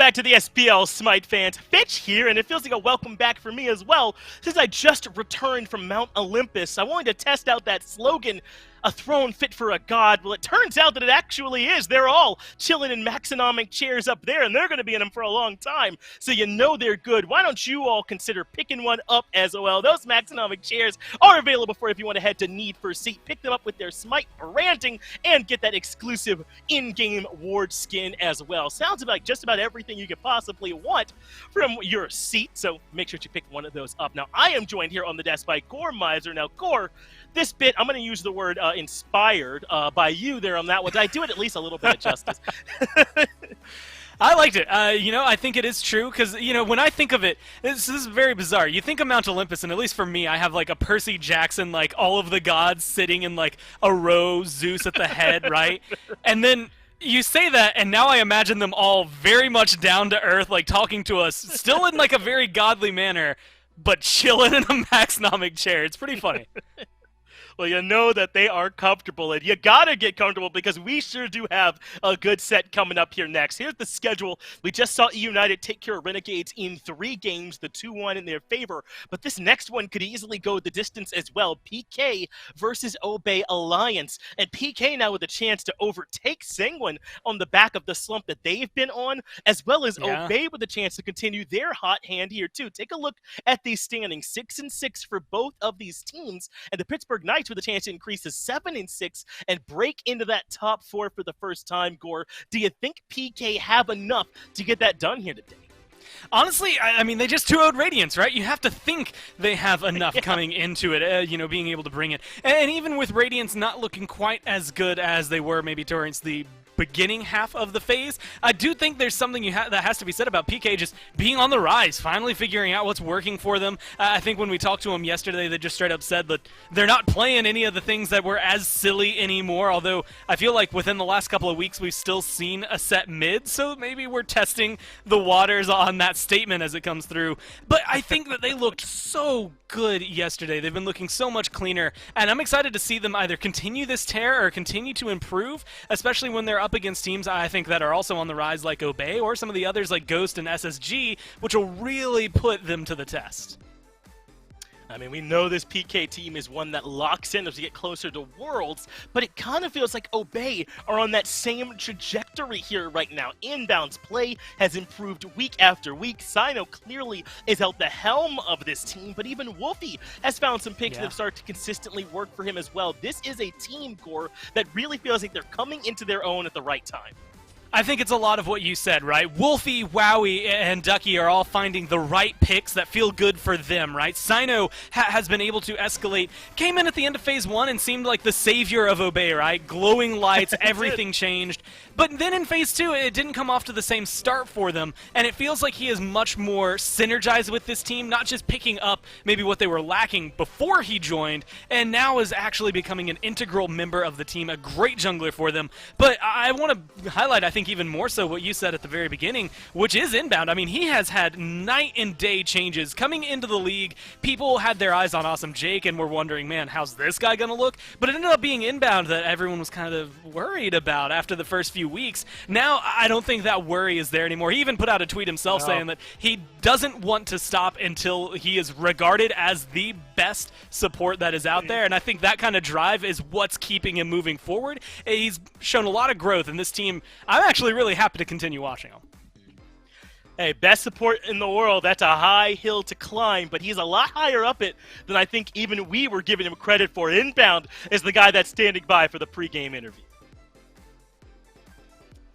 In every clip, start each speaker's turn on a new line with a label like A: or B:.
A: back to the SPL, Smite fans. Fitch here, and it feels like a welcome back for me as well, since I just returned from Mount Olympus. I wanted to test out that slogan, a throne fit for a god. Well, it turns out that it actually is. They're all chilling in maxonomic chairs up there, and they're going to be in them for a long time, so you know they're good. Why don't you all consider picking one up as well? Those maxonomic chairs are available for if you want to head to Need for a Seat. Pick them up with their Smite branding and get that exclusive in-game ward skin as well. Sounds like just about everything you could possibly want from your seat, so make sure to pick one of those up. Now, I am joined here on the desk by Gore Miser. Now, Gore, this bit, I'm going to use the word inspired by you there on that one. Did I do it at least a little bit of justice?
B: I liked it. I think it is true because, when I think of it, this is very bizarre. You think of Mount Olympus, and at least for me, I have like a Percy Jackson, like all of the gods sitting in like a row, Zeus at the head, right? And then you say that, and now I imagine them all very much down to earth, like talking to us, still in like a very godly manner, but chilling in a maxonomic chair. It's pretty funny.
A: Well, you know that they are comfortable, and you gotta get comfortable because we sure do have a good set coming up here next. Here's the schedule. We just saw E United take care of Renegades in 3 games, the 2-1 in their favor, but this next one could easily go the distance as well. PK versus Obey Alliance, and PK now with a chance to overtake Sanguine on the back of the slump that they've been on, as well as Obey with a chance to continue their hot hand here too. Take a look at these standings, 6-6 for both of these teams, and the Pittsburgh Knights with a chance to increase to 7-6 and break into that top 4 for the first time. Gore, do you think PK have enough to get that done here today?
B: Honestly, I mean, they just 2-0'd Radiance, right? You have to think they have enough coming into it, being able to bring it. And even with Radiance not looking quite as good as they were maybe towards the beginning half of the phase, I do think there's something that has to be said about PK just being on the rise, finally figuring out what's working for them. I think when we talked to them yesterday, they just straight up said that they're not playing any of the things that were as silly anymore, although I feel like within the last couple of weeks we've still seen a set mid, so maybe we're testing the waters on that statement as it comes through. But I think that they looked so good yesterday. They've been looking so much cleaner, and I'm excited to see them either continue this tear or continue to improve, especially when they're up against teams I think that are also on the rise like Obey or some of the others like Ghost and SSG, which will really put them to the test.
A: I mean, we know this PK team is one that locks in as we get closer to Worlds, but it kind of feels like Obey are on that same trajectory here right now. Inbound's play has improved week after week. Sino clearly is at the helm of this team, but even Wolfie has found some picks that have started to consistently work for him as well. This is a team, Gore, that really feels like they're coming into their own at the right time.
B: I think it's a lot of what you said, right? Wolfie, Wowie, and Ducky are all finding the right picks that feel good for them, right? Sino has been able to escalate, came in at the end of Phase 1 and seemed like the savior of Obey, right? Glowing lights, everything changed. But then in Phase 2, it didn't come off to the same start for them, and it feels like he is much more synergized with this team, not just picking up maybe what they were lacking before he joined, and now is actually becoming an integral member of the team, a great jungler for them. But I want to highlight, I think, even more so what you said at the very beginning, which is Inbound. I mean, he has had night and day changes. Coming into the league, people had their eyes on Awesome Jake and were wondering, man, how's this guy going to look? But it ended up being Inbound that everyone was kind of worried about after the first few weeks. Now, I don't think that worry is there anymore. He even put out a tweet himself saying that he doesn't want to stop until he is regarded as the best support that is out there, and I think that kind of drive is what's keeping him moving forward. He's shown a lot of growth in this team. I'm actually really happy to continue watching him.
A: Hey, best support in the world, that's a high hill to climb, but he's a lot higher up it than I think even we were giving him credit for. Inbound is the guy that's standing by for the pregame interview.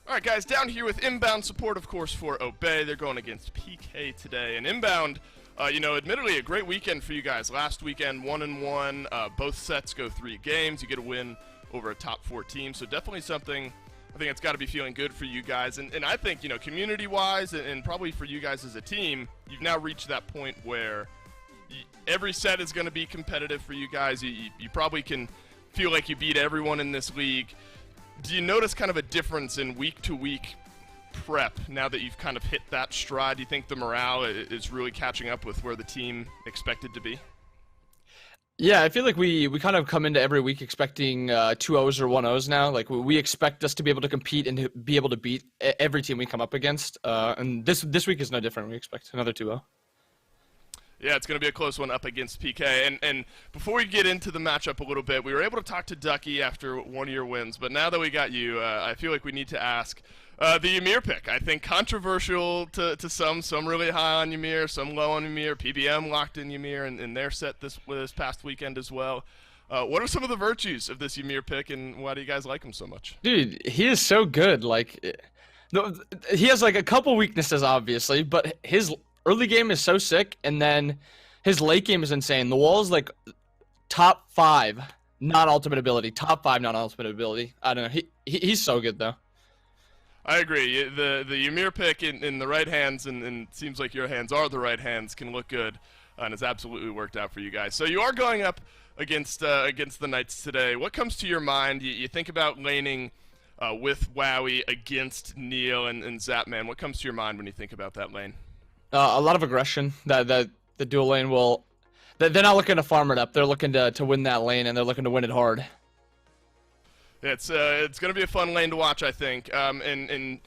C: All right, guys, down here with Inbound support, of course, for Obey. They're going against PK today. And Inbound, admittedly a great weekend for you guys. Last weekend, 1-1. Both sets go 3 games. You get a win over a top 4 team. So definitely something I think it's got to be feeling good for you guys. And I think, community-wise and probably for you guys as a team, you've now reached that point where every set is going to be competitive for you guys. You probably can feel like you beat everyone in this league. Do you notice kind of a difference in week-to-week prep now that you've kind of hit that stride? Do you think the morale is really catching up with where the team expected to be?
D: Yeah, I feel like we kind of come into every week expecting 2-0s or 1-0s now. Like we expect us to be able to compete and to be able to beat every team we come up against. And this week is no different. We expect another 2-0.
C: Yeah, it's going to be a close one up against PK. And before we get into the matchup a little bit, we were able to talk to Ducky after one of your wins. But now that we got you, I feel like we need to ask the Ymir pick. I think controversial to some really high on Ymir, some low on Ymir. PBM locked in Ymir in their set this past weekend as well. What are some of the virtues of this Ymir pick, and why do you guys like him so much?
D: Dude, he is so good. Like, no, he has like a couple weaknesses, obviously, but his early game is so sick, and then his late game is insane. The wall is like top 5 non-ultimate ability. Top 5 non-ultimate ability. I don't know. He's so good, though.
C: I agree. The Ymir pick in the right hands, and it seems like your hands are the right hands, can look good, and it's absolutely worked out for you guys. So you are going up against the Knights today. What comes to your mind? You think about laning with Wowie against Neil and Zapman. What comes to your mind when you think about that lane?
D: A lot of aggression. That the dual lane will. They're not looking to farm it up. They're looking to win that lane, and they're looking to win it hard.
C: Yeah, it's going to be a fun lane to watch, I think. And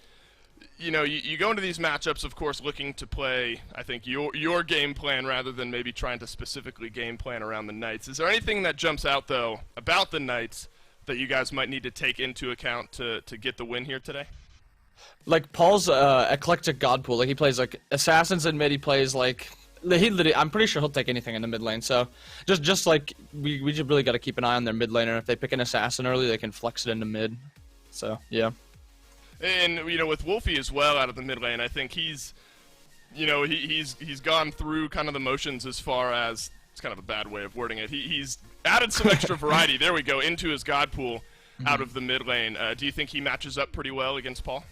C: you know, you go into these matchups, of course, looking to play, I think, your game plan rather than maybe trying to specifically game plan around the Knights. Is there anything that jumps out, though, about the Knights that you guys might need to take into account to get the win here today?
D: Like Paul's eclectic god pool. Like he plays like assassins in mid. He plays like I'm pretty sure he'll take anything in the mid lane. So just like we just really got to keep an eye on their mid laner. If they pick an assassin early, they can flex it into mid. So yeah.
C: And you know, with Wolfie as well out of the mid lane, I think he's gone through kind of the motions as far as, it's kind of a bad way of wording it. He's added some extra variety. There we go, into his god pool out of the mid lane. Do you think he matches up pretty well against Paul?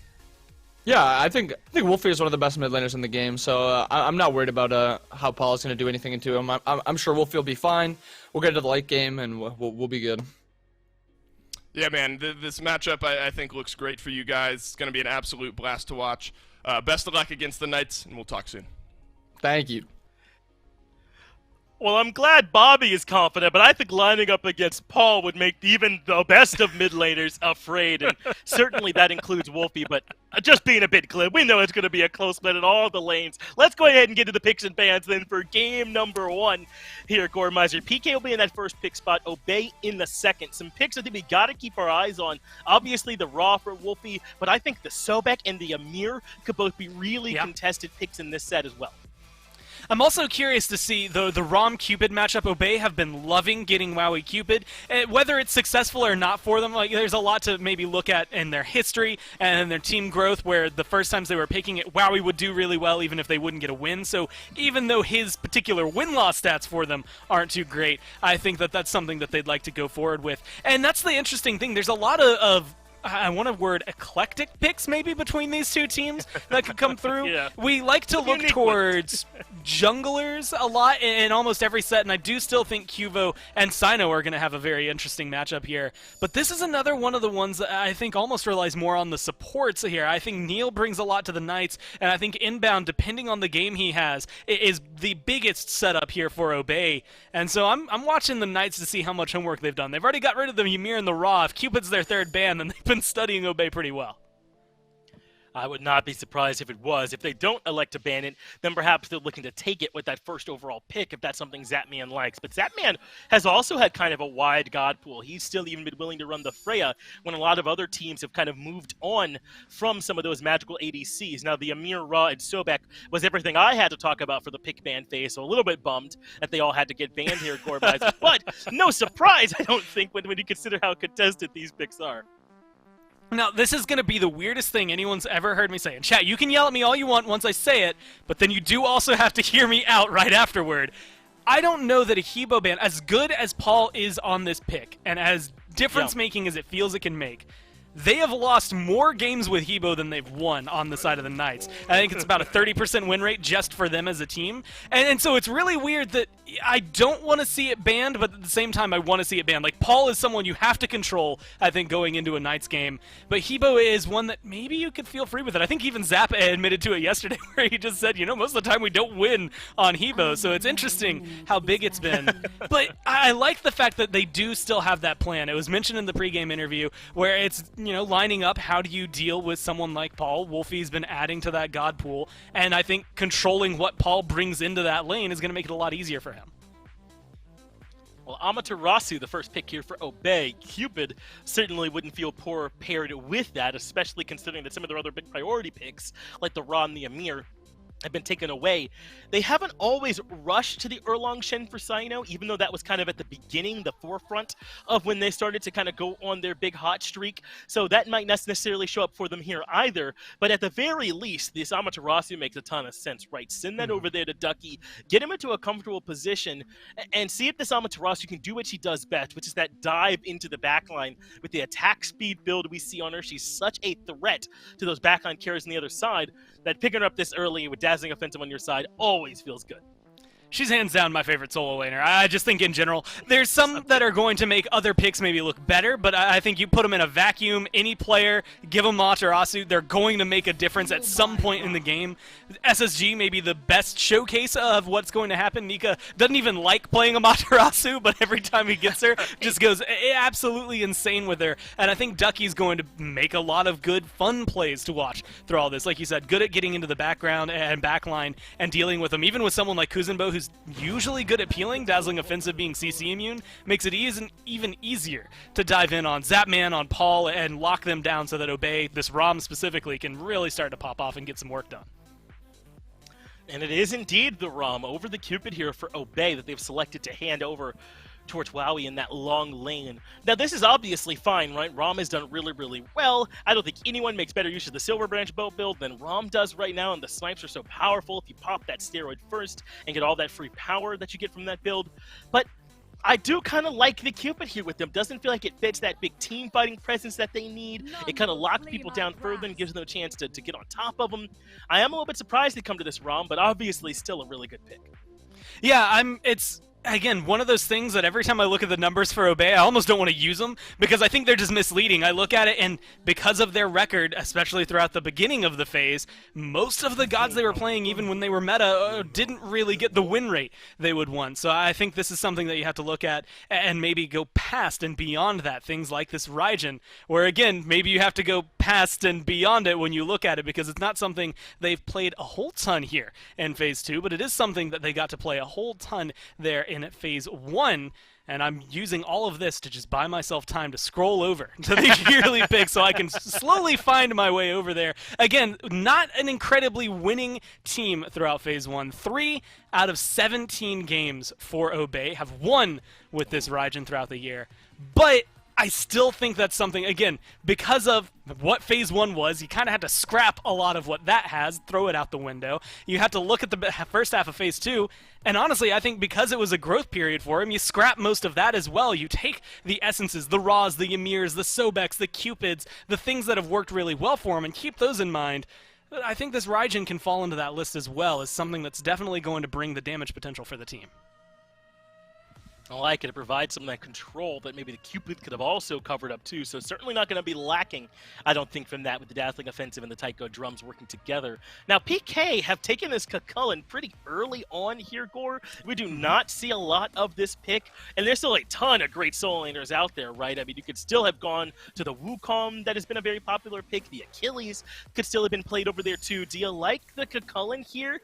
D: Yeah, I think Wolfie is one of the best mid laners in the game, so I'm not worried about how Paul is going to do anything into him. I'm sure Wolfie will be fine. We'll get into the late game, and we'll be good.
C: Yeah, man, this matchup I think looks great for you guys. It's going to be an absolute blast to watch. Best of luck against the Knights, and we'll talk soon.
D: Thank you.
A: Well, I'm glad Bobby is confident, but I think lining up against Paul would make even the best of mid laners afraid, and certainly that includes Wolfie, but just being a bit glib, we know it's going to be a close split in all the lanes. Let's go ahead and get to the picks and bans then for game number 1 here at Goremizer. PK will be in that first pick spot, Obey in the second. Some picks I think we got to keep our eyes on. Obviously the Raw for Wolfie, but I think the Sobek and the Ymir could both be really contested picks in this set as well.
B: I'm also curious to see the Rom Cupid matchup. Obey have been loving getting Wowie Cupid. Whether it's successful or not for them, like there's a lot to maybe look at in their history and their team growth, where the first times they were picking it, Wowie would do really well even if they wouldn't get a win. So even though his particular win-loss stats for them aren't too great, I think that that's something that they'd like to go forward with. And that's the interesting thing. There's a lot of I want a word, eclectic picks maybe between these two teams that could come through.
A: Yeah.
B: We like to look towards junglers a lot in almost every set, and I do still think Cuvo and Sino are going to have a very interesting matchup here. But this is another one of the ones that I think almost relies more on the supports here. I think Neil brings a lot to the Knights, and I think Inbound, depending on the game he has, is the biggest setup here for Obey. And so I'm watching the Knights to see how much homework they've done. They've already got rid of the Ymir and the Raw. If Cupid's their third ban, then they've been studying Obey pretty well.
A: I would not be surprised if it was. If they don't elect to ban it, then perhaps they're looking to take it with that first overall pick if that's something Zapman likes. But Zapman has also had kind of a wide god pool. He's still even been willing to run the Freya when a lot of other teams have kind of moved on from some of those magical ADCs. Now, the Ymir, Ra, and Sobek was everything I had to talk about for the pick ban phase, so a little bit bummed that they all had to get banned here at Goremizer. But no surprise, I don't think, when you consider how contested these picks are.
B: Now, this is going to be the weirdest thing anyone's ever heard me say. In chat, you can yell at me all you want once I say it, but then you do also have to hear me out right afterward. I don't know that a Hebo ban, as good as Paul is on this pick, and as difference-making as it feels it can make, they have lost more games with Hebo than they've won on the side of the Knights. I think it's about a 30% win rate just for them as a team. And so it's really weird that I don't want to see it banned, but at the same time I want to see it banned. Like, Paul is someone you have to control, I think, going into a Knights game. But Hebo is one that maybe you could feel free with it. I think even Zap admitted to it yesterday where he just said, most of the time we don't win on Hebo. So it's interesting how big it's been. But I like the fact that they do still have that plan. It was mentioned in the pregame interview where it's, lining up how do you deal with someone like Paul. Wolfie's been adding to that God pool, and I think controlling what Paul brings into that lane is going to make it a lot easier for him.
A: Well, Amaterasu, the first pick here for Obey. Cupid certainly wouldn't feel poor paired with that, especially considering that some of their other big priority picks, like the Ra and the Amir, have been taken away. They haven't always rushed to the Erlong Shen for Sino, even though that was kind of at the beginning, the forefront of when they started to kind of go on their big hot streak. So that might not necessarily show up for them here either. But at the very least, this Amaterasu makes a ton of sense, right? Send that over there to Ducky, get him into a comfortable position, and see if this Amaterasu can do what she does best, which is that dive into the backline with the attack speed build we see on her. She's such a threat to those backline carries on the other side that picking her up this early with dazzling offensive on your side always feels good.
B: She's hands down my favorite solo laner. I just think in general, there's some that are going to make other picks maybe look better, but I think you put them in a vacuum, any player, give them Materasu, they're going to make a difference at some point in the game. SSG may be the best showcase of what's going to happen. Nika doesn't even like playing a Materasu, but every time he gets her, just goes absolutely insane with her. And I think Ducky's going to make a lot of good, fun plays to watch through all this. Like you said, good at getting into the background and backline and dealing with them. Even with someone like Kuzenbo, who's usually good at peeling, dazzling offensive being CC immune, makes it even easier to dive in on Zapman, on Paul, and lock them down so that Obey, this ROM specifically, can really start to pop off and get some work done.
A: And it is indeed the ROM over the Cupid here for Obey that they've selected to hand over towards Wowie in that long lane. Now, this is obviously fine, right? Rom has done really, really well. I don't think anyone makes better use of the Silver Branch bow build than Rom does right now, and the snipes are so powerful if you pop that steroid first and get all that free power that you get from that build. But I do kind of like the Cupid here with them. Doesn't feel like it fits that big team fighting presence that they need. It kind of locks people down further and gives them a chance to get on top of them. I am a little bit surprised they come to this ROM, but obviously still a really good pick.
B: Yeah, it's again, one of those things that every time I look at the numbers for Obey, I almost don't want to use them because I think they're just misleading. I look at it, and because of their record, especially throughout the beginning of the phase, most of the gods they were playing, even when they were meta, didn't really get the win rate they would want. So I think this is something that you have to look at and maybe go past and beyond that. Things like this Raijin, where again, maybe you have to go past and beyond it when you look at it because it's not something they've played a whole ton here in Phase 2, but it is something that they got to play a whole ton there in Phase 1, and I'm using all of this to just buy myself time to scroll over to the yearly pick so I can slowly find my way over there. Again, not an incredibly winning team throughout Phase 1. 3 out of 17 games for Obey have won with this Raijin throughout the year, but I still think that's something, again, because of what Phase 1 was, you kind of had to scrap a lot of what that has, throw it out the window. You had to look at the first half of Phase 2, and honestly, I think because it was a growth period for him, you scrap most of that as well. You take the essences, the Raws, the Ymirs, the Sobeks, the Cupids, the things that have worked really well for him, and keep those in mind. But I think this Raijin can fall into that list as well as something that's definitely going to bring the damage potential for the team.
A: I like it. It provides some of that control that maybe the Cupid could have also covered up too. So certainly not going to be lacking, I don't think, from that with the Dazzling Offensive and the Tycho Drums working together. Now, PK have taken this Cucullin pretty early on here, Gore. We do not see a lot of this pick, and there's still a ton of great solo laners out there, right? I mean, you could still have gone to the Wukong that has been a very popular pick. The Achilles could still have been played over there too. Do you like the Cucullin here?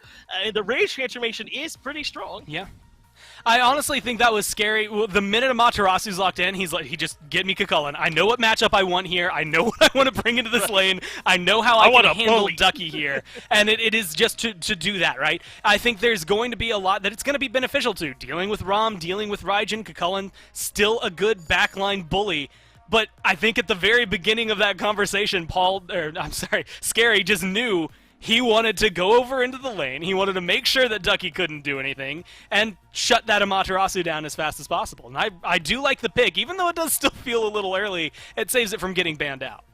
A: The Rage transformation is pretty strong.
B: Yeah. I honestly think that was scary. The minute Amaterasu's locked in, he just get me Cucullin. I know what matchup I want here. I know what I want to bring into this lane. I know how I can handle Ducky here. And it is just to do that, right? I think there's going to be a lot that it's going to be beneficial to. Dealing with Rom, dealing with Raijin, Cucullin, still a good backline bully. But I think at the very beginning of that conversation, Scary just knew he wanted to go over into the lane. He wanted to make sure that Ducky couldn't do anything and shut that Amaterasu down as fast as possible. And I do like the pick. Even though it does still feel a little early, it saves it from getting banned out.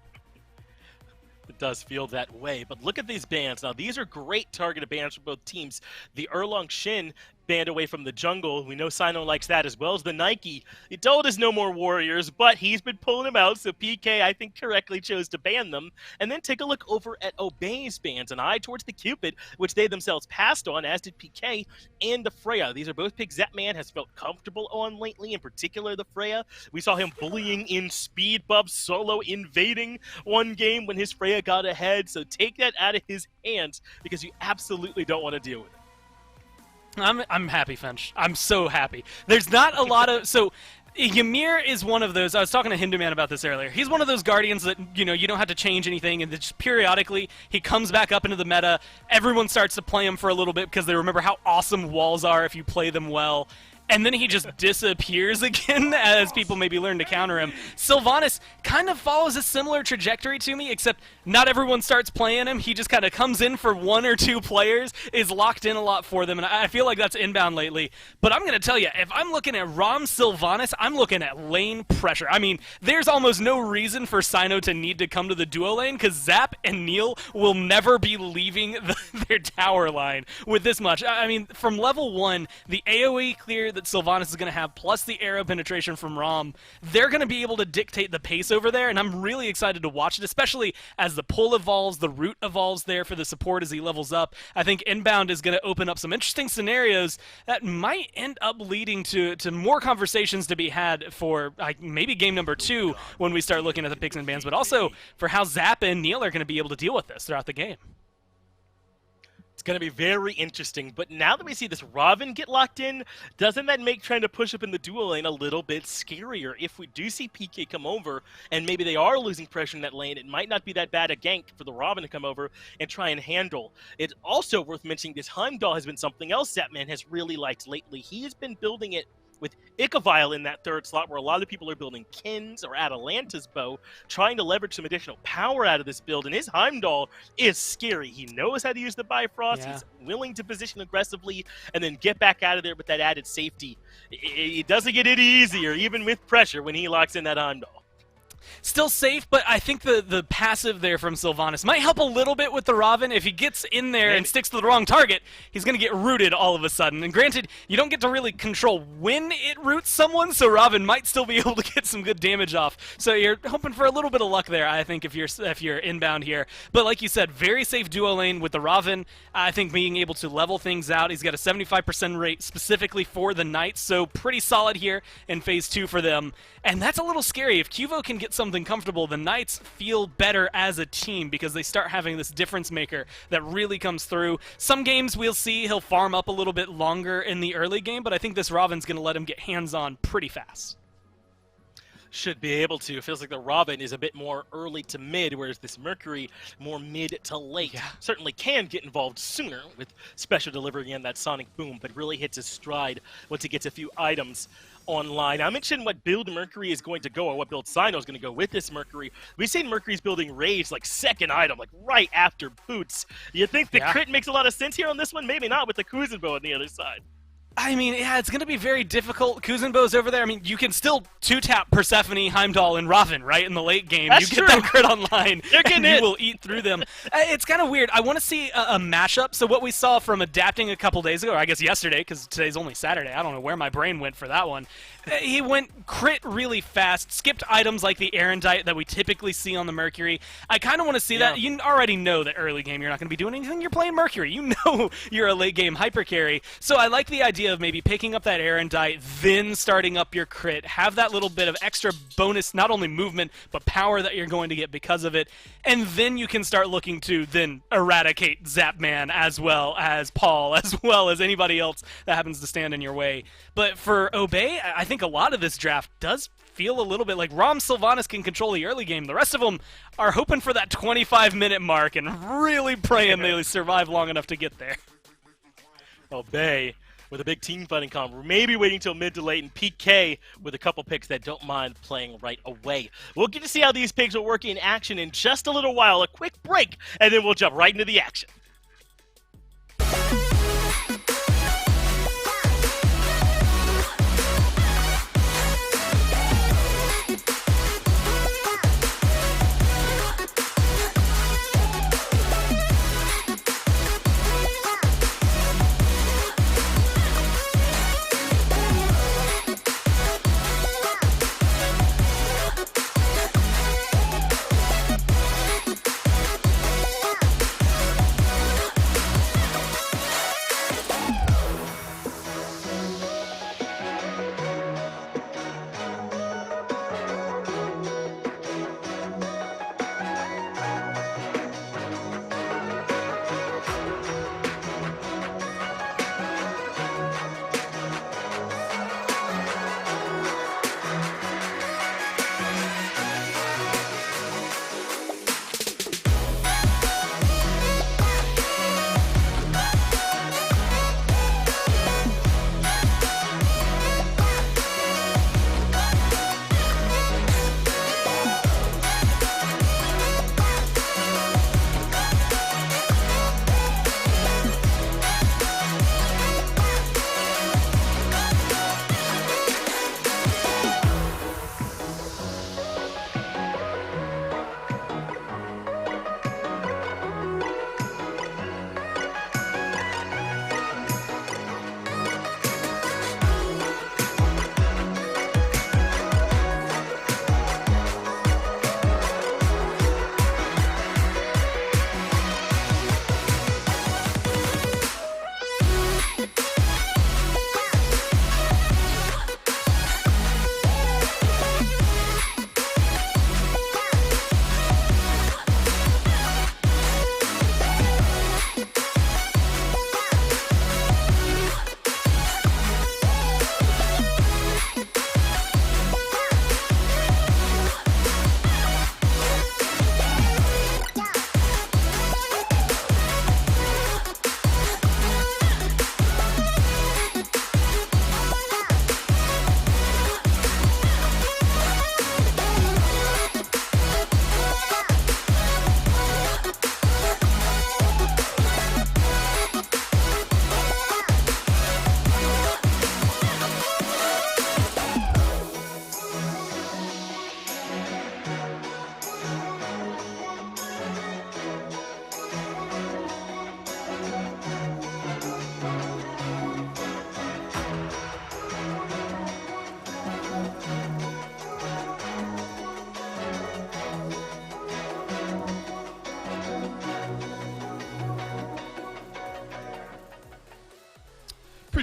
A: It does feel that way. But look at these bans. Now, these are great targeted bans for both teams. The Erlong Shin banned away from the jungle. We know Sino likes that, as well as the Nike. He told us no more warriors, but he's been pulling them out, so PK, I think, correctly chose to ban them. And then take a look over at Obey's bans, an eye towards the Cupid, which they themselves passed on, as did PK and the Freya. These are both picks Zapman has felt comfortable on lately, in particular the Freya. We saw him bullying in speed buffs, solo invading one game when his Freya got ahead, so take that out of his hands, because you absolutely don't want to deal with it.
B: I'm happy, Finch. I'm so happy. There's not a lot of... So, Ymir is one of those... I was talking to Hinduman about this earlier. He's one of those Guardians that, you don't have to change anything, and just periodically, he comes back up into the meta. Everyone starts to play him for a little bit because they remember how awesome walls are if you play them well. And then he just disappears again as people maybe learn to counter him. Sylvanas kind of follows a similar trajectory to me, except not everyone starts playing him. He just kind of comes in for one or two players, is locked in a lot for them, and I feel like that's inbound lately. But I'm going to tell you, if I'm looking at Rom Sylvanas, I'm looking at lane pressure. I mean, there's almost no reason for Sino to need to come to the duo lane, because Zap and Neil will never be leaving their tower line with this much. I mean, from level 1, the AoE clear that Sylvanas is going to have, plus the arrow penetration from Rom, they're going to be able to dictate the pace over there, and I'm really excited to watch it, especially as the pull evolves, the root evolves there for the support as he levels up. I think inbound is going to open up some interesting scenarios that might end up leading to more conversations to be had for maybe game number 2 when we start looking at the picks and bans, but also for how Zap and Neil are going to be able to deal with this throughout the game.
A: It's going to be very interesting, but now that we see this Robin get locked in, doesn't that make trying to push up in the duo lane a little bit scarier? If we do see PK come over, and maybe they are losing pressure in that lane, it might not be that bad a gank for the Robin to come over and try and handle. It's also worth mentioning this Heimdall has been something else Zapman has really liked lately. He has been building it with Icavile in that third slot, where a lot of people are building Kin's or Atalanta's bow, trying to leverage some additional power out of this build, and his Heimdall is scary. He knows how to use the Bifrost, yeah. He's willing to position aggressively, and then get back out of there with that added safety. It doesn't get any easier, even with pressure, when he locks in that Heimdall.
B: Still safe, but I think the passive there from Sylvanas might help a little bit with the Robin. If he gets in there and sticks to the wrong target, he's going to get rooted all of a sudden. And granted, you don't get to really control when it roots someone, so Robin might still be able to get some good damage off. So you're hoping for a little bit of luck there, I think, if you're inbound here. But like you said, very safe duo lane with the Robin. I think being able to level things out. He's got a 75% rate specifically for the Knights, so pretty solid here in Phase 2 for them. And that's a little scary. If Cuvo can get something comfortable, the Knights feel better as a team because they start having this difference maker that really comes through. Some games we'll see he'll farm up a little bit longer in the early game, but I think this Robin's going to let him get hands-on pretty fast.
A: Should be able to. It feels like the Robin is a bit more early to mid, whereas this Mercury more mid to late. Yeah. Certainly can get involved sooner with special delivery and that sonic boom, but really hits his stride once he gets a few items online. I mentioned what build Mercury is going to go, or what build Sino is going to go with this Mercury. We've seen Mercury's building Rage like second item, like right after Boots. You think the crit makes a lot of sense here on this one? Maybe not with the Kuzenbo on the other side.
B: I mean, yeah, it's going to be very difficult. Kuzenbo's over there. I mean, you can still two-tap Persephone, Heimdall, and Robin, right, in the late game.
A: That's
B: you
A: true.
B: Get that crit online, and
A: you
B: will eat through them. It's kind of weird. I want to see a mashup. So what we saw from adapting a couple days ago, or I guess yesterday, because today's only Saturday. I don't know where my brain went for that one. He went crit really fast, skipped items like the Erendite that we typically see on the Mercury. I kind of want to see that. You already know that early game you're not going to be doing anything. You're playing Mercury. You know you're a late game hyper carry. So I like the idea of maybe picking up that Erendite, then starting up your crit. Have that little bit of extra bonus, not only movement, but power that you're going to get because of it. And then you can start looking to then eradicate Zapman as well as Paul, as well as anybody else that happens to stand in your way. But for Obey, I think a lot of this draft does feel a little bit like Rom Sylvanas can control the early game. The rest of them are hoping for that 25-minute mark and really praying they survive long enough to get there.
A: Obey with a big team fighting combo. Maybe waiting till mid to late, and PK with a couple picks that don't mind playing right away. We'll get to see how these picks will work in action in just a little while. A quick break, and then we'll jump right into the action.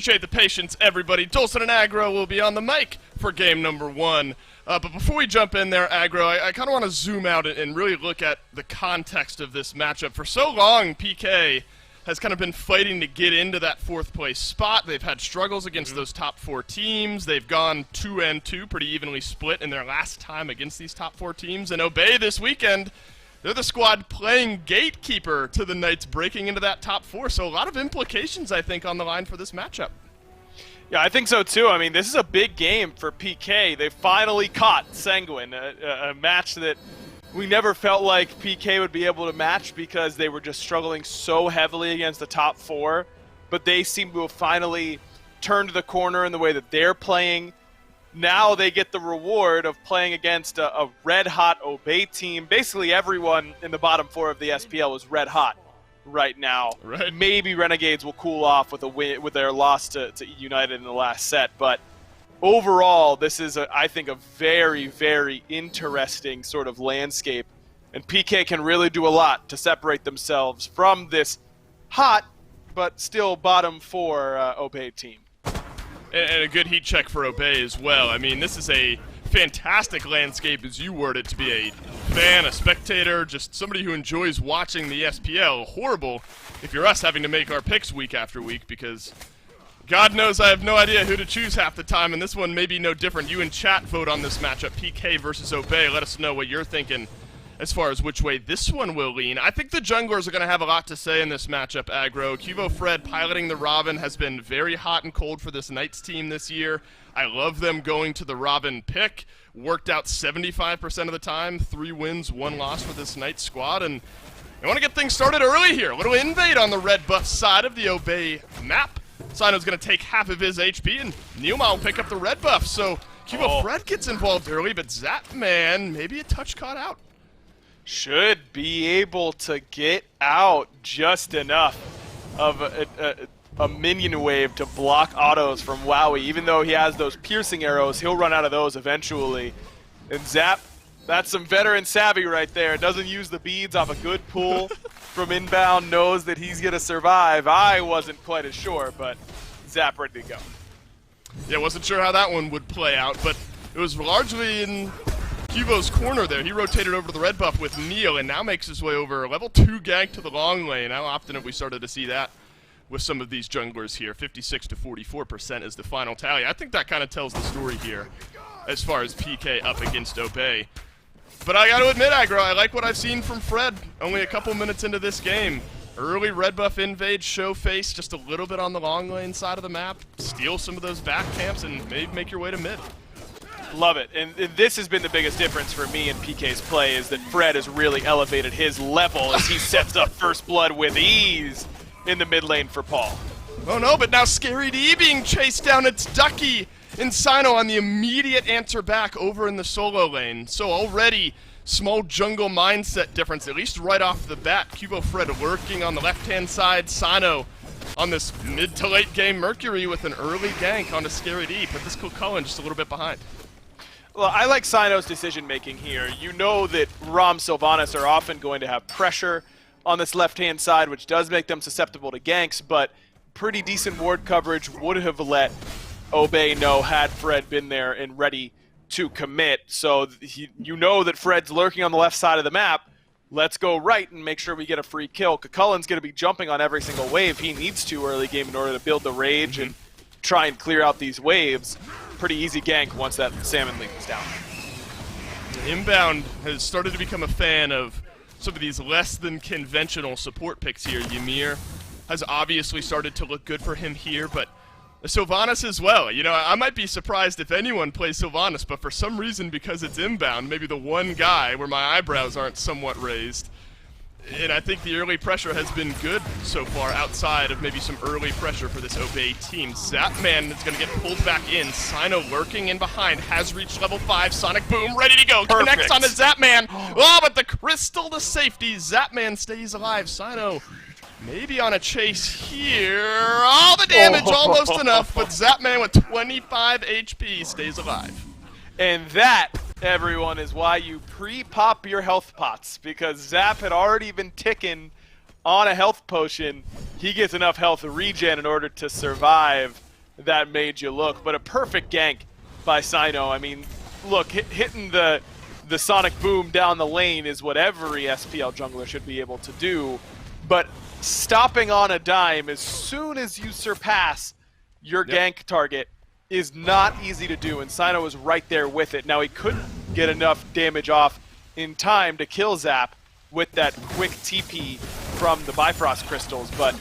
C: Appreciate the patience, everybody. Dolson and Aggro will be on the mic for game number 1. But before we jump in there, Aggro, I kind of want to zoom out and really look at the context of this matchup. For so long, PK has kind of been fighting to get into that 4th place spot. They've had struggles against those top 4 teams. They've gone 2-2, pretty evenly split in their last time against these top 4 teams. And Obey this weekend, they're the squad playing gatekeeper to the Knights breaking into that top 4. So a lot of implications, I think, on the line for this matchup.
E: Yeah, I think so too. I mean, this is a big game for PK. They finally caught Sanguine, a match that we never felt like PK would be able to match because they were just struggling so heavily against the top 4. But they seem to have finally turned the corner in the way that they're playing. Now they get the reward of playing against a red-hot Obey team. Basically everyone in the bottom 4 of the SPL is red-hot right now.
C: Right.
E: Maybe Renegades will cool off with a win, with their loss to United in the last set, but overall, this is, I think, a very, very interesting sort of landscape, and PK can really do a lot to separate themselves from this hot but still bottom 4 Obey team.
C: And a good heat check for Obey as well. I mean, this is a fantastic landscape, as you word it, to be a fan, a spectator, just somebody who enjoys watching the SPL. Horrible if you're us having to make our picks week after week, because God knows I have no idea who to choose half the time, and this one may be no different. You in chat vote on this matchup, PK versus Obey. Let us know what you're thinking as far as which way this one will lean. I think the junglers are going to have a lot to say in this matchup, Aggro. Cubo Fred piloting the Robin has been very hot and cold for this Knights team this year. I love them going to the Robin pick. Worked out 75% of the time. 3 wins, 1 loss for this Knights squad, and they want to get things started early here. A little invade on the red buff side of the Obey map. Sino's going to take half of his HP, and Neilma will pick up the red buff. So Cubo Fred gets involved early, but Zapman maybe a touch caught out.
E: Should be able to get out just enough of a minion wave to block autos from Wowie. Even though he has those piercing arrows, he'll run out of those eventually. And Zap, that's some veteran savvy right there. Doesn't use the beads off a good pull from inbound, knows that he's going to survive. I wasn't quite as sure, but Zap ready to go.
C: Yeah, wasn't sure how that one would play out, but it was largely in Cubo's corner there. He rotated over to the red buff with Neil and now makes his way over. Level 2 gank to the long lane. How often have we started to see that with some of these junglers here? 56 to 44% is the final tally. I think that kind of tells the story here as far as PK up against Obey. But I got to admit, Aggro, I like what I've seen from Fred only a couple minutes into this game. Early red buff invade, show face just a little bit on the long lane side of the map, steal some of those back camps, and maybe make your way to mid.
E: Love it, and this has been the biggest difference for me in PK's play, is that Fred has really elevated his level as he sets up first blood with ease in the mid lane for Paul.
C: Oh no, but now Scary D being chased down. It's Ducky and Sino on the immediate answer back over in the solo lane. So already small jungle mindset difference, at least right off the bat. Cubo Fred lurking on the left-hand side. Sino on this mid to late game Mercury with an early gank onto Scary D. Put this Cullen just a little bit behind.
E: Well, I like Sino's decision-making here. You know that Rom Sylvanas are often going to have pressure on this left-hand side, which does make them susceptible to ganks, but pretty decent ward coverage would have let Obey know had Fred been there and ready to commit. So you know that Fred's lurking on the left side of the map. Let's go right and make sure we get a free kill. Cullen's going to be jumping on every single wave he needs to early game in order to build the rage and try and clear out these waves. Pretty easy gank once that salmon leak is down.
C: Inbound has started to become a fan of some of these less than conventional support picks here. Ymir has obviously started to look good for him here, but Sylvanas as well. You know, I might be surprised if anyone plays Sylvanas, but for some reason, because it's inbound, maybe the one guy where my eyebrows aren't somewhat raised. And I think the early pressure has been good so far, outside of maybe some early pressure for this Obey team. Zapman is going to get pulled back in. Sino lurking in behind, has reached level 5. Sonic Boom, ready to go.
E: Perfect.
C: Connects onto Zapman. Oh, but the crystal to safety. Zapman stays alive. Sino maybe on a chase here. All the damage, almost enough, but Zapman with 25 HP stays alive.
E: And that, everyone, is why you pre-pop your health pots, because Zap had already been ticking on a health potion. He gets enough health regen in order to survive that made you look. But a perfect gank by Sino. I mean, look, hitting the Sonic Boom down the lane is what every SPL jungler should be able to do. But stopping on a dime as soon as you surpass your gank target is not easy to do, and Sino was right there with it. Now, he couldn't get enough damage off in time to kill Zap with that quick TP from the Bifrost crystals, but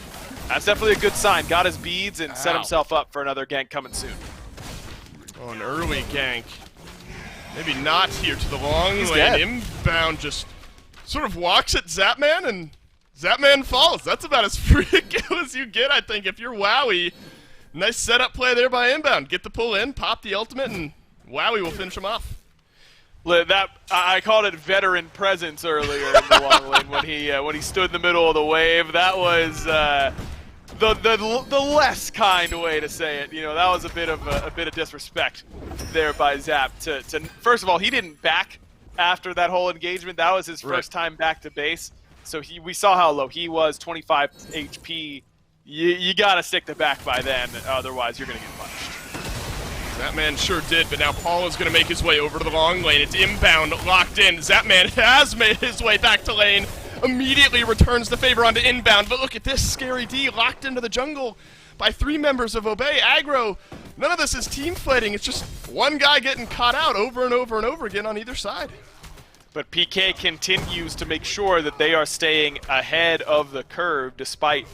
E: that's definitely a good sign. Got his beads and set himself up for another gank coming soon.
C: Oh, an early gank. Maybe not here to the long lane.
E: Dead.
C: Inbound just sort of walks at Zapman, and Zapman falls. That's about as free a kill as you get, I think, if you're Wowie. Nice setup play there by Inbound. Get the pull in, pop the ultimate, and Wowie will finish him off.
E: I called it veteran presence earlier in the long lane when he stood in the middle of the wave. That was the less kind way to say it. You know, that was a bit of disrespect there by Zap. To first of all, he didn't back after that whole engagement. That was his first time back to base. So we saw how low he was, 25 HP. You gotta stick the back by then, otherwise you're gonna get punished.
C: Zapman sure did, but now Paul is going to make his way over to the long lane. It's Inbound, locked in. Zapman has made his way back to lane, immediately returns the favor onto Inbound, but look at this, Scary D locked into the jungle by 3 members of Obey. Aggro, none of this is team fighting, it's just one guy getting caught out over and over and over again on either side.
E: But PK continues to make sure that they are staying ahead of the curve despite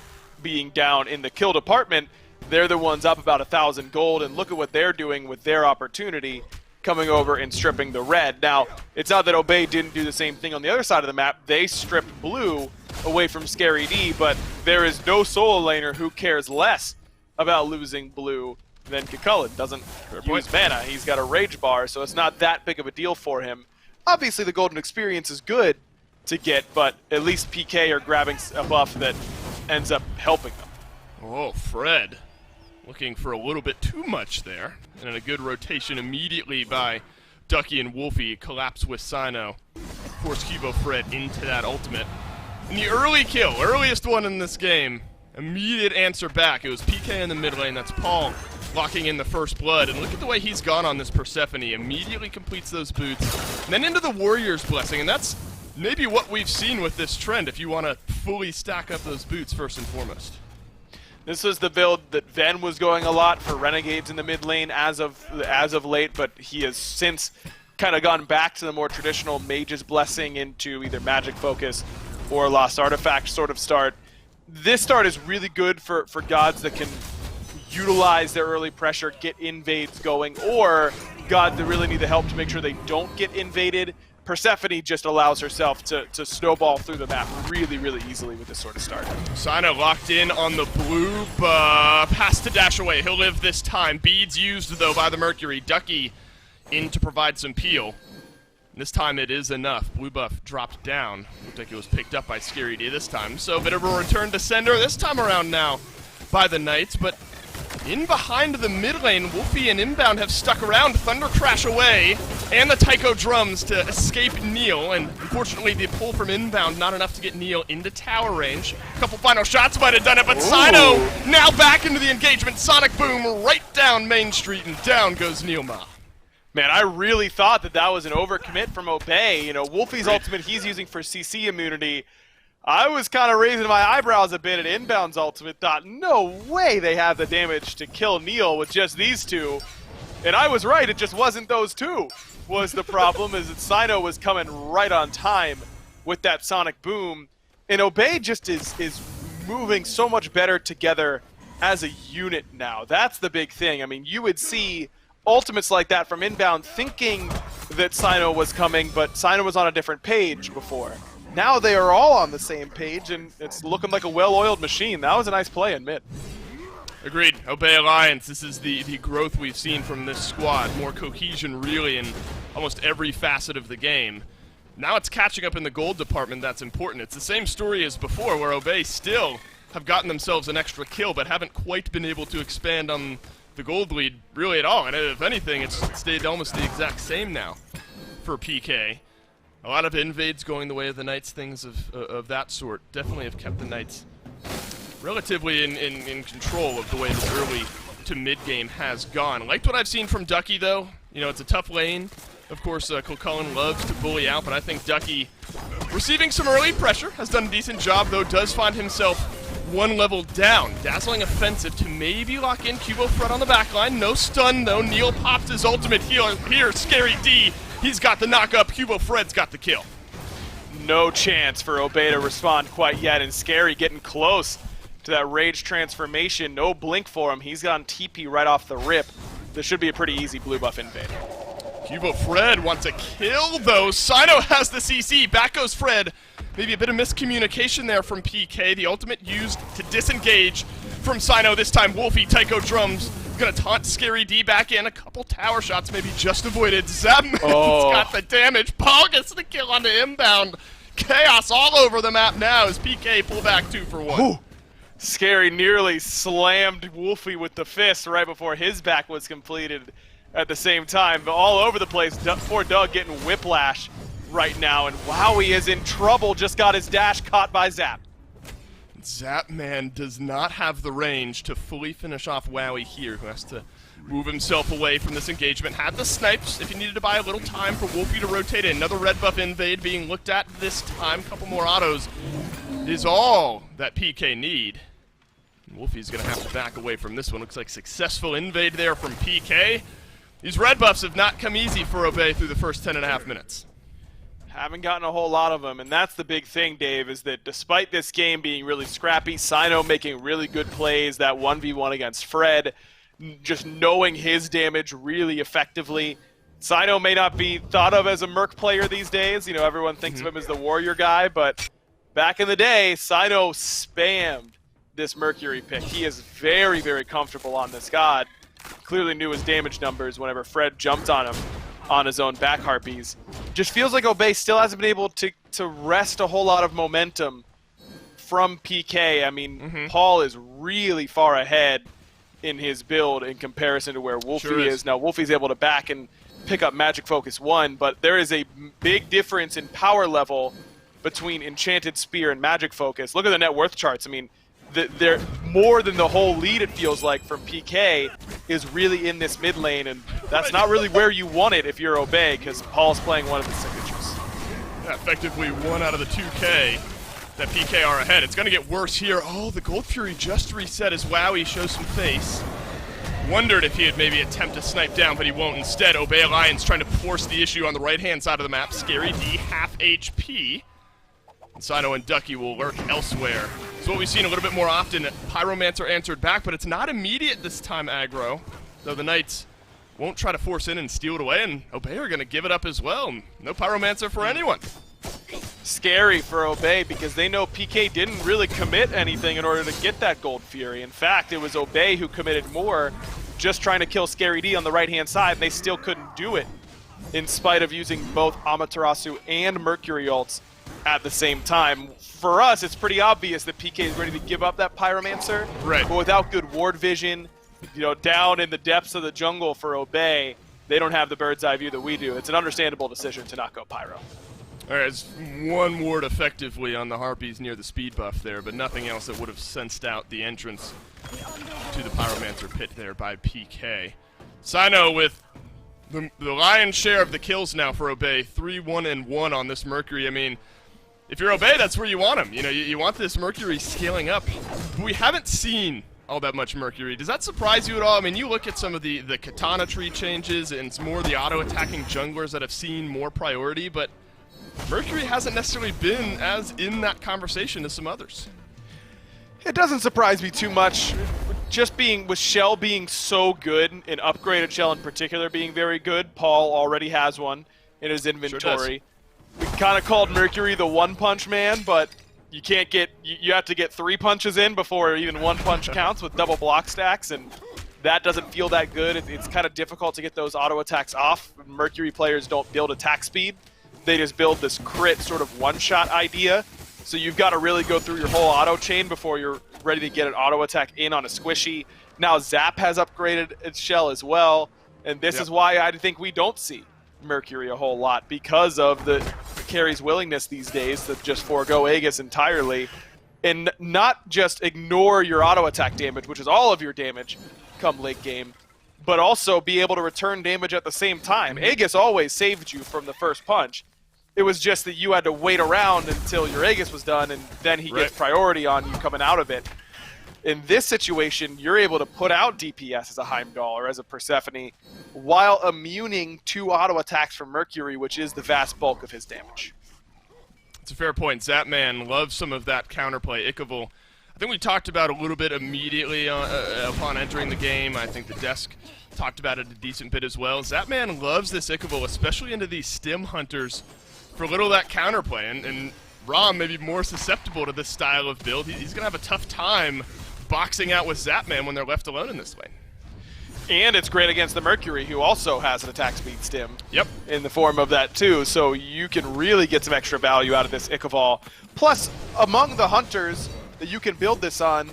E: being down in the kill department. They're the ones up about 1,000 gold, and look at what they're doing with their opportunity, coming over and stripping the red. Now, it's not that Obey didn't do the same thing on the other side of the map. They stripped blue away from Scary D, but there is no solo laner who cares less about losing blue than Kukulin. Doesn't use mana. He's got a rage bar, so it's not that big of a deal for him. Obviously, the golden experience is good to get, but at least PK are grabbing a buff that ends up helping them.
C: Oh, Fred. Looking for a little bit too much there. And a good rotation immediately by Ducky and Wolfie. Collapse with Sino. Force Kibo Fred into that ultimate. And the early kill, earliest one in this game. Immediate answer back. It was PK in the mid lane. That's Paul locking in the first blood. And look at the way he's gone on this Persephone. Immediately completes those boots. And then into the Warrior's Blessing. And that's maybe what we've seen with this trend if you want to fully stack up those boots first and foremost.
E: This was the build that Ven was going a lot for Renegades in the mid lane as of late, but he has since kind of gone back to the more traditional Mage's Blessing into either Magic Focus or Lost Artifact sort of start. This start is really good for gods that can utilize their early pressure, get invades going, or gods that really need the help to make sure they don't get invaded. Persephone just allows herself to snowball through the map really, really easily with this sort of start.
C: Sino locked in on the blue buff. Has to dash away. He'll live this time. Beads used, though, by the Mercury. Ducky in to provide some peel. This time it is enough. Blue buff dropped down. Looked like it was picked up by Scary D this time. So a bit of a return to sender this time around now by the Knights. But in behind the mid lane, Wolfie and Inbound have stuck around. Thunder Crash away, and the Taiko drums to escape Neil. And unfortunately, the pull from Inbound not enough to get Neil into tower range. A couple final shots might have done it, but Sino now back into the engagement. Sonic Boom right down Main Street, and down goes Neil Ma.
E: Man, I really thought that was an overcommit from Obey. You know, Wolfie's ultimate he's using for CC immunity. I was kind of raising my eyebrows a bit at Inbound's ultimate, thought, no way they have the damage to kill Neil with just these two. And I was right, it just wasn't those two was the problem, is that Sino was coming right on time with that Sonic Boom. And Obey just is moving so much better together as a unit now. That's the big thing. I mean, you would see ultimates like that from Inbound thinking that Sino was coming, but Sino was on a different page before. Now they are all on the same page, and it's looking like a well-oiled machine. That was a nice play in mid.
C: Agreed. Obey Alliance. This is the growth we've seen from this squad. More cohesion, really, in almost every facet of the game. Now it's catching up in the gold department that's important. It's the same story as before, where Obey still have gotten themselves an extra kill, but haven't quite been able to expand on the gold lead really at all. And if anything, it's stayed almost the exact same now for PK. A lot of invades going the way of the Knights, things of that sort definitely have kept the Knights relatively in control of the way this early to mid-game has gone. Liked what I've seen from Ducky, though. You know, it's a tough lane. Of course, Kilcullen loves to bully out, but I think Ducky, receiving some early pressure, has done a decent job, though does find himself one level down. Dazzling offensive to maybe lock in Cubo Fred on the backline. No stun, though. Neil popped his ultimate healer here. Scary D, he's got the knock-up. Cubo Fred's got the kill.
E: No chance for Obey to respond quite yet, and Scary getting close to that rage transformation. No blink for him. He's got TP right off the rip. This should be a pretty easy blue buff invade.
C: Cubo Fred wants a kill, though. Sino has the CC. Back goes Fred. Maybe a bit of miscommunication there from PK. The ultimate used to disengage from Sino. This time, Wolfie, Tycho Drums, gonna taunt Scary D back in. A couple tower shots maybe just avoided. Zapman's got the damage. Paul gets the kill onto inbound. Chaos all over the map now as PK pull back 2 for 1.
E: Ooh. Scary nearly slammed Wolfie with the fist right before his back was completed at the same time. But all over the place, poor Doug getting whiplash right now. And Wowie is in trouble, just got his dash caught by Zap.
C: Zapman does not have the range to fully finish off Wowie here, who has to move himself away from this engagement. Had the snipes if he needed to buy a little time for Wolfie to rotate in. Another red buff invade being looked at this time. Couple more autos is all that PK need. Wolfie's going to have to back away from this one. Looks like successful invade there from PK. These red buffs have not come easy for Obey through the first 10.5 minutes.
E: Haven't gotten a whole lot of them, and that's the big thing, Dave, is that despite this game being really scrappy, Sino making really good plays, that 1v1 against Fred, just knowing his damage really effectively. Sino may not be thought of as a Merc player these days. You know, everyone thinks of him as the warrior guy, but back in the day, Sino spammed this Mercury pick. He is very, very comfortable on this god. Clearly knew his damage numbers whenever Fred jumped on him on his own back harpies. Just feels like Obey still hasn't been able to wrest a whole lot of momentum from PK. I mean, Paul is really far ahead in his build in comparison to where Wolfie is. Now, Wolfie's able to back and pick up Magic Focus 1, but there is a big difference in power level between Enchanted Spear and Magic Focus. Look at the net worth charts. I mean, they're more than the whole lead, it feels like, from PK is really in this mid lane, and that's not really where you want it if you're Obey, because Paul's playing one of his signatures.
C: Yeah, effectively 1 out of the 2K that PK are ahead. It's going to get worse here. Oh, the Gold Fury just reset as Wowie shows some face. Wondered if he would maybe attempt to snipe down, but he won't. Instead, Obey Alliance trying to force the issue on the right-hand side of the map. Scary D, half HP. And Sino and Ducky will lurk elsewhere. So what we've seen a little bit more often, Pyromancer answered back, but it's not immediate this time, aggro. Though the Knights won't try to force in and steal it away, and Obey are going to give it up as well. No Pyromancer for anyone.
E: Scary for Obey because they know PK didn't really commit anything in order to get that Gold Fury. In fact, it was Obey who committed more, just trying to kill Scary D on the right-hand side, and they still couldn't do it in spite of using both Amaterasu and Mercury ults at the same time. For us, it's pretty obvious that PK is ready to give up that Pyromancer,
C: right?
E: But without good ward vision, you know, down in the depths of the jungle for Obey, they don't have the bird's eye view that we do. It's an understandable decision to not go Pyro.
C: All right, it's 1 ward effectively on the Harpies near the speed buff there, but nothing else that would have sensed out the entrance to the Pyromancer pit there by PK. Sino with the lion's share of the kills now for Obey, 3-1-1 on this Mercury. I mean, if you're Obey, that's where you want him. You know, you want this Mercury scaling up. We haven't seen all that much Mercury. Does that surprise you at all? I mean, you look at some of the Katana tree changes, and it's more the auto-attacking junglers that have seen more priority, but Mercury hasn't necessarily been as in that conversation as some others.
E: It doesn't surprise me too much. Just with Shell being so good, and upgraded Shell in particular being very good, Paul already has one in his inventory. We kind of called Mercury the one-punch man, but you can't get, you have to get 3 punches in before even 1 punch counts with double block stacks, and that doesn't feel that good. It's kind of difficult to get those auto attacks off. Mercury players don't build attack speed. They just build this crit sort of one-shot idea. So you've got to really go through your whole auto chain before you're ready to get an auto attack in on a squishy. Now Zap has upgraded its Shell as well, and this is why I think we don't see Mercury a whole lot, because of the carry's willingness these days to just forego Aegis entirely and not just ignore your auto attack damage, which is all of your damage, come late game, but also be able to return damage at the same time. Aegis always saved you from the first punch. It was just that you had to wait around until your Aegis was done, and then he gets priority on you coming out of it. In this situation, you're able to put out DPS as a Heimdall or as a Persephone while immuning 2 auto attacks from Mercury, which is the vast bulk of his damage.
C: It's a fair point. Zapman loves some of that counterplay. Ichabod, I think we talked about a little bit immediately upon entering the game. I think the desk talked about it a decent bit as well. Zapman loves this Ichabod, especially into these stim hunters, for a little of that counterplay. And Rom may be more susceptible to this style of build. He's going to have a tough time boxing out with Zapman when they're left alone in this lane.
E: And it's great against the Mercury, who also has an attack speed stim.
C: Yep.
E: In the form of that too, so you can really get some extra value out of this Ichabod. Plus, among the hunters that you can build this on,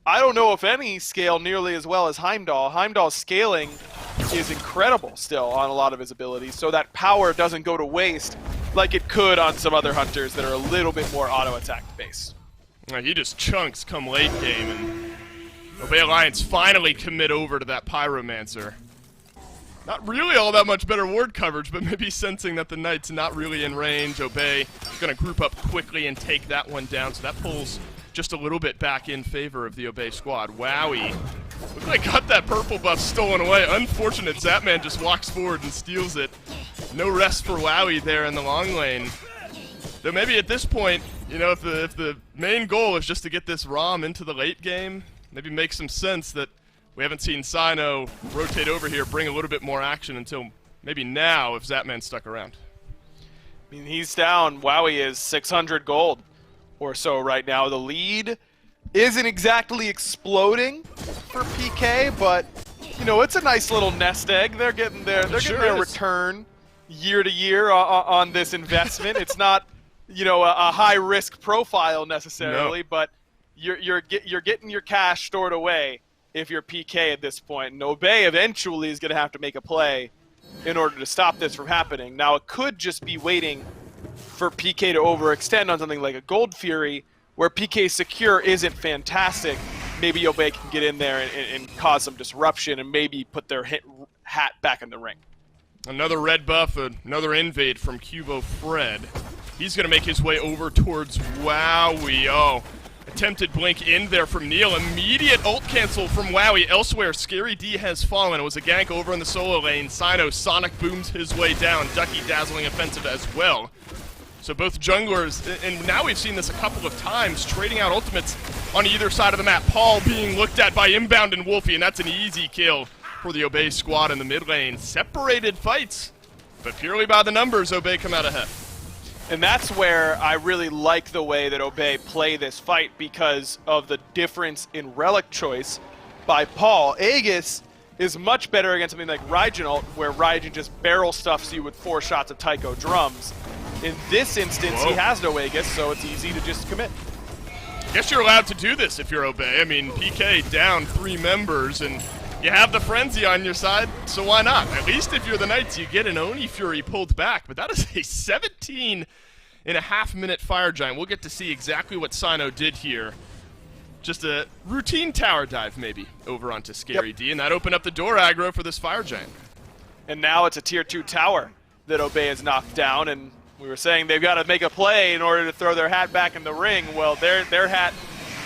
E: I don't know if any scale nearly as well as Heimdall. Heimdall's scaling is incredible still on a lot of his abilities, so that power doesn't go to waste like it could on some other hunters that are a little bit more auto-attack based.
C: He just chunks come late game, and Obey Alliance finally commit over to that Pyromancer. Not really all that much better ward coverage, but maybe sensing that the Knight's not really in range. Obey going to group up quickly and take that one down, so that pulls just a little bit back in favor of the Obey squad. Wowie. Looks like got that purple buff stolen away. Unfortunate, Zapman just walks forward and steals it. No rest for Wowie there in the long lane. Though maybe at this point, you know, if the main goal is just to get this Rom into the late game, maybe makes some sense that we haven't seen Sino rotate over here, bring a little bit more action until maybe now if Zapman's stuck around.
E: I mean, he's down. Wowie is 600 gold or so right now. The lead isn't exactly exploding for PK, but, you know, it's a nice little nest egg. They're getting their return year to year on this investment. It's not, you know, a high-risk profile necessarily, but you're getting your cash stored away if you're PK at this point. And Obey eventually is going to have to make a play in order to stop this from happening. Now, it could just be waiting for PK to overextend on something like a Gold Fury, where PK secure isn't fantastic. Maybe Obey can get in there and cause some disruption and maybe put their hat back in the ring.
C: Another red buff, another invade from Cubo Fred. He's going to make his way over towards Wowie. Oh, attempted blink in there from Neil. Immediate ult cancel from Wowie. Elsewhere, Scary D has fallen. It was a gank over in the solo lane. Sino Sonic booms his way down. Ducky dazzling offensive as well. So both junglers, and now we've seen this a couple of times, trading out ultimates on either side of the map. Paul being looked at by Inbound and Wolfie, and that's an easy kill for the Obey squad in the mid lane. Separated fights, but purely by the numbers, Obey come out ahead.
E: And that's where I really like the way that Obey play this fight because of the difference in relic choice by Paul. Aegis is much better against something like Raijin ult, where Raijin just barrel stuffs you with 4 shots of Taiko drums. In this instance, he has no Aegis, so it's easy to just commit.
C: Guess you're allowed to do this if you're Obey. I mean, PK down 3 members, and you have the Frenzy on your side, so why not? At least if you're the Knights, you get an Oni Fury pulled back, but that is a 17.5-minute Fire Giant. We'll get to see exactly what Sino did here. Just a routine tower dive, maybe, over onto Scary D, and that opened up the door aggro for this Fire Giant.
E: And now it's a tier 2 tower that Obey has knocked down, and we were saying they've got to make a play in order to throw their hat back in the ring. Well, their hat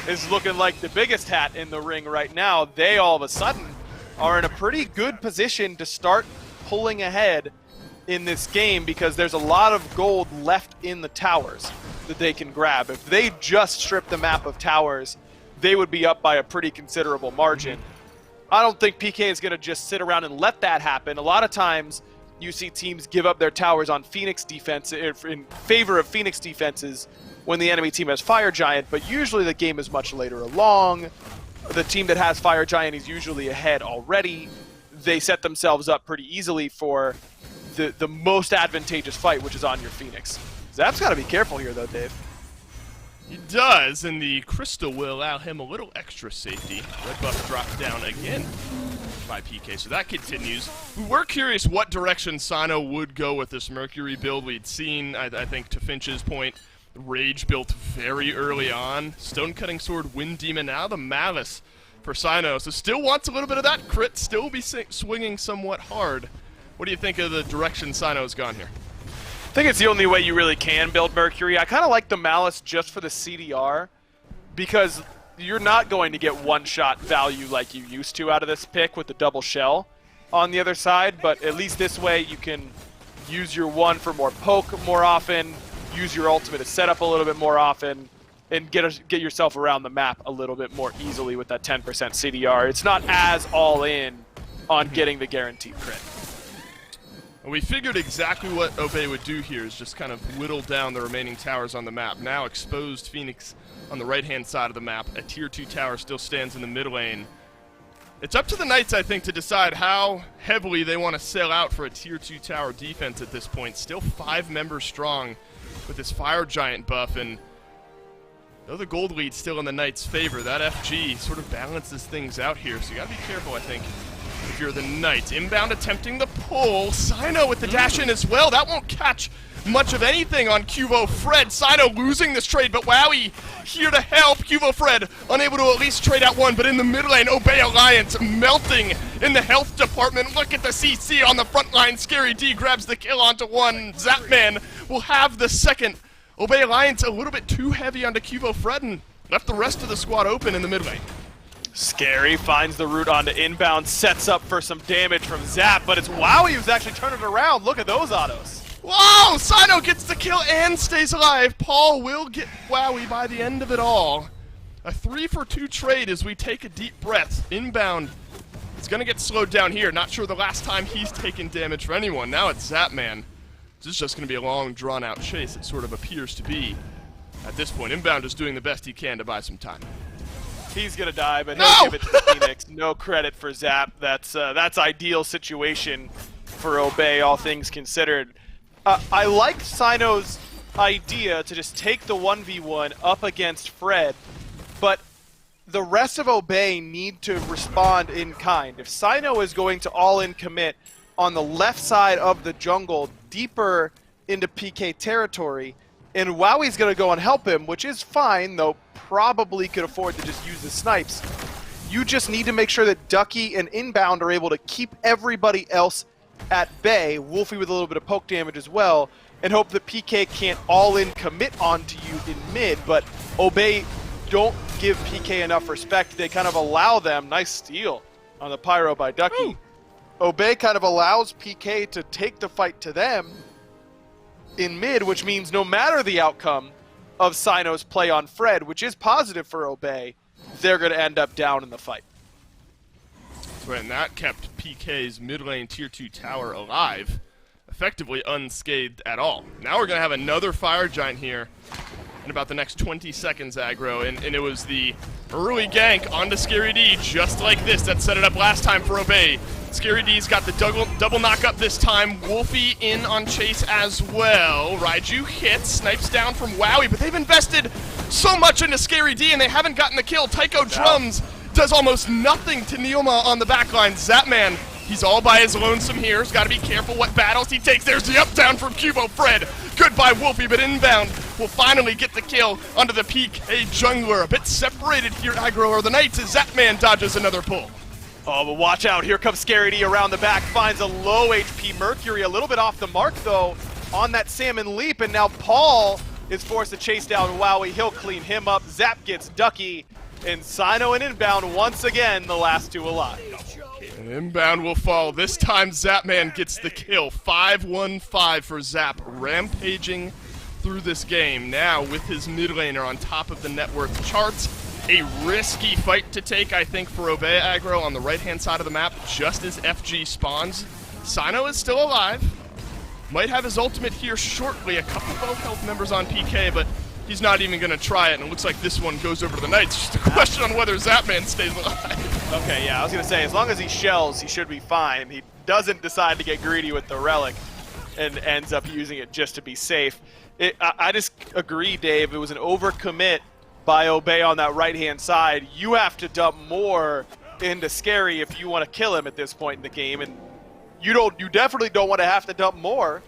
E: is looking like the biggest hat in the ring right now. They all of a sudden are in a pretty good position to start pulling ahead in this game because there's a lot of gold left in the towers that they can grab. If they just strip the map of towers, they would be up by a pretty considerable margin. I don't think PK is going to just sit around and let that happen. A lot of times you see teams give up their towers on Phoenix defense in favor of Phoenix defenses when the enemy team has Fire Giant, but usually the game is much later along. The team that has Fire Giant is usually ahead already. They set themselves up pretty easily for the most advantageous fight, which is on your Phoenix. Zap's got to be careful here, though, Dave.
C: He does, and the Crystal will allow him a little extra safety. Red buff dropped down again by PK, so that continues. We were curious what direction Sino would go with this Mercury build. We'd seen, I think, to Finch's point, Rage built very early on. Stone Cutting Sword, Wind Demon, now the Malice for Sino. So still wants a little bit of that crit, still will be swinging somewhat hard. What do you think of the direction Sino's gone here?
E: I think it's the only way you really can build Mercury. I kind of like the Malice just for the CDR, because you're not going to get one-shot value like you used to out of this pick with the double shell on the other side, but at least this way you can use your one for more poke more often, use your ultimate to set up a little bit more often, and get yourself around the map a little bit more easily with that 10% CDR. It's not as all in on getting the guaranteed crit.
C: We figured exactly what Obey would do here, is just kind of whittle down the remaining towers on the map. Now exposed Phoenix on the right-hand side of the map. A tier 2 tower still stands in the mid lane. It's up to the Knights, I think, to decide how heavily they want to sell out for a tier 2 tower defense at this point. Still 5 members strong with this Fire Giant buff, and though the gold lead's still in the Knights' favor, that FG sort of balances things out here, so you gotta be careful, I think, if you're the Knights. Inbound attempting the pull. Sino with the dash in as well. That won't catch much of anything on Cuvo Fred. Sino losing this trade, but Wowie here to help. Cuvo Fred unable to at least trade out one, but in the mid lane, Obey Alliance melting in the health department. Look at the CC on the front line. Scary D grabs the kill onto one. Zapman will have the second. Obey Alliance a little bit too heavy onto Cuvo Fred and left the rest of the squad open in the mid lane.
E: Scary finds the route onto inbound, sets up for some damage from Zap, but it's Wowie who's actually turning it around. Look at those autos.
C: Whoa! Sino gets the kill and stays alive. Paul will get Wowie by the end of it all. A 3-for-2 trade as we take a deep breath. Inbound is going to get slowed down here. Not sure the last time he's taken damage for anyone. Now it's Zapman. This is just going to be a long, drawn-out chase, it sort of appears to be. At this point, Inbound is doing the best he can to buy some time.
E: He's gonna die, but he'll give it to Phoenix. No credit for Zap. That's ideal situation for Obey, all things considered. I like Sino's idea to just take the 1v1 up against Fred, but the rest of Obey need to respond in kind. If Sino is going to all-in commit on the left side of the jungle, deeper into PK territory, and Wowie's gonna go and help him, which is fine, though probably could afford to just use the snipes. You just need to make sure that Ducky and Inbound are able to keep everybody else at bay, Wolfie with a little bit of poke damage as well, and hope that PK can't all-in commit onto you in mid, but Obey don't give PK enough respect. They kind of allow them, nice steal on the Pyro by Ducky. Ooh. Obey kind of allows PK to take the fight to them in mid, which means no matter the outcome of Sino's play on Fred, which is positive for Obey, they're going to end up down in the fight.
C: And that kept PK's mid lane tier 2 tower alive, effectively unscathed at all. Now we're going to have another Fire Giant here in about the next 20 seconds, aggro, and it was the early gank onto Scary D, just like this, that set it up last time for Obey. Scary D's got the double knock up this time. Wolfie in on Chase as well. Raiju hits, snipes down from Wowie, but they've invested so much into Scary D and they haven't gotten the kill. Tycho Drums does almost nothing to Neoma on the backline. Zapman, he's all by his lonesome here. He's got to be careful what battles he takes. There's the up down from Cubo Fred. Goodbye Wolfie, but Inbound will finally get the kill onto the PK jungler. A bit separated here, aggro, or the Knights, as Zapman dodges another pull.
E: Oh, but watch out. Here comes Scary D around the back. Finds a low HP Mercury. A little bit off the mark, though, on that Salmon Leap. And now Paul is forced to chase down Wowie. He'll clean him up. Zap gets Ducky. And Sino and Inbound, once again, the last two alive.
C: And Inbound will fall. This time, Zapman gets the kill. 5-1-5 for Zap. Rampaging through this game. Now, with his mid laner on top of the net worth charts. A risky fight to take, I think, for Obey aggro on the right-hand side of the map, just as FG spawns. Sino is still alive. Might have his ultimate here shortly. A couple low health members on PK, but he's not even going to try it, and it looks like this one goes over to the Knights. Just a question on whether Zapman stays alive.
E: Okay, yeah, I was going to say, as long as he shells, he should be fine. He doesn't decide to get greedy with the Relic and ends up using it just to be safe. I just agree, Dave. It was an overcommit by Obey on that right-hand side. You have to dump more into Scary if you want to kill him at this point in the game, and you definitely don't want to have to dump more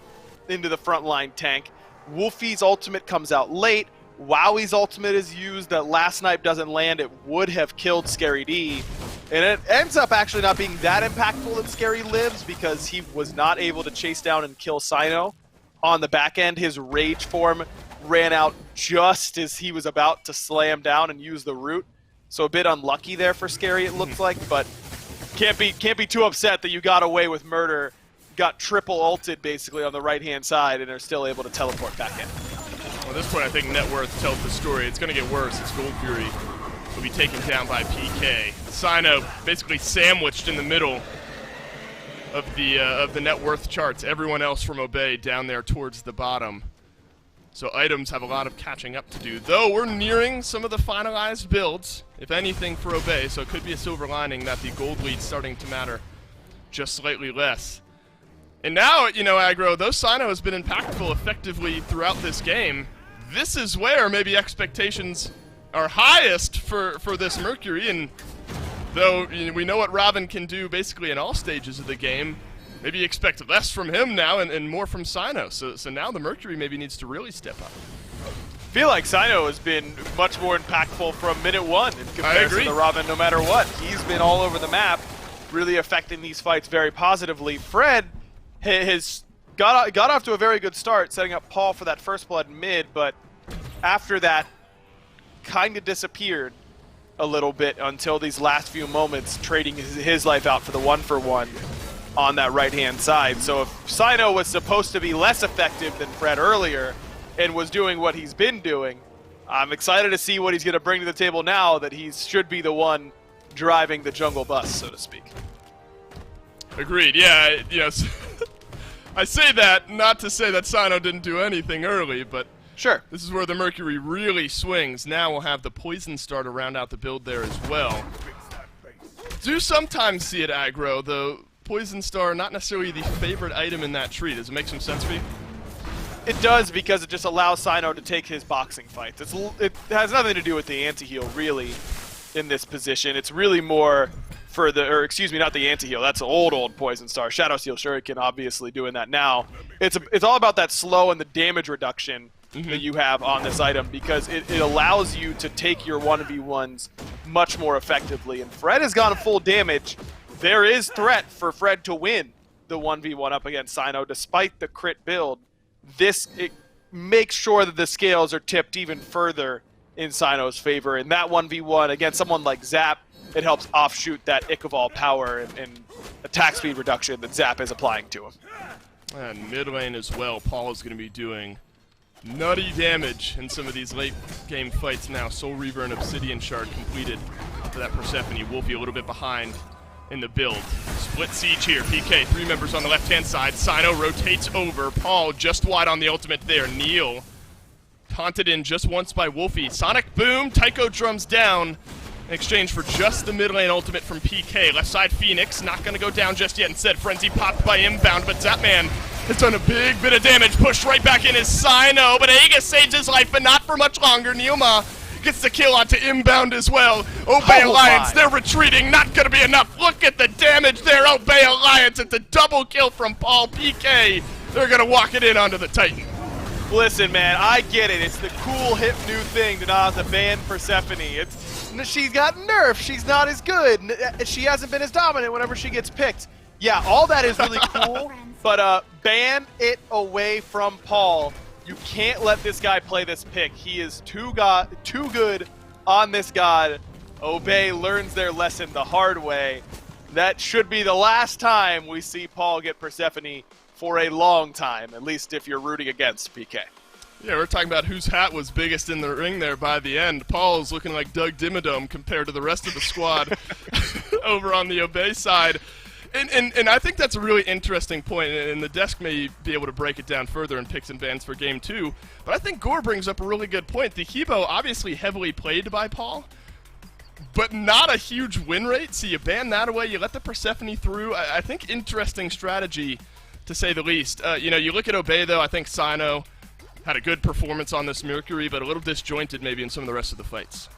E: into the frontline tank. Wolfie's ultimate comes out late. Wowie's ultimate is used, that last snipe doesn't land, it would have killed Scary D. And it ends up actually not being that impactful that Scary lives because he was not able to chase down and kill Sino. On the back end, his rage form ran out just as he was about to slam down and use the root. So a bit unlucky there for Scary, it looks like, but can't be too upset that you got away with murder, got triple ulted basically on the right-hand side, and are still able to teleport back in.
C: Well, at this point, I think Net Worth tells the story. It's going to get worse. It's Gold Fury will be taken down by PK. Sino basically sandwiched in the middle of the Net Worth charts. Everyone else from Obey down there towards the bottom. So items have a lot of catching up to do. Though we're nearing some of the finalized builds, if anything, for Obey. So it could be a silver lining that the gold lead's starting to matter just slightly less. And now, you know, Aggro, though Sino has been impactful effectively throughout this game, this is where maybe expectations are highest for this Mercury. And though we know what Robin can do basically in all stages of the game, maybe you expect less from him now and more from Sino. So now the Mercury maybe needs to really step up.
E: I feel like Sino has been much more impactful from minute one in comparison to Robin no matter what. He's been all over the map, really affecting these fights very positively. Fred has got off to a very good start, setting up Paul for that first blood mid, but after that kind of disappeared a little bit until these last few moments, trading his life out for the 1-for-1 on that right-hand side. So if Sino was supposed to be less effective than Fred earlier and was doing what he's been doing, I'm excited to see what he's going to bring to the table now that he should be the one driving the jungle bus, so to speak.
C: Agreed, yeah, yes. I say that not to say that Sino didn't do anything early, but
E: sure,
C: this is where the Mercury really swings. Now we'll have the Poison Star to round out the build there as well. Do sometimes see it aggro, though Poison Star not necessarily the favorite item in that tree. Does it make some sense for you?
E: It does, because it just allows Sino to take his boxing fights. It has nothing to do with the anti-heal, really, in this position. It's really more for the, or excuse me, not the anti-heal. That's old Poison Star. Shadow Steel Shuriken obviously doing that now. It's all about that slow and the damage reduction that you have on this item, because it allows you to take your 1v1s much more effectively. And Fred has gone full damage. There is threat for Fred to win the 1v1 up against Sino despite the crit build. It makes sure that the scales are tipped even further in Sino's favor. And that 1v1 against someone like Zap, it helps offshoot that Ick of all power and attack speed reduction that Zap is applying to him.
C: And mid lane as well, Paul is going to be doing nutty damage in some of these late game fights now. Soul Reaver and Obsidian Shard completed for that Persephone. Wolfie a little bit behind in the build. Split siege here. PK, 3 members on the left-hand side. Sino rotates over. Paul just wide on the ultimate there. Neil taunted in just once by Wolfie. Sonic Boom. Tycho drums down in exchange for just the mid lane ultimate from PK. Left side Phoenix not going to go down just yet. Instead, Frenzy popped by Inbound, but Zapman has done a big bit of damage. Pushed right back in his Sino, but Aegis saves his life, but not for much longer. Neilma gets the kill onto Inbound as well. Obey Alliance, they're retreating. Not going to be enough. Look at the damage there. Obey Alliance. It's a double kill from Paul. PK, they're going to walk it in onto the Titan.
E: Listen, man, I get it. It's the cool, hip new thing to not have to ban Persephone. She's got nerfed. She's not as good. She hasn't been as dominant whenever she gets picked. Yeah, all that is really cool, but ban it away from Paul. You can't let this guy play this pick. He is too good on this god. Obey learns their lesson the hard way. That should be the last time we see Paul get Persephone for a long time, at least if you're rooting against PK.
C: Yeah, we're talking about whose hat was biggest in the ring there by the end. Paul is looking like Doug Dimmadome compared to the rest of the squad over on the Obey side. And I think that's a really interesting point, and the desk may be able to break it down further in picks and bans for Game 2. But I think Gore brings up a really good point. The Hebo obviously heavily played by Paul, but not a huge win rate, so you ban that away, you let the Persephone through. I think interesting strategy, to say the least. You look at Obey, though, I think Sino had a good performance on this Mercury, but a little disjointed maybe in some of the rest of the fights.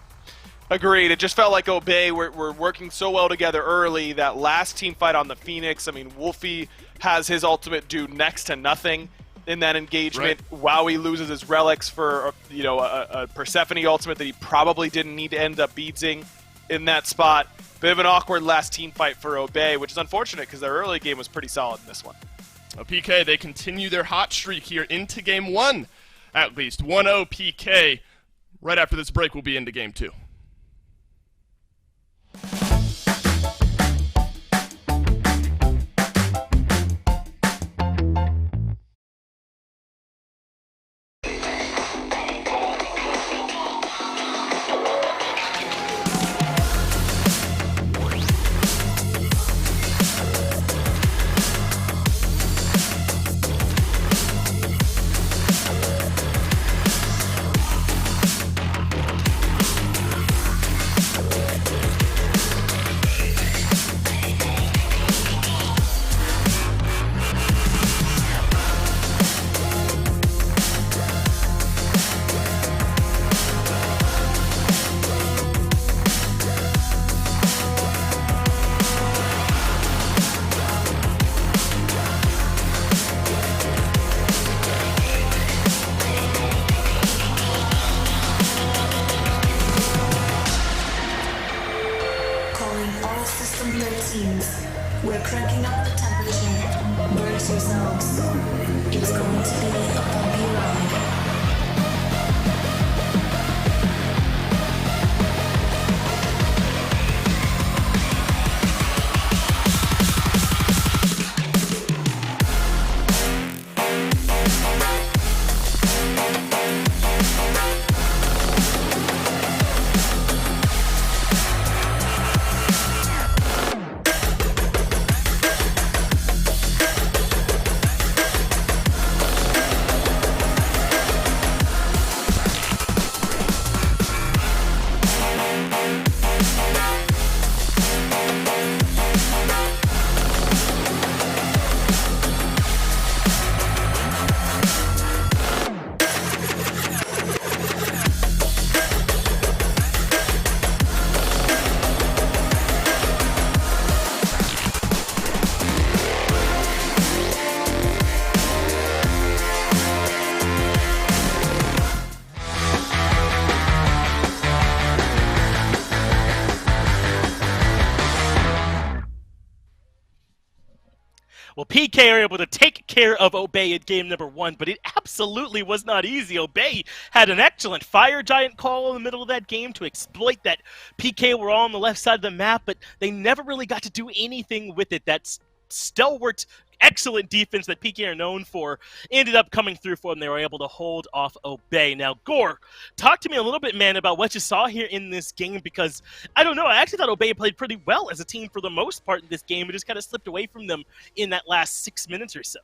E: Agreed. It just felt like Obey were working so well together early. That last team fight on the Phoenix, I mean, Wolfie has his ultimate do next to nothing in that engagement. Right. Wowie loses his relics for a Persephone ultimate that he probably didn't need to end up beadsing in that spot. Bit of an awkward last team fight for Obey, which is unfortunate because their early game was pretty solid in this one.
C: PK, they continue their hot streak here into Game 1, at least. 1-0 PK. Right after this break, we'll be into Game 2.
F: We're cranking up the temperature. Brace yourselves. It's going to be a bumpy ride.
A: Well, PK are able to take care of Obey in game number 1, but it absolutely was not easy. Obey had an excellent Fire Giant call in the middle of that game to exploit that PK were all on the left side of the map, but they never really got to do anything with it. That stalwart, excellent defense that PK are known for ended up coming through for them. They were able to hold off Obey. Now, Gore, talk to me a little bit, man, about what you saw here in this game, because I don't know, I actually thought Obey played pretty well as a team for the most part in this game. It just kind of slipped away from them in that last 6 minutes or so.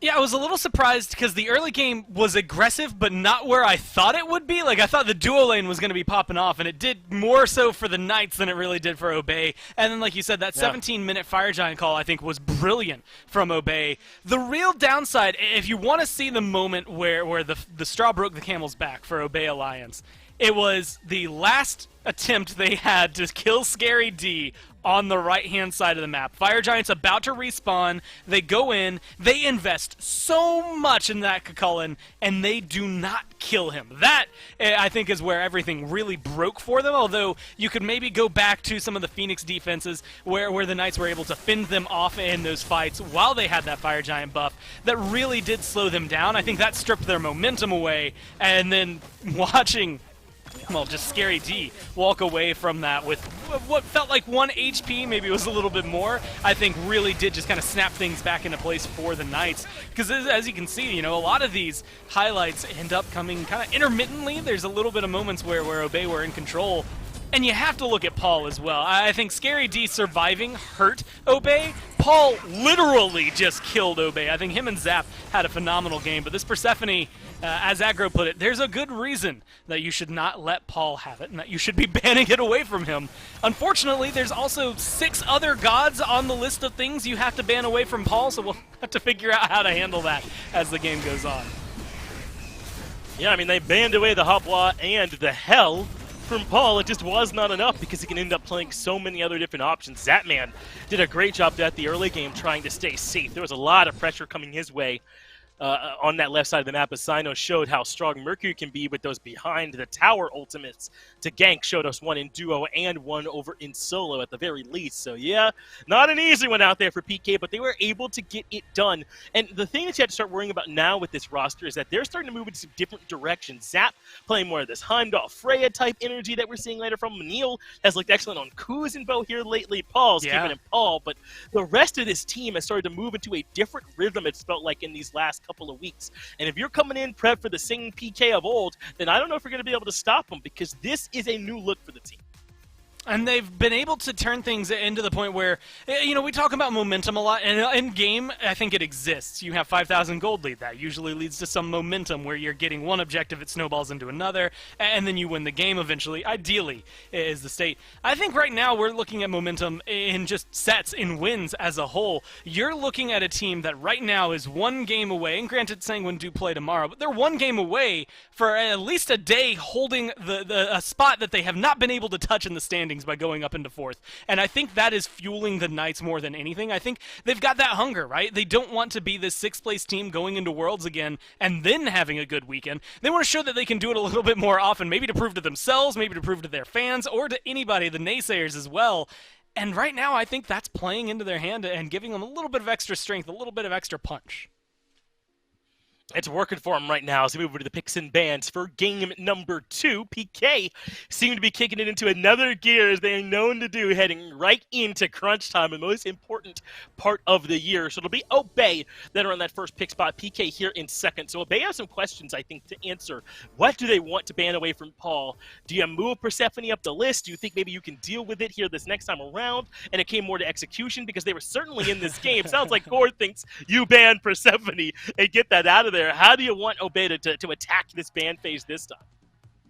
B: Yeah, I was a little surprised because the early game was aggressive, but not where I thought it would be. Like, I thought the duo lane was going to be popping off, and it did more so for the Knights than it really did for Obey. And then, like you said, that 17-minute Fire Giant call, I think, was brilliant from Obey. The real downside, if you want to see the moment where the straw broke the camel's back for Obey Alliance, it was the last attempt they had to kill Scary D on the right-hand side of the map. Fire Giant's about to respawn. They go in. They invest so much in that Cucullin, and they do not kill him. That, I think, is where everything really broke for them, although you could maybe go back to some of the Phoenix defenses where the Knights were able to fend them off in those fights while they had that Fire Giant buff. That really did slow them down. I think that stripped their momentum away, and then watching, well, just Scary D walk away from that with what felt like 1 HP, maybe it was a little bit more, I think really did just kind of snap things back into place for the Knights. Because as you can see, you know, a lot of these highlights end up coming kind of intermittently. There's a little bit of moments where Obey were in control. And you have to look at Paul as well. I think Scary D surviving hurt Obey. Paul literally just killed Obey. I think him and Zap had a phenomenal game. But this Persephone, as Aggro put it, there's a good reason that you should not let Paul have it and that you should be banning it away from him. Unfortunately, there's also 6 other gods on the list of things you have to ban away from Paul, so we'll have to figure out how to handle that as the game goes on.
A: Yeah, I mean, they banned away the Hopla and the Hell from Paul. It just was not enough because he can end up playing so many other different options. Zatman did a great job at the early game trying to stay safe. There was a lot of pressure coming his way on that left side of the map, as Sino showed how strong Mercury can be with those behind the tower ultimates to gank. Showed us one in duo and one over in solo at the very least. So yeah, not an easy one out there for PK, but they were able to get it done. And the thing that you have to start worrying about now with this roster is that they're starting to move into some different directions. Zap playing more of this Heimdall, Freya type energy that we're seeing later from. Neil has looked excellent on Kuzenbo here lately. Paul's keeping him Paul, but the rest of this team has started to move into a different rhythm, it's felt like, in these last couple of weeks. And if you're coming in prep for the singing PK of old, then I don't know if we're going to be able to stop them, because this is a new look for the team.
B: And they've been able to turn things into the point where, you know, we talk about momentum a lot, and in game, I think it exists. You have 5,000 gold lead. That usually leads to some momentum where you're getting one objective, it snowballs into another, and then you win the game eventually, ideally, is the state. I think right now we're looking at momentum in just sets, in wins as a whole. You're looking at a team that right now is one game away, and granted Sanguine do play tomorrow, but they're one game away for at least a day holding a spot that they have not been able to touch in the standings by going up into fourth. And I think that is fueling the Knights more than anything. I think they've got that hunger, right? They don't want to be this sixth place team going into Worlds again and then having a good weekend. They want to show that they can do it a little bit more often, maybe to prove to themselves, maybe to prove to their fans, or to anybody, the naysayers as well. And right now, I think that's playing into their hand and giving them a little bit of extra strength, a little bit of extra punch.
A: It's working for him right now as we move over to the picks and bans for game number 2. PK seem to be kicking it into another gear, as they are known to do, heading right into crunch time, the most important part of the year. So it'll be Obey that are on that first pick spot, PK here in second. So Obey has some questions, I think, to answer. What do they want to ban away from Paul? Do you move Persephone up the list? Do you think maybe you can deal with it here this next time around? And it came more to execution, because they were certainly in this game. Sounds like Gord thinks you ban Persephone and get that out of there. How do you want Obey to attack this ban phase this time?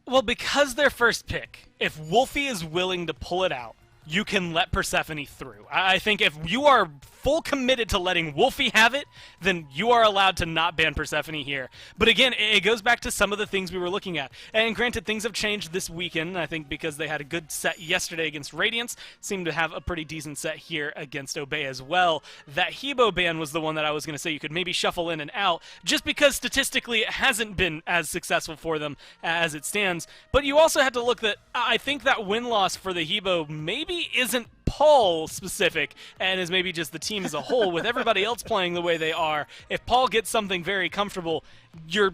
B: Well, because their first pick, if Wolfie is willing to pull it out, you can let Persephone through. I think if you are full committed to letting Wolfie have it, then you are allowed to not ban Persephone here. But again, it goes back to some of the things we were looking at. And granted, things have changed this weekend, I think, because they had a good set yesterday against Radiance, seemed to have a pretty decent set here against Obey as well. That Hebo ban was the one that I was going to say you could maybe shuffle in and out, just because statistically it hasn't been as successful for them as it stands. But you also had to look that I think that win-loss for the Hebo maybe isn't Paul specific, and is maybe just the team as a whole, with everybody else playing the way they are. If Paul gets something very comfortable, you're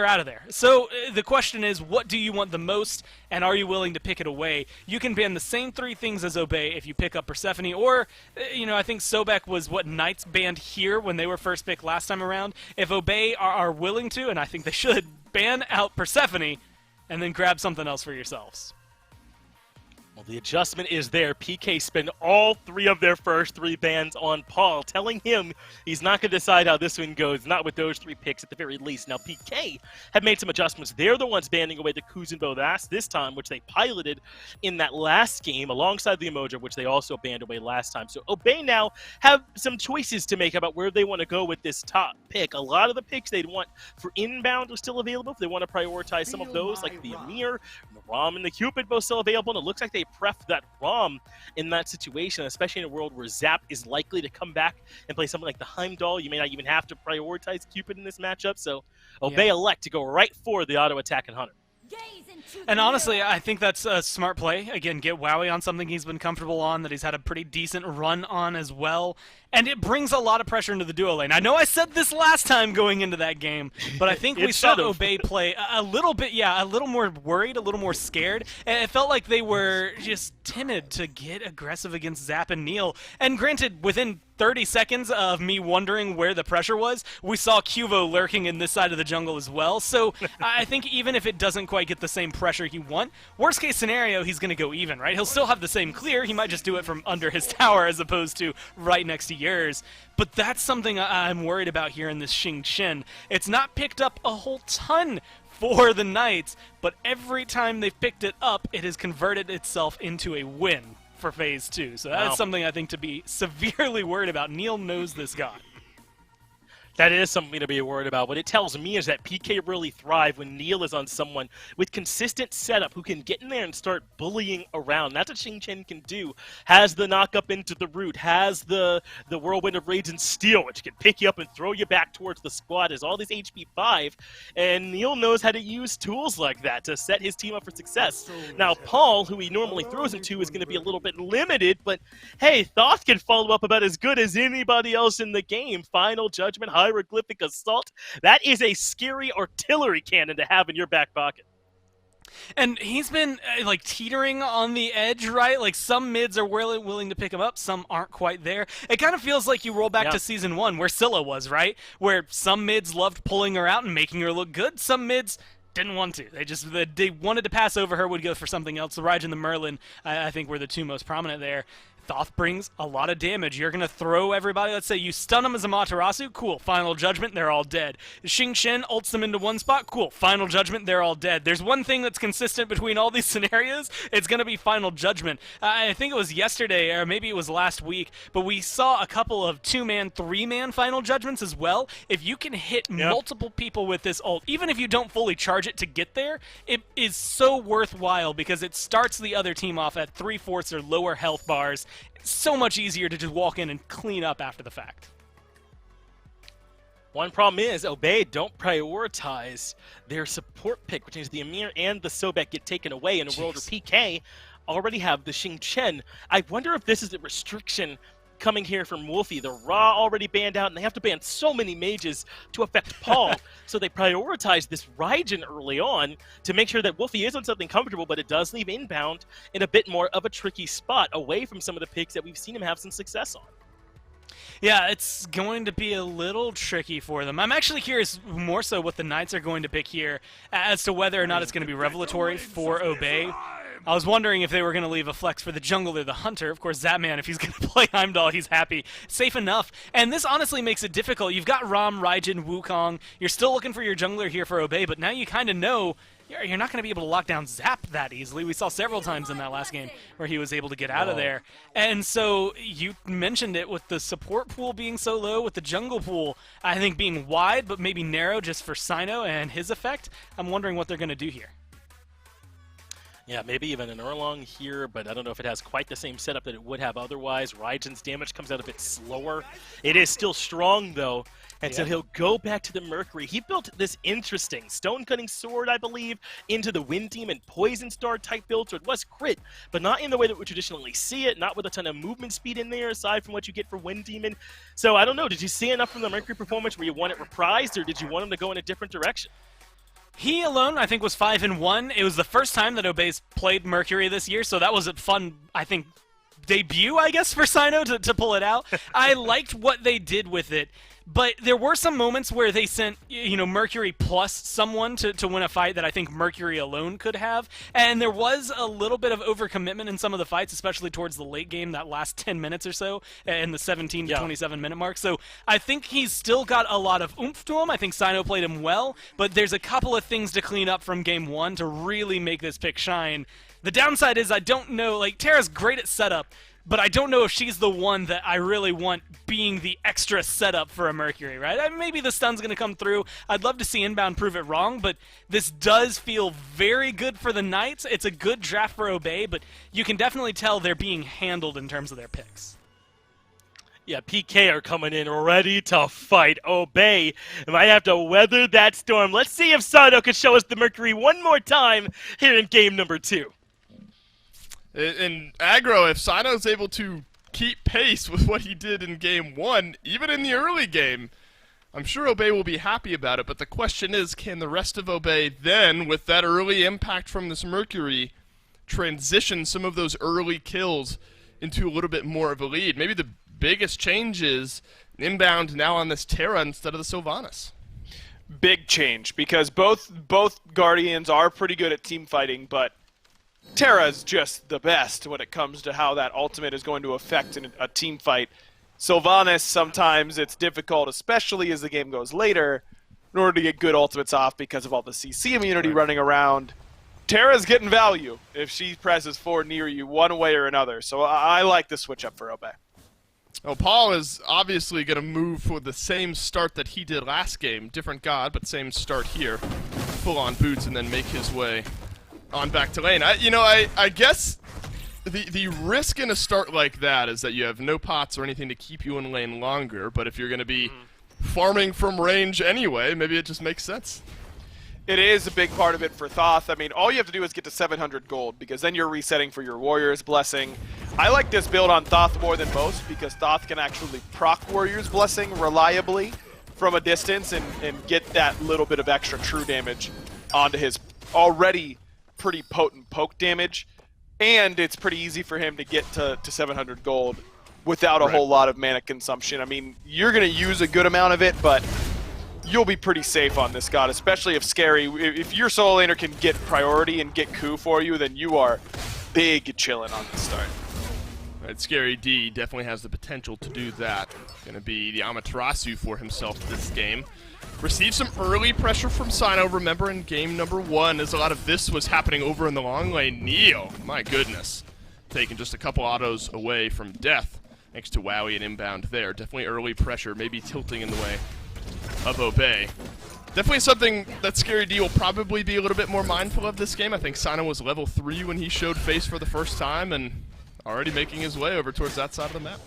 B: out of there. So the question is, what do you want the most, and are you willing to pick it away? You can ban the same 3 things as Obey if you pick up Persephone, or, you know, I think Sobek was what Knights banned here when they were first picked last time around. If Obey are willing to, and I think they should, ban out Persephone, and then grab something else for yourselves.
A: Well, the adjustment is there. PK spend all 3 of their first 3 bans on Paul, telling him he's not going to decide how this one goes, not with those 3 picks at the very least. Now, PK have made some adjustments. They're the ones banning away the Kuzenbo this time, which they piloted in that last game alongside the Emoja, which they also banned away last time. So Obey now have some choices to make about where they want to go with this top pick. A lot of the picks they'd want for inbound are still available if they want to prioritize some of those, like the Amir, the Rom, and the Cupid both still available, and it looks like they pref that Rom in that situation, especially in a world where Zap is likely to come back and play something like the Heimdall. You may not even have to prioritize Cupid in this matchup, so Obey elect to go right for the auto attack and Hunter.
B: And honestly, I think that's a smart play. Again, get Wowie on something he's been comfortable on, that he's had a pretty decent run on as well. And it brings a lot of pressure into the duo lane. I know I said this last time going into that game, but I think we saw Obey play a little bit, a little more worried, a little more scared. And it felt like they were just timid to get aggressive against Zap and Neil. And granted, within 30 seconds of me wondering where the pressure was, we saw Cuvo lurking in this side of the jungle as well. So I think even if it doesn't quite get the same pressure he wants, worst case scenario, he's going to go even, right? He'll still have the same clear. He might just do it from under his tower as opposed to right next to yours. But that's something I'm worried about here in this Xing Chen. It's not picked up a whole ton for the Knights, but every time they've picked it up, it has converted itself into a win for Phase 2. So that's something I think to be severely worried about. Neil knows this guy.
A: That is something to be worried about. What it tells me is that PK really thrive when Neil is on someone with consistent setup who can get in there and start bullying around. That's what Xing Chen can do. Has the knock up into the root, has the Whirlwind of Rage and Steel, which can pick you up and throw you back towards the squad, is all this HP 5. And Neil knows how to use tools like that to set his team up for success. Now, Paul, who he normally throws it to, is going to be a little bit limited, but hey, Thoth can follow up about as good as anybody else in the game. Final Judgment, Hieroglyphic Assault. That is a scary artillery cannon to have in your back pocket.
B: And he's been like teetering on the edge, right? Like some mids are willing to pick him up, some aren't quite there. It kind of feels like you roll back to Season 1 where Scylla was, right? Where some mids loved pulling her out and making her look good. Some mids didn't want to. They wanted to pass over her, would go for something else. The Raj and the Merlin, I think, were the two most prominent there. Thoth brings a lot of damage. You're going to throw everybody. Let's say you stun them as a Matarasu. Cool. Final Judgment, they're all dead. Xing Chen ults them into one spot. Cool. Final Judgment, they're all dead. There's one thing that's consistent between all these scenarios. It's going to be Final Judgment. I think it was yesterday, or maybe it was last week, but we saw a couple of 2-man, 3-man Final Judgments as well. If you can hit multiple people with this ult, even if you don't fully charge it to get there, it is so worthwhile because it starts the other team off at 3/4 or lower health bars. It's so much easier to just walk in and clean up after the fact.
A: One problem is Obey don't prioritize their support pick, which means the Amir and the Sobek get taken away in a world where PK already have the Xing Chen. I wonder if this is a restriction coming here from Wolfie. The Ra already banned out, and they have to ban so many mages to affect Paul. So they prioritize this Raijin early on to make sure that Wolfie is on something comfortable, but it does leave Inbound in a bit more of a tricky spot, away from some of the picks that we've seen him have some success on.
B: Yeah, it's going to be a little tricky for them. I'm actually curious more so what the Knights are going to pick here as to whether or not it's going to be revelatory for Obey. I was wondering if they were going to leave a flex for the jungle or the hunter. Of course, Zapman, if he's going to play Heimdall, he's happy. Safe enough. And this honestly makes it difficult. You've got Ram, Raijin, Wukong. You're still looking for your jungler here for Obey, but now you kind of know you're not going to be able to lock down Zap that easily. We saw several times in that last game where he was able to get out of there. And so you mentioned it with the support pool being so low, with the jungle pool, I think, being wide but maybe narrow just for Sino and his effect. I'm wondering what they're going to do here.
A: Yeah, maybe even an Erlong here, but I don't know if it has quite the same setup that it would have otherwise. Raijin's damage comes out a bit slower. It is still strong, though, and so he'll go back to the Mercury. He built this interesting stone-cutting sword, I believe, into the Wind Demon Poison Star type build, so it was crit, but not in the way that we traditionally see it, not with a ton of movement speed in there, aside from what you get for Wind Demon. So I don't know, did you see enough from the Mercury performance where you want it reprised, or did you want him to go in a different direction?
B: He alone, I think, was 5-1. It was the first time that Obey's played Mercury this year, so that was a fun, I think, debut, I guess, for Sino to pull it out. I liked what they did with it, but there were some moments where they sent, Mercury plus someone to win a fight that I think Mercury alone could have, and there was a little bit of overcommitment in some of the fights, especially towards the late game, that last 10 minutes or so, in the 17 to 27 minute mark. So I think he's still got a lot of oomph to him. I think Sino played him well, but there's a couple of things to clean up from game one to really make this pick shine. The downside is I don't know, Tara's great at setup, but I don't know if she's the one that I really want being the extra setup for a Mercury, right? Maybe the stun's going to come through. I'd love to see Inbound prove it wrong, but this does feel very good for the Knights. It's a good draft for Obey, but you can definitely tell they're being handled in terms of their picks.
A: Yeah, PK are coming in ready to fight. Obey might have to weather that storm. Let's see if Sino can show us the Mercury one more time here in game number 2.
C: In aggro, if Sino's able to keep pace with what he did in game 1, even in the early game, I'm sure Obey will be happy about it, but the question is, can the rest of Obey then, with that early impact from this Mercury, transition some of those early kills into a little bit more of a lead? Maybe the biggest change is Inbound now on this Terra instead of the Sylvanas.
E: Big change, because both Guardians are pretty good at team fighting, but Terra's just the best when it comes to how that ultimate is going to affect a team fight. Sylvanas, sometimes it's difficult, especially as the game goes later, in order to get good ultimates off because of all the CC immunity running around. Terra's getting value if she presses forward near you one way or another, so I like the switch up for Obey.
C: Oh, Paul is obviously going to move for the same start that he did last game. Different god, but same start here. Full-on boots and then make his way on back to lane. I guess the risk in a start like that is that you have no pots or anything to keep you in lane longer, but if you're going to be farming from range anyway, maybe it just makes sense.
E: It is a big part of it for Thoth. I mean, all you have to do is get to 700 gold, because then you're resetting for your Warrior's Blessing. I like this build on Thoth more than most, because Thoth can actually proc Warrior's Blessing reliably from a distance and get that little bit of extra true damage onto his already pretty potent poke damage. And it's pretty easy for him to get to 700 gold without a whole lot of mana consumption. I mean, you're going to use a good amount of it, but you'll be pretty safe on this god, especially if Scary, if your solo laner can get priority and get coup for you, then you are big chilling on the start.
C: Right, Scary D definitely has the potential to do that. Gonna be the Amaterasu for himself this game. Received some early pressure from Sino, remember in game number 1, as a lot of this was happening over in the long lane. Neo, my goodness, taking just a couple autos away from death, thanks to Wowie and inbound there. Definitely early pressure, maybe tilting in the way of Obey. Definitely something that Scary D will probably be a little bit more mindful of this game. I think Sino was level 3 when he showed face for the first time, and already making his way over towards that side of the map.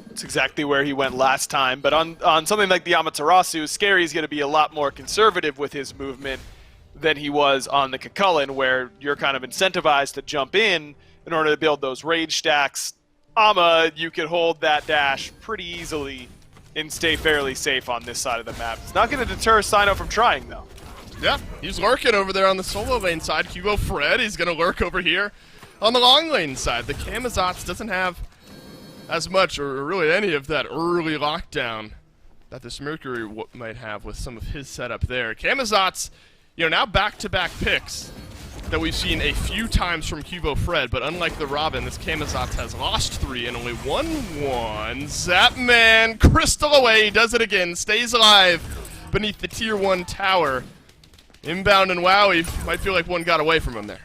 E: It's exactly where he went last time, but on something like the Amaterasu, Scary's going to be a lot more conservative with his movement than he was on the Kukulkan, where you're kind of incentivized to jump in order to build those rage stacks. You can hold that dash pretty easily and stay fairly safe on this side of the map. It's not going to deter Sino from trying, though.
C: Yeah, he's lurking over there on the solo lane side. Hugo Fred, he's going to lurk over here on the long lane side. The Camazotz doesn't have as much, or really any of that early lockdown that this Mercury might have with some of his setup there. Camazotz, now back-to-back picks that we've seen a few times from Cubo Fred, but unlike the Robin, this Camazotz has lost 3 and only won 1. Zapman, crystal away, does it again, stays alive beneath the tier 1 tower. Inbound and Wowie might feel like one got away from him there.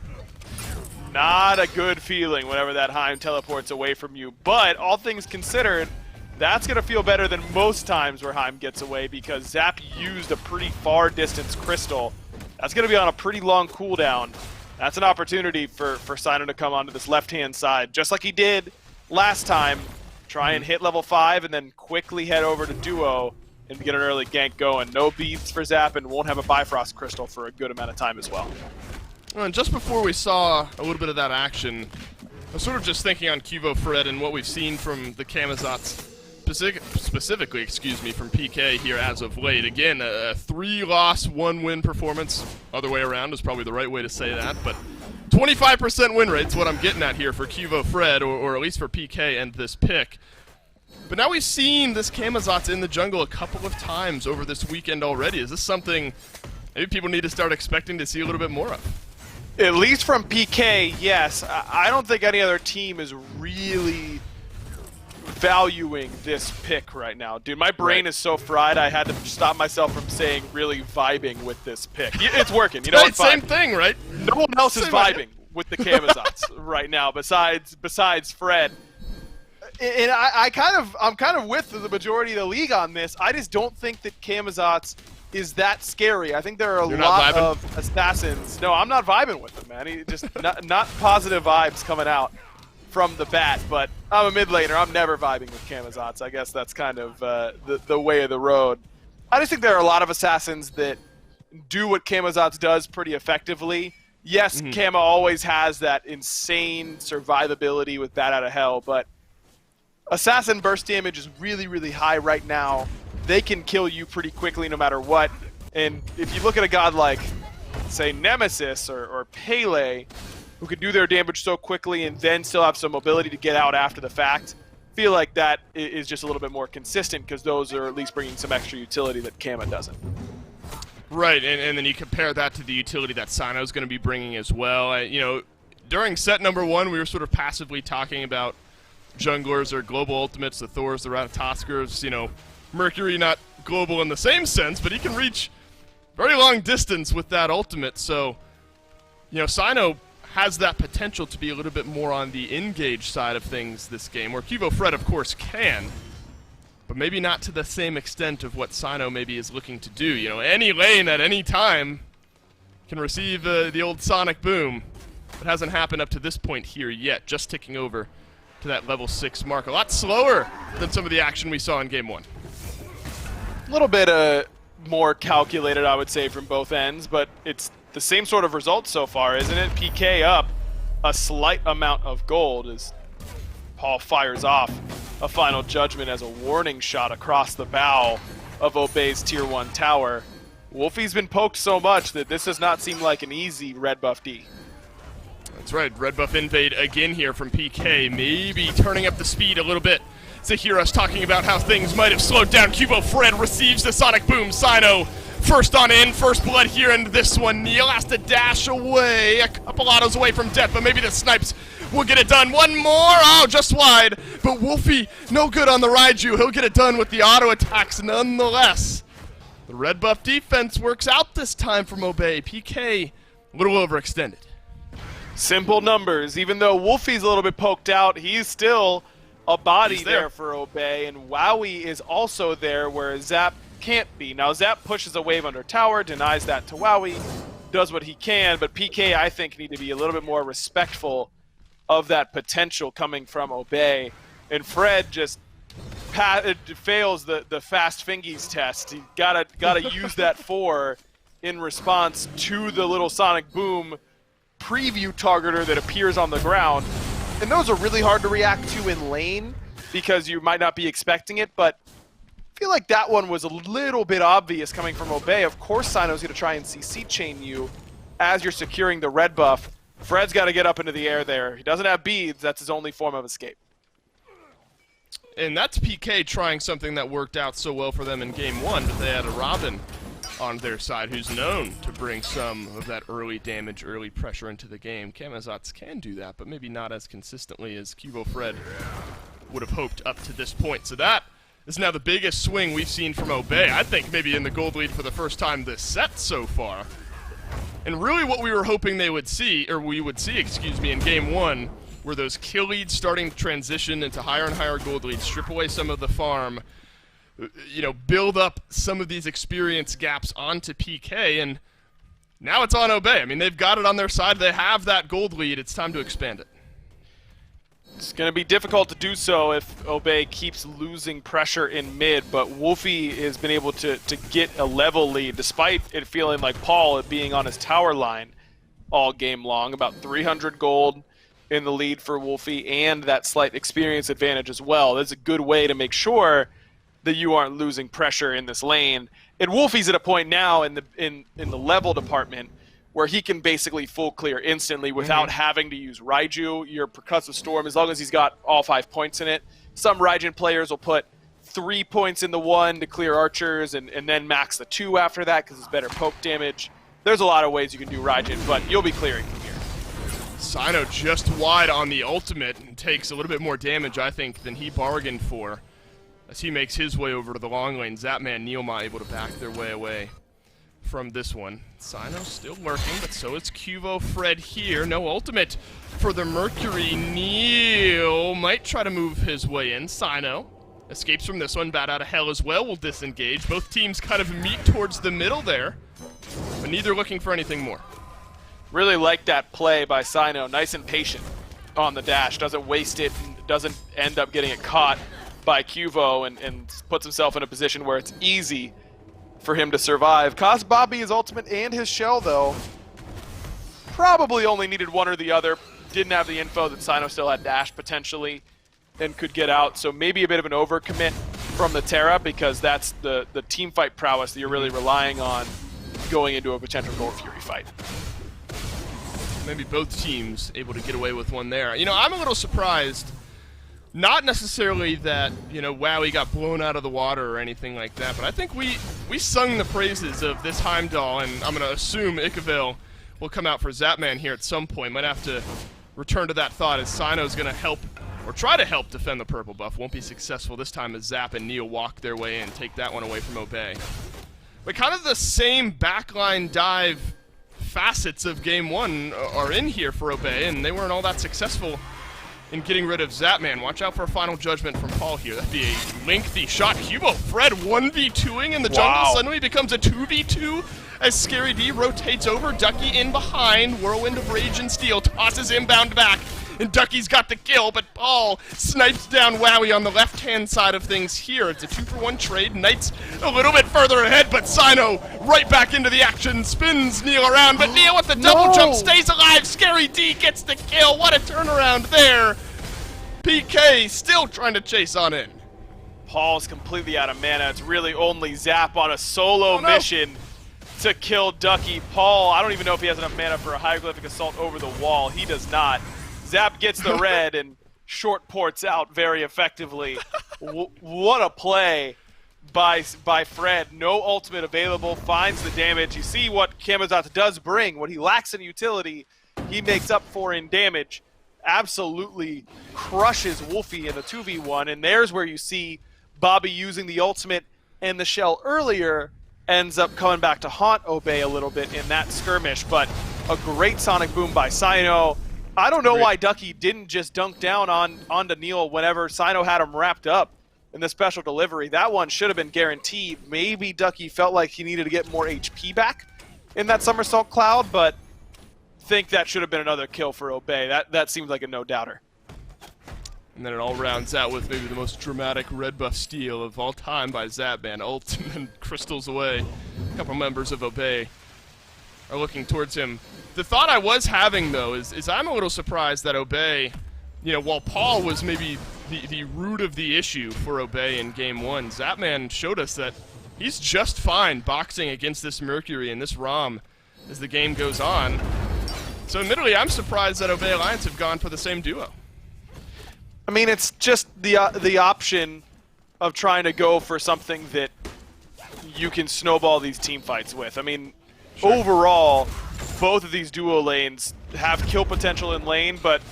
E: Not a good feeling whenever that Heim teleports away from you, but all things considered, that's going to feel better than most times where Heim gets away, because Zap used a pretty far distance crystal. That's going to be on a pretty long cooldown. That's an opportunity for Sino to come onto this left-hand side, just like he did last time. Try and hit level 5 and then quickly head over to Duo and get an early gank going. No beads for Zap, and won't have a Bifrost crystal for a good amount of time as well.
C: And just before we saw a little bit of that action, I was sort of just thinking on Cubo Fred and what we've seen from the Camazotz, specifically, from PK here as of late. Again, a 3-loss, 1-win performance. Other way around is probably the right way to say that, but 25% win rate is what I'm getting at here for Cubo Fred, or at least for PK and this pick. But now we've seen this Camazotz in the jungle a couple of times over this weekend already. Is this something maybe people need to start expecting to see a little bit more of?
E: At least from PK, yes. I don't think any other team is really valuing this pick right now. Dude, my brain is so fried, I had to stop myself from saying really vibing with this pick. It's working, you know, it's
C: same thing, right?
E: No one else is vibing with the Camazotz right now besides Fred. And I'm kind of with the majority of the league on this. I just don't think that Camazotz is that scary. I think there are a lot of assassins. No, I'm not vibing with him, man. He just not positive vibes coming out from the bat. But I'm a mid laner. I'm never vibing with Camazotz. I guess that's kind of the way of the road. I just think there are a lot of assassins that do what Camazotz does pretty effectively. Yes, Kama always has that insane survivability with Bat Out of Hell, but assassin burst damage is really, really high right now. They can kill you pretty quickly no matter what. And if you look at a god like, say, Nemesis or Pele, who can do their damage so quickly and then still have some mobility to get out after the fact, I feel like that is just a little bit more consistent, because those are at least bringing some extra utility that Kama doesn't.
C: Right, and then you compare that to the utility that Sino's going to be bringing as well. During set number 1, we were sort of passively talking about junglers or global ultimates, the Thors, the Ratatoskers, Mercury not global in the same sense, but he can reach very long distance with that ultimate. So, Sino has that potential to be a little bit more on the engage side of things this game, where Cuvo Fred, of course, can, but maybe not to the same extent of what Sino maybe is looking to do. You know, any lane at any time can receive the old sonic boom. It hasn't happened up to this point here yet, just ticking over to that level 6 mark. A lot slower than some of the action we saw in Game 1.
E: A little bit more calculated, I would say, from both ends, but it's the same sort of result so far, isn't it? PK up a slight amount of gold as Paul fires off a final judgment as a warning shot across the bow of Obey's Tier 1 tower. Wolfie's been poked so much that this does not seem like an easy red buff D.
C: That's right, red buff invade again here from PK, maybe turning up the speed a little bit to hear us talking about how things might have slowed down. Cuvo Fred receives the sonic boom. Sino first on in, first blood here in this one. Neil has to dash away, a couple autos away from death, but maybe the snipes will get it done. One more, oh, just wide. But Wolfie, no good on the Raiju. He'll get it done with the auto attacks nonetheless. The red buff defense works out this time from Obey. PK, a little overextended.
E: Simple numbers. Even though Wolfie's a little bit poked out, he's still a body there for Obey, and Wowie is also there where Zap can't be. Now Zap pushes a wave under tower, denies that to Wowie, does what he can, but PK, I think, need to be a little bit more respectful of that potential coming from Obey. And Fred just fails the fast fingies test. He gotta use that 4 in response to the little sonic boom preview targeter that appears on the ground. And those are really hard to react to in lane because you might not be expecting it, but I feel like that one was a little bit obvious coming from Obey. Of course Sino's going to try and CC chain you as you're securing the red buff. Fred's got to get up into the air there. He doesn't have beads. That's his only form of escape.
C: And that's PK trying something that worked out so well for them in Game 1, but they had a Robin on their side who's known to bring some of that early damage, early pressure into the game. Camazotz can do that, but maybe not as consistently as Cuvo Fred would have hoped up to this point. So that is now the biggest swing we've seen from Obey. I think maybe in the gold lead for the first time this set so far. And really what we were hoping they would see, or we would see, excuse me, in Game 1 were those kill leads starting to transition into higher and higher gold leads, strip away some of the farm, you know, build up some of these experience gaps onto PK, and now it's on Obey. I mean, they've got it on their side. They have that gold lead. It's time to expand it.
E: It's going to be difficult to do so if Obey keeps losing pressure in mid, but Wolfie has been able to get a level lead despite it feeling like Paul being on his tower line all game long. About 300 gold in the lead for Wolfie and that slight experience advantage as well. That's a good way to make sure that you aren't losing pressure in this lane. And Wolfie's at a point now in the level department where he can basically full clear instantly without having to use Raiju, your Percussive Storm, as long as he's got all 5 points in it. Some Raijin players will put 3 points in the 1 to clear archers and then max the 2 after that because it's better poke damage. There's a lot of ways you can do Raijin, but you'll be clearing from here.
C: Sino just wide on the ultimate and takes a little bit more damage, I think, than he bargained for, as he makes his way over to the long lane. Zapman, Neilma able to back their way away from this one. Sino still lurking, but so is Cuvo Fred here. No ultimate for the Mercury. Neil might try to move his way in. Sino escapes from this one. Bat out of hell as well will disengage. Both teams kind of meet towards the middle there, but neither looking for anything more.
E: Really like that play by Sino. Nice and patient on the dash. Doesn't waste it, doesn't end up getting it caught by Cuvo and puts himself in a position where it's easy for him to survive. Cost Bobby his ultimate and his shell, though. Probably only needed one or the other. Didn't have the info that Sino still had dash potentially and could get out. So maybe a bit of an overcommit from the Terra because that's the team fight prowess that you're really relying on going into a potential Gold Fury fight.
C: Maybe both teams able to get away with one there. You know, I'm a little surprised. Not necessarily that, you know, Wowie got blown out of the water or anything like that, but I think we sung the praises of this Heimdall, and I'm going to assume Icaville will come out for Zapman here at some point. Might have to return to that thought as Sino's going to help, or try to help defend the purple buff. Won't be successful this time as Zap and Neil walk their way in, take that one away from Obey. But kind of the same backline dive facets of Game 1 are in here for Obey, and they weren't all that successful in getting rid of Zapman. Watch out for a final judgment from Paul here. That'd be a lengthy shot. Hugo Fred 1v2ing in the jungle suddenly becomes a 2v2 as Scary D rotates over. Ducky in behind. Whirlwind of Rage and Steel tosses inbound back. And Ducky's got the kill, but Paul snipes down Wowie on the left-hand side of things here. It's a 2-for-1 trade. Knight's a little bit further ahead, but Sino right back into the action. Spins Neil around, but Neil with the double jump stays alive. Scary D gets the kill. What a turnaround there. PK still trying to chase on in.
E: Paul's completely out of mana. It's really only Zap on a solo mission to kill Ducky. Paul, I don't even know if he has enough mana for a hieroglyphic assault over the wall. He does not. Zap gets the red and short ports out very effectively. What a play by Fred. No ultimate available, finds the damage. You see what Camazotz does bring. What he lacks in utility, he makes up for in damage. Absolutely crushes Wolfie in the 2v1, and there's where you see Bobby using the ultimate and the shell earlier ends up coming back to haunt Obey a little bit in that skirmish, but a great sonic boom by Sino. I don't know why Ducky didn't just dunk down onto Neil whenever Sino had him wrapped up in the special delivery. That one should have been guaranteed. Maybe Ducky felt like he needed to get more HP back in that somersault cloud, but think that should have been another kill for Obey. That seems like a no-doubter.
C: And then it all rounds out with maybe the most dramatic red buff steal of all time by Zapman. Ult and then crystals away. A couple members of Obey are looking towards him. The thought I was having, though, is I'm a little surprised that Obey, you know, while Paul was maybe the root of the issue for Obey in Game 1, Zapman showed us that he's just fine boxing against this Mercury and this ROM as the game goes on. So admittedly, I'm surprised that Obey Alliance have gone for the same duo.
E: I mean, it's just the option of trying to go for something that you can snowball these team fights with. I mean, overall, both of these duo lanes have kill potential in lane, but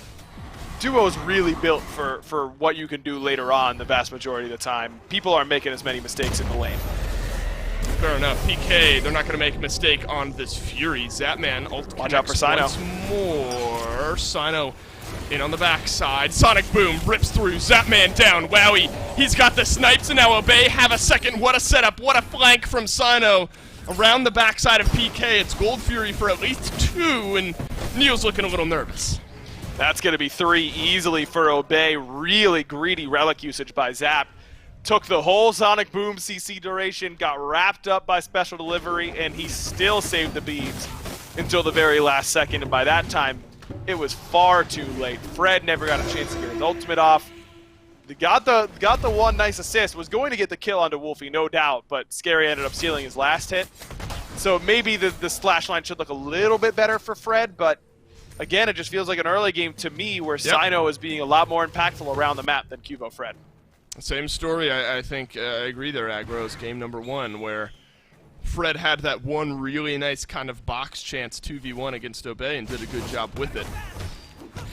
E: duo's really built for what you can do later on the vast majority of the time. People aren't making as many mistakes in the lane.
C: Fair enough. PK, they're not going to make a mistake on this Fury. Zapman ult
E: Watch out for Sino.
C: Once more. Sino in on the backside. Sonic Boom rips through. Zapman down. Wowie. He's got the snipes and now Obey have a second. What a setup. What a flank from Sino. Around the backside of PK, it's Gold Fury for at least 2, and Neil's looking a little nervous.
E: That's going to be 3 easily for Obey. Really greedy relic usage by Zap. Took the whole Sonic Boom CC duration, got wrapped up by special delivery, and he still saved the beams until the very last second, and by that time, it was far too late. Fred never got a chance to get his ultimate off. Got the one nice assist, was going to get the kill onto Wolfie, no doubt, but Scary ended up stealing his last hit. So maybe the splash line should look a little bit better for Fred, but again, it just feels like an early game to me where Sino is being a lot more impactful around the map than Cubo Fred.
C: Same story, I think, I agree there, Agros, game number 1, where Fred had that one really nice kind of box chance 2v1 against Obey and did a good job with it.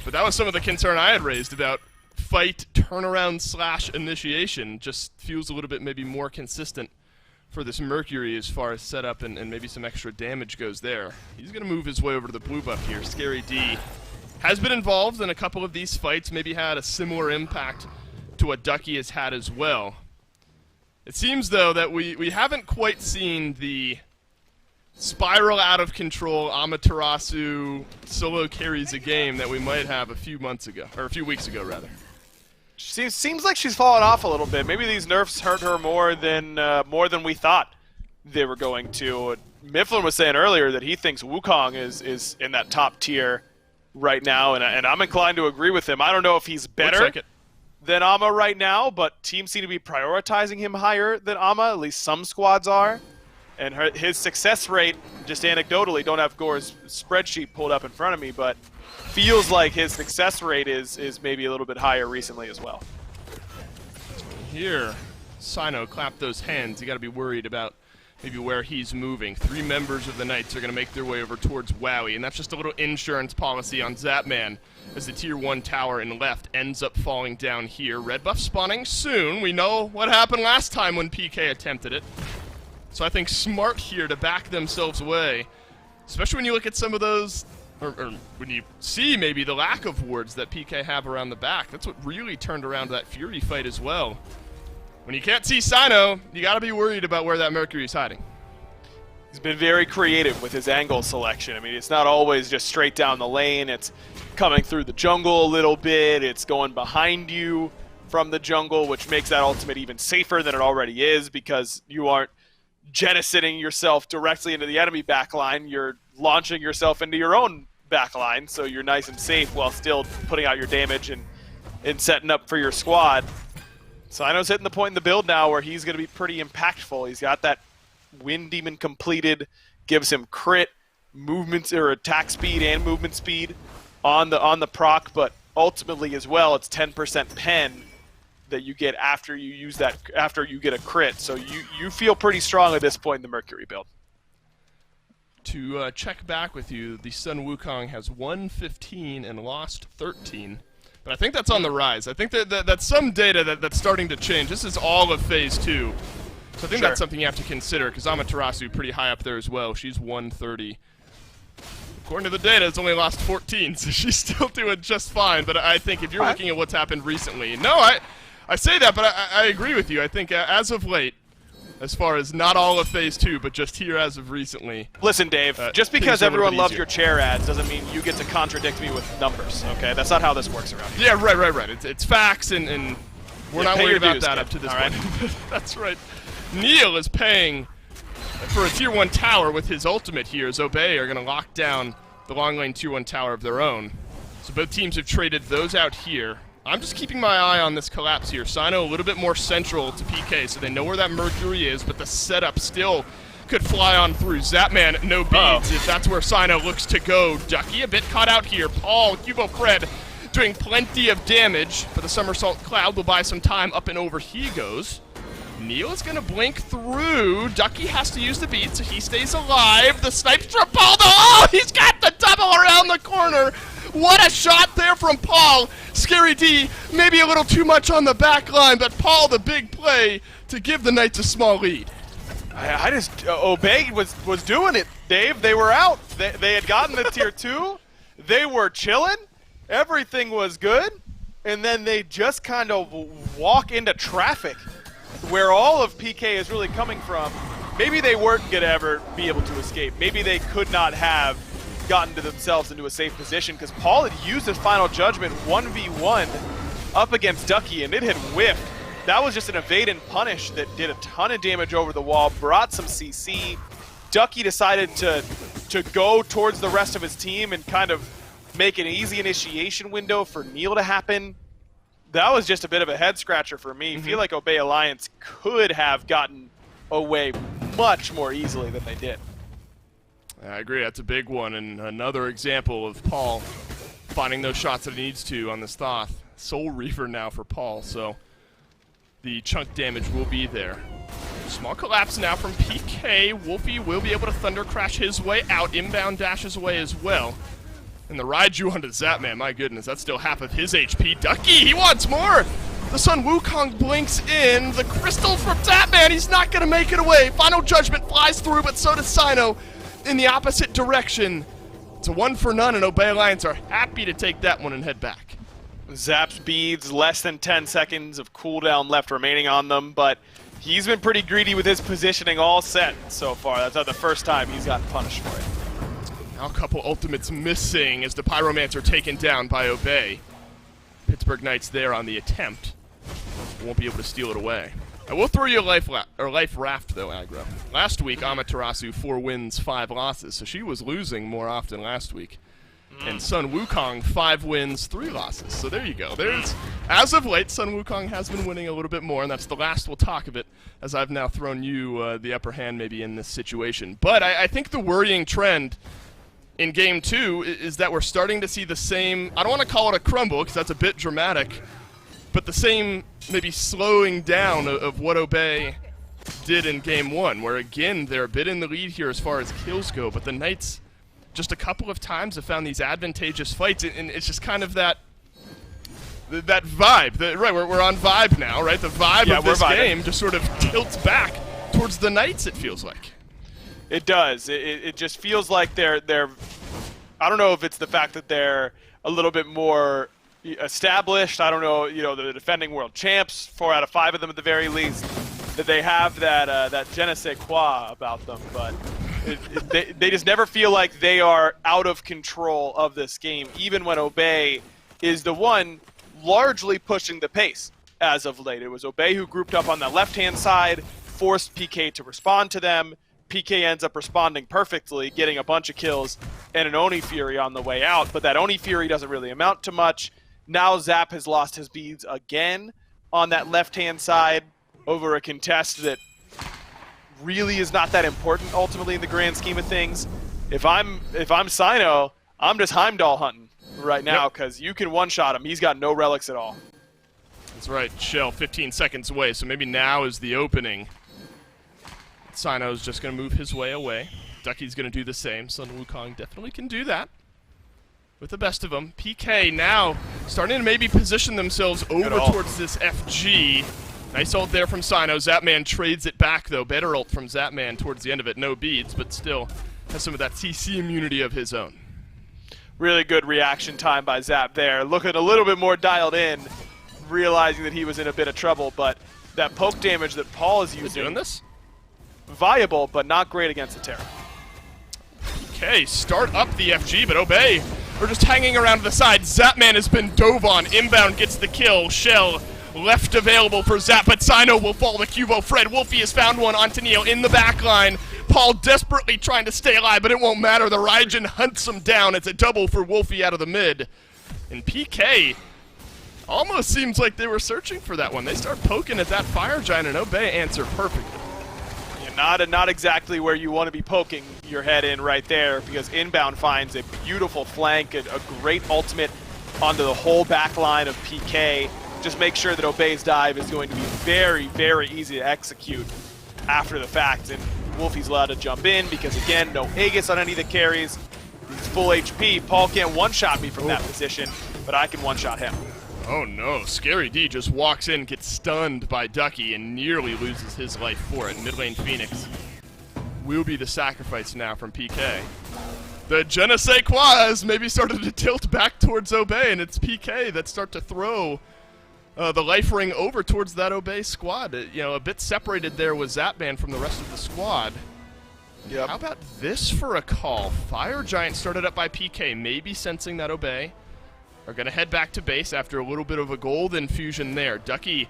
C: But that was some of the concern I had raised about fight, turnaround, / initiation. Just feels a little bit maybe more consistent for this Mercury as far as setup and maybe some extra damage goes there. He's going to move his way over to the blue buff here. Scary D has been involved in a couple of these fights, maybe had a similar impact to what Ducky has had as well. It seems, though, that we haven't quite seen the spiral out of control Amaterasu solo carries a game that we might have a few months ago, or a few weeks ago, rather.
E: Seems like she's fallen off a little bit. Maybe these nerfs hurt her more than we thought they were going to. Mifflin was saying earlier that he thinks Wukong is in that top tier right now, and I'm inclined to agree with him. I don't know if he's better than Ama right now, but teams seem to be prioritizing him higher than Ama. At least some squads are. And his success rate, just anecdotally, don't have Gore's spreadsheet pulled up in front of me, but feels like his success rate is maybe a little bit higher recently as well.
C: Here, Sino clap those hands. You got to be worried about maybe where he's moving. 3 members of the Knights are going to make their way over towards Wowie, and that's just a little insurance policy on Zapman as the tier 1 tower in left ends up falling down here. Red buff spawning soon. We know what happened last time when PK attempted it. So I think smart here to back themselves away especially when you look at some of those, or when you see maybe the lack of wards that PK have around the back. That's what really turned around that Fury fight as well. When you can't see Sino, you got to be worried about where that Mercury's hiding.
E: He's been very creative with his angle selection. I mean, it's not always just straight down the lane. It's coming through the jungle a little bit. It's going behind you from the jungle, which makes that ultimate even safer than it already is because you aren't jettisoning yourself directly into the enemy backline. You're launching yourself into your own backline, so you're nice and safe while still putting out your damage and setting up for your squad. Sino's hitting the point in the build now where he's going to be pretty impactful. He's got that Wind Demon completed, gives him crit, movements or attack speed and movement speed on the proc, but ultimately as well, it's 10% pen that you get after you use that, after you get a crit. So you feel pretty strong at this point in the Mercury build.
C: To check back with you, the Sun Wukong has won 15 and lost 13. But I think that's on the rise. I think that's some data that's starting to change. This is all of Phase 2. So I think that's something you have to consider, because Amaterasu pretty high up there as well. She's 130. According to the data, it's only lost 14, so she's still doing just fine. But I think if you're looking at what's happened recently... No, I say that, but I agree with you. I think as of late, as far as not all of Phase 2, but just here as of recently...
E: Listen, Dave, just because everyone loves your chair ads doesn't mean you get to contradict me with numbers, okay? That's not how this works around here.
C: Yeah, right. It's facts, and we're not worried about that up to this point. That's right. Neil is paying for a Tier 1 tower with his ultimate here, as Obey are going to lock down the long lane Tier 1 tower of their own. So both teams have traded those out here. I'm just keeping my eye on this collapse here. Sino a little bit more central to PK, so they know where that Mercury is, but the setup still could fly on through. Zapman, no beads, if that's where Sino looks to go. Ducky a bit caught out here. Paul, Cubo Fred doing plenty of damage, but the Somersault Cloud will buy some time. Up and over he goes. Neil is going to blink through. Ducky has to use the beat, so he stays alive. The snipes from Paul. Oh, he's got the double around the corner. What a shot there from Paul. Scary D, maybe a little too much on the back line, but Paul, the big play to give the Knights a small lead.
E: I just, Obey was doing it, Dave. They were out. They had gotten the Tier 2. They were chilling. Everything was good. And then they just kind of walk into traffic where all of PK is really coming from. Maybe they weren't going to ever be able to escape. Maybe they could not have gotten to themselves into a safe position because Paul had used his final judgment 1v1 up against Ducky and it had whiffed. That was just an evade and punish that did a ton of damage over the wall, brought some CC. Ducky decided to go towards the rest of his team and kind of make an easy initiation window for Neil to happen. That was just a bit of a head scratcher for me. I feel like Obey Alliance could have gotten away much more easily than they did.
C: I agree, that's a big one, and another example of Paul finding those shots that he needs to on this Thoth. Soul Reaver now for Paul, so the chunk damage will be there. Small collapse now from PK. Wolfie will be able to Thunder Crash his way out. Inbound dashes away as well. And the Raiju onto Zapman, my goodness, that's still half of his HP. Ducky, he wants more! The Sun Wukong blinks in. The crystal from Zapman, he's not going to make it away. Final Judgment flies through, but so does Sino in the opposite direction. It's a 1 for none, and Obey Alliance are happy to take that one and head back.
E: Zaps beads, less than 10 seconds of cooldown left remaining on them, but he's been pretty greedy with his positioning all set so far. That's not the first time he's gotten punished for it.
C: Now a couple ultimates missing as the Pyromancer taken down by Obey. Pittsburgh Knights there on the attempt. Won't be able to steal it away. I will throw you a life raft, though, Aggro. Last week, Amaterasu, 4 wins, 5 losses, so she was losing more often last week. And Sun Wukong, 5 wins, 3 losses. So there you go. As of late, Sun Wukong has been winning a little bit more, and that's the last we'll talk of it, as I've now thrown you the upper hand maybe in this situation. But I think the worrying trend in Game 2 is that we're starting to see the same, I don't want to call it a crumble, because that's a bit dramatic, but the same maybe slowing down of what Obey did in Game 1, where again, they're a bit in the lead here as far as kills go, but the Knights just a couple of times have found these advantageous fights, and it's just kind of that vibe. Right, we're on vibe now, right? The vibe of this game just sort of tilts back towards the Knights, it feels like.
E: It does. It just feels like they're. I don't know if it's the fact that they're a little bit more established. I don't know. You know, the defending world champs, 4 out of 5 of them at the very least. That they have that je ne sais quoi about them, but they just never feel like they are out of control of this game, even when Obey is the one largely pushing the pace as of late. It was Obey who grouped up on the left-hand side, forced PK to respond to them. PK ends up responding perfectly, getting a bunch of kills and an Oni Fury on the way out, but that Oni Fury doesn't really amount to much. Now Zap has lost his beads again on that left-hand side over a contest that really is not that important ultimately in the grand scheme of things. If I'm Sino, I'm just Heimdall hunting right now because you can one-shot him. He's got no relics at all.
C: That's right. Shell 15 seconds away, so maybe now is the opening. Sino's just going to move his way away. Ducky's going to do the same. Sun Wukong definitely can do that. With the best of them. PK now starting to maybe position themselves over towards this FG. Nice ult there from Sino. Zapman trades it back, though. Better ult from Zapman towards the end of it. No beads, but still has some of that CC immunity of his own.
E: Really good reaction time by Zap there. Looking a little bit more dialed in, realizing that he was in a bit of trouble, but that poke damage that Paul is using...
C: doing this?
E: Viable, but not great against the Terra.
C: Okay, start up the FG, but Obey, we're just hanging around to the side. Zapman has been dove on. Inbound gets the kill. Shell left available for Zap, but Sino will fall to Cubo. Fred Wolfie has found one onto Neil in the back line. Paul desperately trying to stay alive, but it won't matter. The Raijin hunts him down. It's a double for Wolfie out of the mid. And PK almost seems like they were searching for that one. They start poking at that Fire Giant, and Obey answer perfectly.
E: Not exactly where you want to be poking your head in right there, because Inbound finds a beautiful flank, a great ultimate onto the whole back line of PK. Just make sure that Obey's dive is going to be very, very easy to execute after the fact. And Wolfie's allowed to jump in because, again, no Aegis on any of the carries. He's full HP. Paul can't one-shot me from that position, but I can one-shot him.
C: Oh no, Scary D just walks in, gets stunned by Ducky, and nearly loses his life for it. Mid lane Phoenix will be the sacrifice now from PK. The je ne sais quoi has maybe started to tilt back towards Obey, and it's PK that start to throw the life ring over towards that Obey squad. You know, a bit separated there with Zapman from the rest of the squad.
E: Yep.
C: How about this for a call? Fire Giant started up by PK, maybe sensing that Obey are going to head back to base after a little bit of a gold infusion there. Ducky,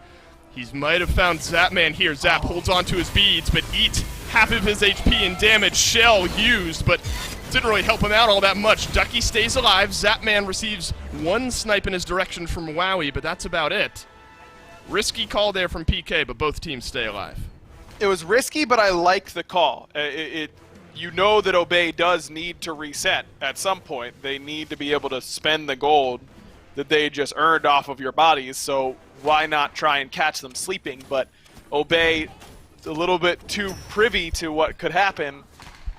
C: he might have found Zapman here. Zap holds on to his beads, but eat half of his HP in damage. Shell used, but didn't really help him out all that much. Ducky stays alive. Zapman receives one snipe in his direction from Wowie, but that's about it. Risky call there from PK, but both teams stay alive.
E: It was risky, but I like the call. You know that Obey does need to reset at some point. They need to be able to spend the gold that they just earned off of your bodies, so why not try and catch them sleeping? But Obey, a little bit too privy to what could happen,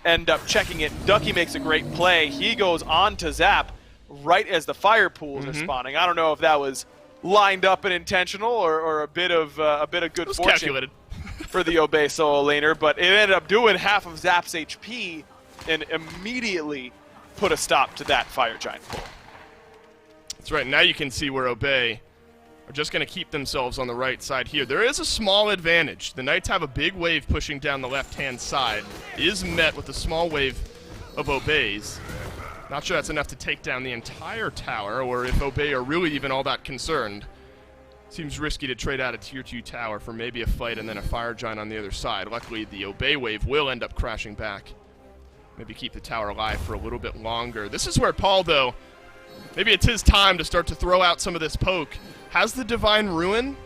E: end up checking it. Ducky makes a great play. He goes on to Zap right as the fire pools are spawning. I don't know if that was lined up and intentional or a bit of good fortune.
C: Calculated.
E: For the Obey solo laner, but it ended up doing half of Zap's HP and immediately put a stop to that Fire Giant pull.
C: That's right. Now you can see where Obey are just going to keep themselves on the right side here. There is a small advantage. The Knights have a big wave pushing down the left-hand side. Is met with a small wave of Obeys. Not sure that's enough to take down the entire tower, or if Obey are really even all that concerned. Seems risky to trade out a tier 2 tower for maybe a fight and then a Fire Giant on the other side. Luckily, the Obey wave will end up crashing back. Maybe keep the tower alive for a little bit longer. This is where Paul, though, maybe it's his time to start to throw out some of this poke. Has the Divine Ruin?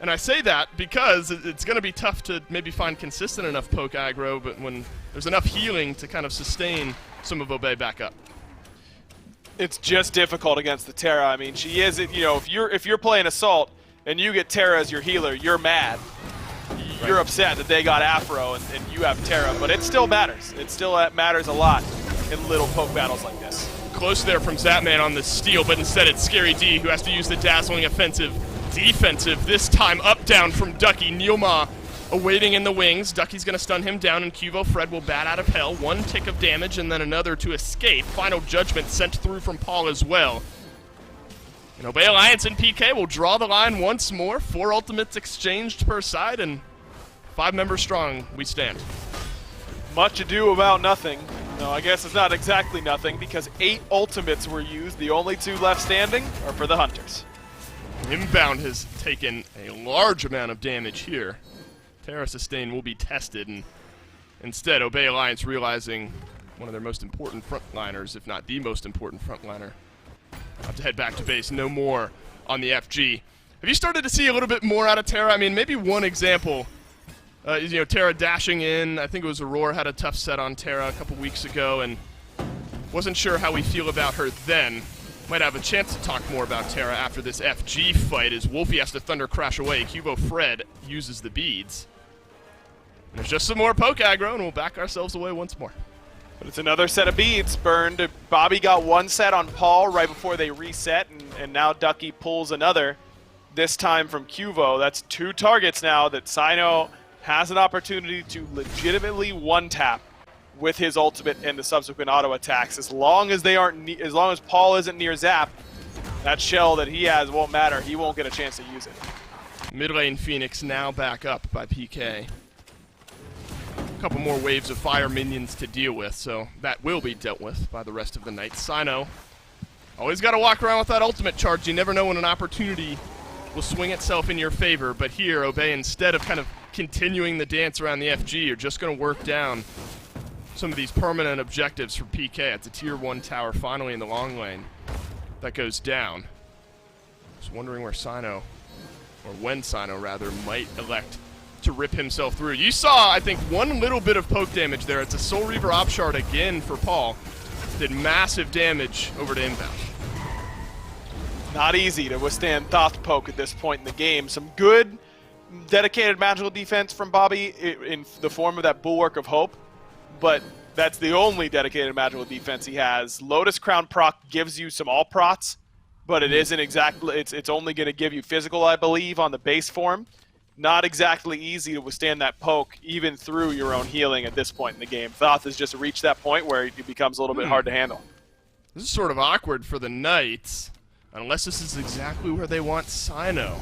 C: And I say that because it's going to be tough to maybe find consistent enough poke aggro, but when there's enough healing to kind of sustain some of Obey back up.
E: It's just difficult against the Terra. I mean, she is, you know, if you're playing Assault and you get Terra as your healer, you're mad. You're upset that they got Afro and you have Terra, but it still matters. It still matters a lot in little poke battles like this.
C: Close there from Zapman on the steal, but instead it's Scary D who has to use the dazzling offensive defensive. This time up down from Ducky. Neilma awaiting in the wings. Ducky's going to stun him down, and Cuvo Fred will bat out of hell. One tick of damage, and then another to escape. Final Judgment sent through from Paul as well. And Obey Alliance and PK will draw the line once more. 4 ultimates exchanged per side, and 5 members strong we stand.
E: Much ado about nothing. No, I guess it's not exactly nothing because 8 ultimates were used. The only 2 left standing are for the Hunters.
C: Inbound has taken a large amount of damage here. Terra Sustain will be tested, and instead Obey Alliance realizing one of their most important frontliners, if not the most important frontliner, have to head back to base. No more on the FG. Have you started to see a little bit more out of Terra? I mean, maybe one example is, Terra dashing in. I think it was Aurora had a tough set on Terra a couple weeks ago, and wasn't sure how we feel about her then. Might have a chance to talk more about Terra after this FG fight as Wolfie has to Thunder Crash away. Cuvo Fred uses the beads. And there's just some more poke aggro, and we'll back ourselves away once more.
E: But it's another set of beads burned. Bobby got 1 set on Paul right before they reset, and now Ducky pulls another, this time from Cuvo. That's 2 targets now that Sino has an opportunity to legitimately one-tap with his ultimate and the subsequent auto attacks. As long as as long as Paul isn't near Zap, that shell that he has won't matter. He won't get a chance to use it.
C: Mid lane Phoenix now back up by PK. A couple more waves of fire minions to deal with, so that will be dealt with by the rest of the night. Sino, always got to walk around with that ultimate charge. You never know when an opportunity will swing itself in your favor, but here, Obey, instead of kind of continuing the dance around the FG, you're just going to work down some of these permanent objectives for PK. It's a tier 1 tower finally in the long lane that goes down. Just wondering where Sino, or when Sino rather, might elect to rip himself through. You saw, I think, one little bit of poke damage there. It's a Soul Reaver Op Shard again for Paul. Did massive damage over to inbound.
E: Not easy to withstand Thoth poke at this point in the game. Some good dedicated magical defense from Bobby in the form of that Bulwark of Hope, but that's the only dedicated magical defense he has. Lotus Crown proc gives you some all prots, but it isn't exactly, it's only going to give you physical, I believe, on the base form. Not exactly easy to withstand that poke, even through your own healing at this point in the game. Thoth has just reached that point where it becomes a little bit hard to handle.
C: This is sort of awkward for the Knights, unless this is exactly where they want Sino.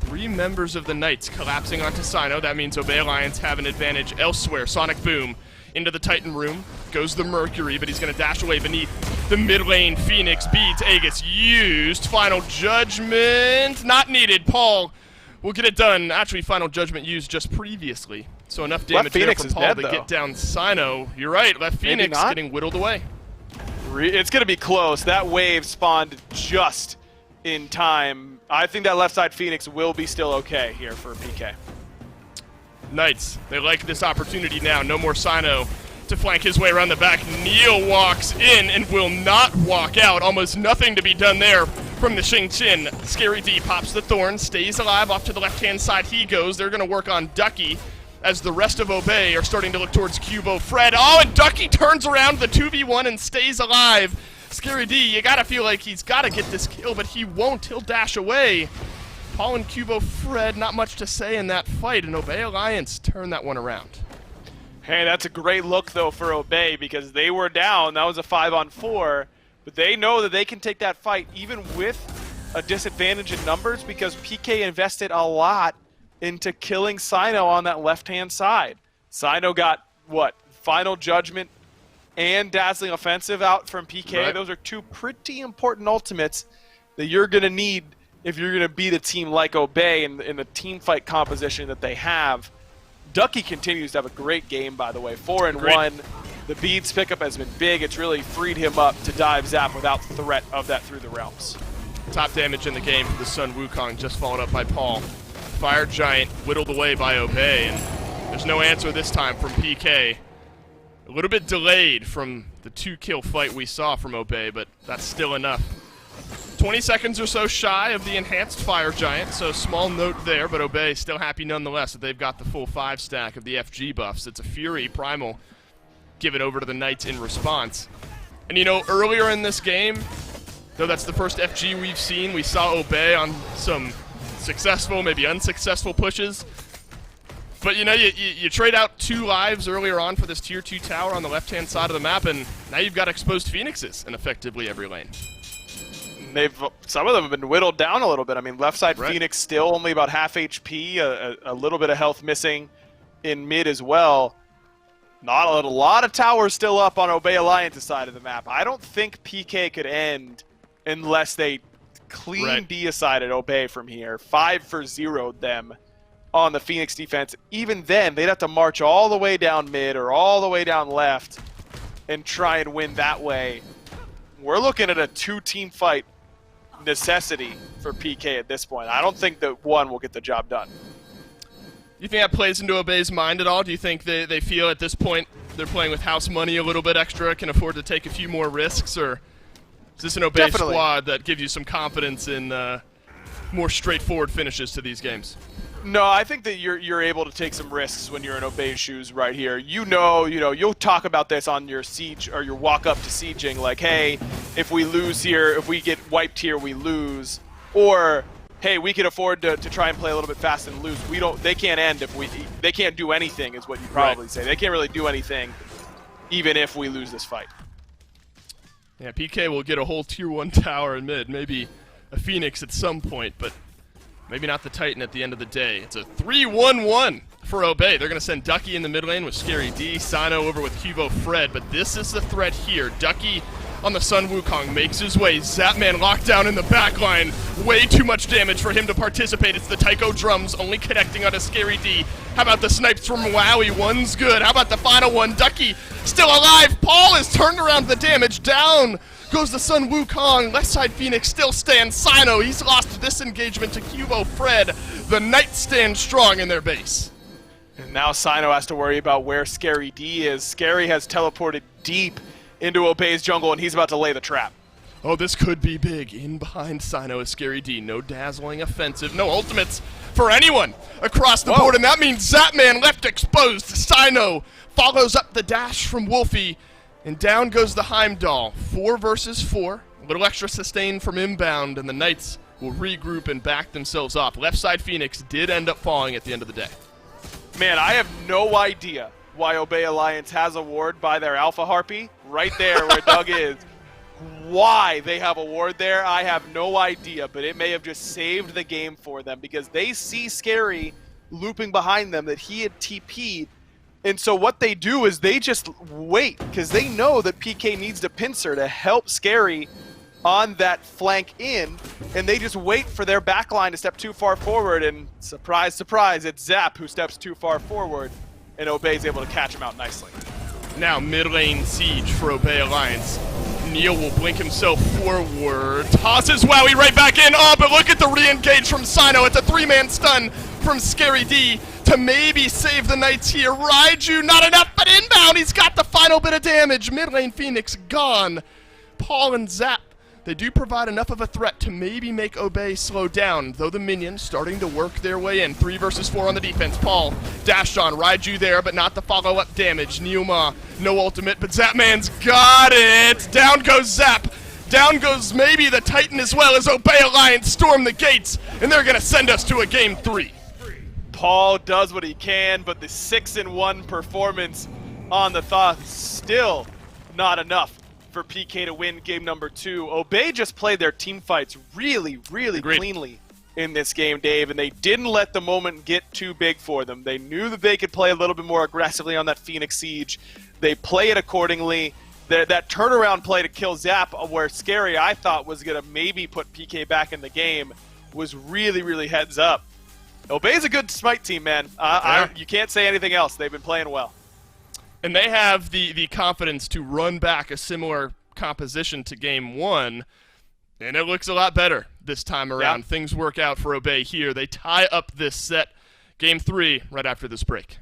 C: 3 members of the Knights collapsing onto Sino. That means Obey Alliance have an advantage elsewhere. Sonic Boom into the Titan room. Goes the Mercury, but he's going to dash away beneath the mid lane. Phoenix beads. Aegis used. Final Judgment not needed. Paul will get it done. Actually, Final Judgment used just previously. So enough damage there from Paul to get down Sino. You're right. Left Phoenix getting whittled away.
E: It's going to be close. That wave spawned just in time. I think that left side Phoenix will be still okay here for PK.
C: Knights, they like this opportunity now. No more Sino to flank his way around the back. Neil walks in and will not walk out. Almost nothing to be done there from the Xing Qin. Scary D pops the Thorn, stays alive. Off to the left-hand side he goes. They're going to work on Ducky as the rest of Obey are starting to look towards Cuvo Fred. Oh, and Ducky turns around the 2v1 and stays alive. Scary D, you gotta feel like he's gotta get this kill, but he won't. He'll dash away. Paul and Cuvo Fred, not much to say in that fight, and Obey Alliance turn that one around.
E: Hey, that's a great look, though, for Obey, because they were down. That was a 5-on-4, but they know that they can take that fight even with a disadvantage in numbers because PK invested a lot into killing Sino on that left-hand side. Sino got, what, Final Judgment and Dazzling Offensive out from PK.
C: Right.
E: Those are 2 pretty important ultimates that you're going to need if you're going to be the team like Obey in the team fight composition that they have. Ducky continues to have a great game, by the way. 4-1. The beads pickup has been big. It's really freed him up to dive Zap without threat of that through the realms.
C: Top damage in the game for the Sun Wukong, just followed up by Paul. Fire Giant whittled away by Obey, and there's no answer this time from PK. A little bit delayed from the 2-kill fight we saw from Obey, but that's still enough. 20 seconds or so shy of the enhanced Fire Giant, so small note there, but Obey still happy nonetheless that they've got the full 5-stack of the FG buffs. It's a Fury Primal given over to the Knights in response. And earlier in this game, though that's the first FG we've seen, we saw Obey on some successful, maybe unsuccessful pushes. But, you trade out 2 lives earlier on for this Tier 2 tower on the left-hand side of the map, and now you've got exposed Phoenixes in effectively every lane.
E: Some of them have been whittled down a little bit. I mean, left side
C: Right.
E: Phoenix still only about half HP, a little bit of health missing in mid as well. Not a lot of towers still up on Obey Alliance's side of the map. I don't think PK could end unless they clean decided Obey from here. 5-for-0'd them on the Phoenix defense. Even then, they'd have to march all the way down mid or all the way down left and try and win that way. We're looking at a 2-team fight necessity for PK at this point. I don't think that one will get the job done.
C: You think that plays into Obey's mind at all? Do you think they feel at this point they're playing with house money a little bit extra, can afford to take a few more risks, or is this an Obey squad that gives you some confidence in more straightforward finishes to these games?
E: No, I think that you're able to take some risks when you're in Obey's shoes right here. You'll talk about this on your siege or your walk up to sieging, like, hey, if we lose here, if we get wiped here, we lose, or hey, we can afford to try and play a little bit fast and lose. They can't end they can't do anything, is what you probably say. They can't really do anything, even if we lose this fight.
C: Yeah, PK will get a whole Tier 1 tower in mid, maybe a Phoenix at some point, but maybe not the Titan at the end of the day. It's a 3-1-1 for Obey. They're going to send Ducky in the mid lane with Scary D, Sino over with Hugo Fred, but this is the threat here. Ducky on the Sun Wukong makes his way. Zapman locked down in the back line. Way too much damage for him to participate. It's the Taiko drums only connecting on a Scary D. How about the snipes from Wowie? One's good. How about the final one? Ducky still alive. Paul has turned around the damage. Down goes the Sun Wukong. Left side Phoenix still stands. Sino, he's lost this engagement to Hugo Fred. The Knights stand strong in their base.
E: And now Sino has to worry about where Scary D is. Scary has teleported deep into Obey's jungle, and he's about to lay the trap.
C: Oh, this could be big. In behind Sino is Scary D. No dazzling offensive, no ultimates for anyone across the board, and that means Zapman left exposed. Sino follows up the dash from Wolfie, and down goes the Heimdall. 4 versus 4. A little extra sustain from inbound, and the Knights will regroup and back themselves up. Left side Phoenix did end up falling at the end of the day.
E: Man, I have no idea why Obey Alliance has a ward by their Alpha Harpy right there where Doug is. Why they have a ward there, I have no idea, but it may have just saved the game for them because they see Scary looping behind them that he had TP'd. And so what they do is they just wait because they know that PK needs to pincer to help Scary on that flank in, and they just wait for their backline to step too far forward, and surprise, surprise, it's Zap who steps too far forward, and Obey's able to catch him out nicely.
C: Now mid lane siege for Obey Alliance. Neil will blink himself forward, tosses Wowie right back in. Oh, but look at the re-engage from Sino. It's a 3-man stun from Scary D to maybe save the Knights here. Raiju, not enough, but inbound, he's got the final bit of damage. Mid lane Phoenix gone. Paul and Zap, they do provide enough of a threat to maybe make Obey slow down, though the minions starting to work their way in. 3 versus 4 on the defense. Paul dashed on. Raiju there, but not the follow-up damage. Neuma, no ultimate, but Zapman's got it. Down goes Zap. Down goes maybe the Titan as well as Obey Alliance storm the gates, and they're going to send us to a game 3.
E: Paul does what he can, but the 6-1 performance on the Thoth still not enough for PK to win game number 2. Obey just played their team fights really, really cleanly in this game, Dave, and they didn't let the moment get too big for them. They knew that they could play a little bit more aggressively on that Phoenix siege. They play it accordingly. That turnaround play to kill Zap, where Scary I thought was going to maybe put PK back in the game, was really, really heads up. Obey's a good smite team, man. You can't say anything else. They've been playing well.
C: And they have the confidence to run back a similar composition to game 1, and it looks a lot better this time around.
E: Yeah.
C: Things work out for Obey here. They tie up this set. Game 3 right after this break.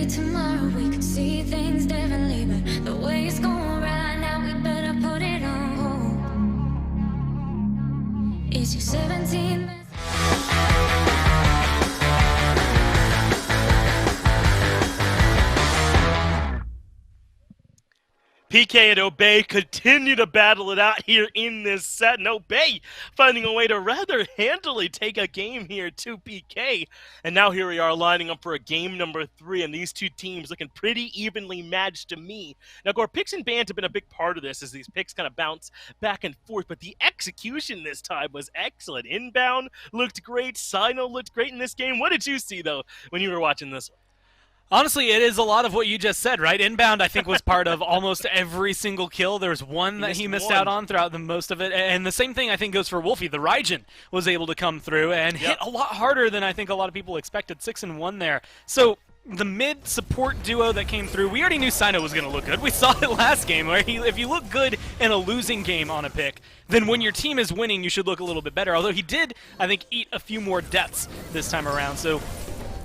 F: maybe tomorrow we could see things differently, but the way it's going right now, we better put it on hold. Is your 17 best?
A: PK and Obey continue to battle it out here in this set, and Obey finding a way to rather handily take a game here to PK. And now here we are lining up for a game number 3, and these two teams looking pretty evenly matched to me. Now, Gore, picks and bans have been a big part of this as these picks kind of bounce back and forth, but the execution this time was excellent. Inbound looked great. Sino looked great in this game. What did you see, though, when you were watching this one?
B: Honestly, it is a lot of what you just said, right? Inbound, I think, was part of almost every single kill. There was one that he missed out on throughout the most of it. And the same thing, I think, goes for Wolfie. The Raijin was able to come through and hit a lot harder than I think a lot of people expected. 6-1 there. So the mid support duo that came through, we already knew Sino was going to look good. We saw it last game, where if you look good in a losing game on a pick, then when your team is winning, you should look a little bit better. Although he did, I think, eat a few more deaths this time around. So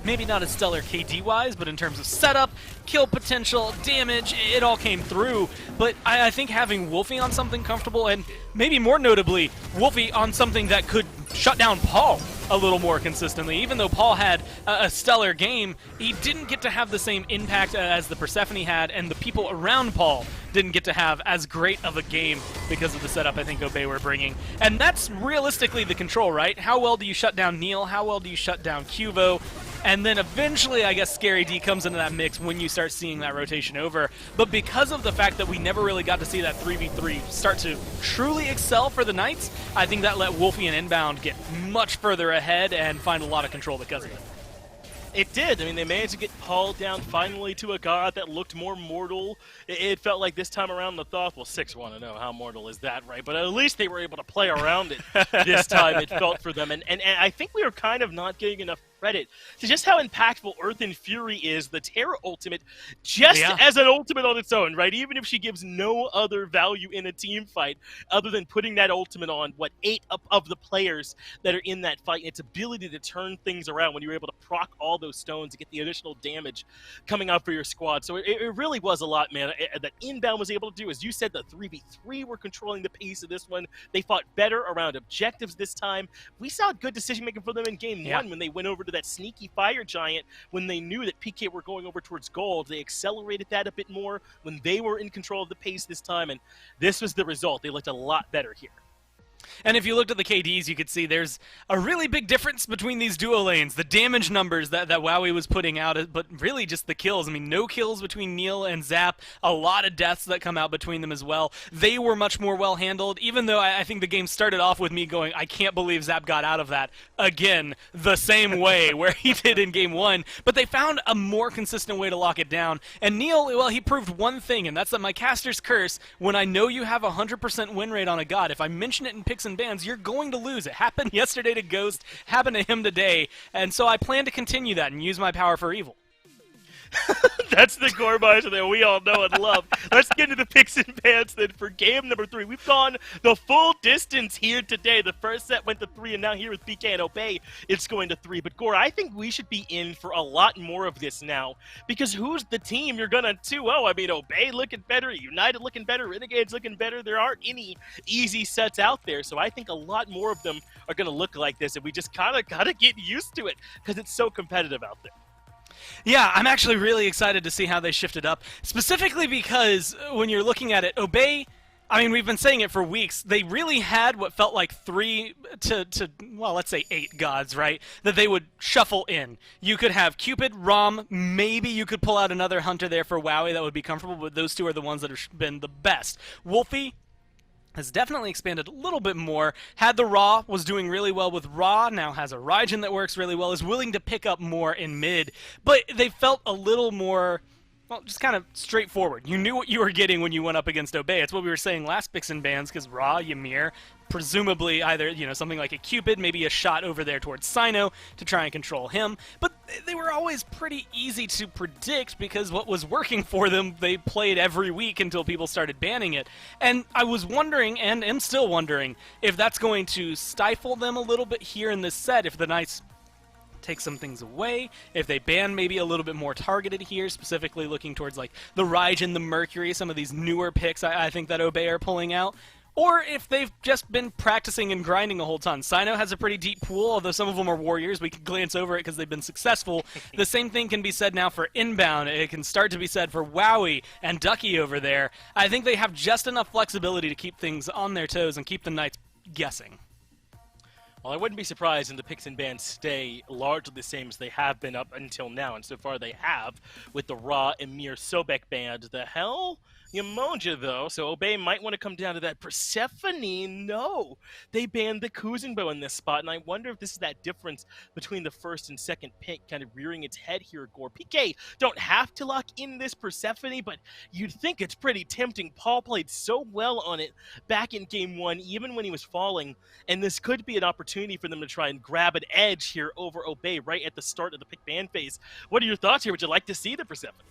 B: maybe not as stellar KD-wise, but in terms of setup, kill potential, damage, it all came through. But I think having Wolfie on something comfortable, and maybe more notably, Wolfie on something that could shut down Paul a little more consistently. Even though Paul had a stellar game, he didn't get to have the same impact as the Persephone had, and the people around Paul didn't get to have as great of a game because of the setup I think Obey were bringing. And that's realistically the control, right? How well do you shut down Neil? How well do you shut down Cuvo? And then eventually, I guess, Scary D comes into that mix when you start seeing that rotation over. But because of the fact that we never really got to see that 3v3 start to truly excel for the Knights, I think that let Wolfie and Inbound get much further ahead and find a lot of control because of it.
A: It did. I mean, they managed to get Paul down finally to a god that looked more mortal. It felt like this time around the thought, well, 6-1, I know, how mortal is that, right? But at least they were able to play around it this time, it felt for them. And I think we were kind of not getting enough credit to just how impactful Earth and Fury is, the Terra ultimate, just as an ultimate on its own, right? Even if she gives no other value in a team fight other than putting that ultimate on, 8 of the players that are in that fight, its ability to turn things around when you're able to proc all those stones to get the additional damage coming out for your squad. So it really was a lot, man, that Inbound was able to do. As you said, the 3v3 were controlling the pace of this one. They fought better around objectives this time. We saw good decision-making for them in game 1 when they went over to that sneaky fire giant when they knew that PK were going over towards gold. They accelerated that a bit more when they were in control of the pace this time, and this was the result. They looked a lot better here.
B: And if you looked at the KDs, you could see there's a really big difference between these duo lanes. The damage numbers that Wowie was putting out, but really just the kills. I mean, no kills between Neil and Zap, a lot of deaths that come out between them as well. They were much more well-handled, even though I think the game started off with me going, I can't believe Zap got out of that again the same way where he did in game 1. But they found a more consistent way to lock it down. And Neil, well, he proved one thing, and that's that my caster's curse, when I know you have a 100% win rate on a god, if I mention it in picks and bans, you're going to lose. It happened yesterday to Ghost, happened to him today, and so I plan to continue that and use my power for evil.
A: That's the garbage that we all know and love. Let's get into the picks and bans then for game number 3. We've gone the full distance here today. The first set went to 3, and now here with PK and Obey, it's going to 3. But Gore, I think we should be in for a lot more of this now, because who's the team you're going to 2-0? I mean, Obey looking better, United looking better, Renegades looking better. There aren't any easy sets out there, so I think a lot more of them are going to look like this, and we just kind of got to get used to it because it's so competitive out there.
B: Yeah, I'm actually really excited to see how they shifted up, specifically because when you're looking at it, Obey, I mean, we've been saying it for weeks, they really had what felt like 3 to well, let's say 8 gods, right, that they would shuffle in. You could have Cupid, Rom, maybe you could pull out another hunter there for Wowie that would be comfortable, but those two are the ones that have been the best. Wolfie has definitely expanded a little bit more. Had the Raw, was doing really well with Raw, now has a Raijin that works really well, is willing to pick up more in mid, but they felt a little more, well, just kind of straightforward. You knew what you were getting when you went up against Obey. It's what we were saying last picks and bans, because Raw, Ymir, presumably either, something like a Cupid, maybe a shot over there towards Sino to try and control him. But they were always pretty easy to predict because what was working for them, they played every week until people started banning it. And I was wondering, and am still wondering, if that's going to stifle them a little bit here in this set, if the Knights take some things away, if they ban maybe a little bit more targeted here, specifically looking towards like the Raijin, the Mercury, some of these newer picks I think that Obey are pulling out, or if they've just been practicing and grinding a whole ton. Sino has a pretty deep pool, although some of them are warriors. We can glance over it because they've been successful. The same thing can be said now for Inbound. It can start to be said for Wowie and Ducky over there. I think they have just enough flexibility to keep things on their toes and keep the Knights guessing.
A: Well, I wouldn't be surprised if the picks and bans stay largely the same as they have been up until now, and so far they have with the Ra Emir Sobek band. The hell? Yamonja, though, so Obey might want to come down to that. Persephone, no. They banned the Kuzenbo in this spot, and I wonder if this is that difference between the first and second pick kind of rearing its head here, Gore. PK don't have to lock in this Persephone, but you'd think it's pretty tempting. Paul played so well on it back in Game 1, even when he was falling, and this could be an opportunity for them to try and grab an edge here over Obey right at the start of the pick ban phase. What are your thoughts here? Would you like to see the Persephone?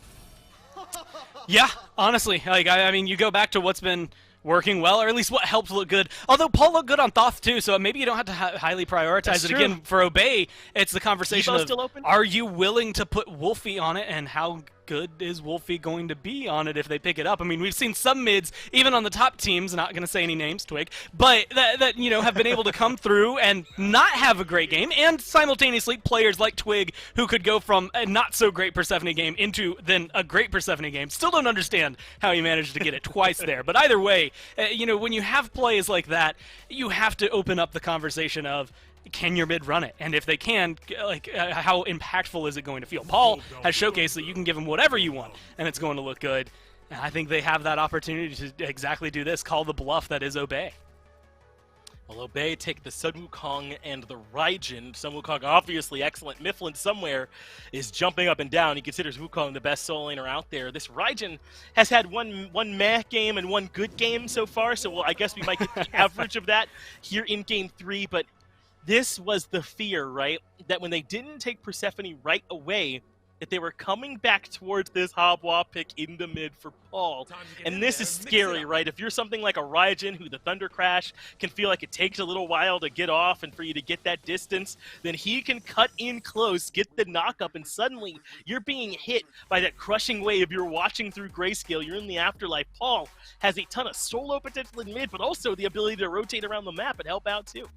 B: Yeah, honestly, like I mean, you go back to what's been working well, or at least what helped look good. Although Paul looked good on Thoth too, so maybe you don't have to highly prioritize
A: That's
B: it.
A: true.
B: Again, for Obey, it's the conversation
A: Evo's
B: of,
A: still open?
B: are you willing to put Wolfie on it, and how good is Wolfie going to be on it if they pick it up? I mean, we've seen some mids, even on the top teams, not going to say any names, Twig, but that you know, have been able to come through and not have a great game, and simultaneously players like Twig who could go from a not so great Persephone game into then a great Persephone game. Still don't understand how he managed to get it twice there, but either way, you know, when you have plays like that, you have to open up the conversation of, can your mid run it? And if they can, like, how impactful is it going to feel? Paul has showcased that you can give him whatever you want, and it's going to look good. And I think they have that opportunity to exactly do this, call the bluff that is Obey.
A: Well, Obey take the Sun Wukong and the Raijin. Sun Wukong, obviously excellent. Mifflin somewhere is jumping up and down. He considers Wukong the best solo laner out there. This Raijin has had one meh game and one good game so far, so well, I guess we might get the average of that here in Game 3, but this was the fear, right? That when they didn't take Persephone right away, that they were coming back towards this Habwa pick in the mid for Paul. And this is scary, right? If you're something like a Raijin who the Thunder Crash can feel like it takes a little while to get off and for you to get that distance, then he can cut in close, get the knock up, and suddenly you're being hit by that crushing wave. You're watching through grayscale. You're in the afterlife. Paul has a ton of solo potential in mid, but also the ability to rotate around the map and help out too.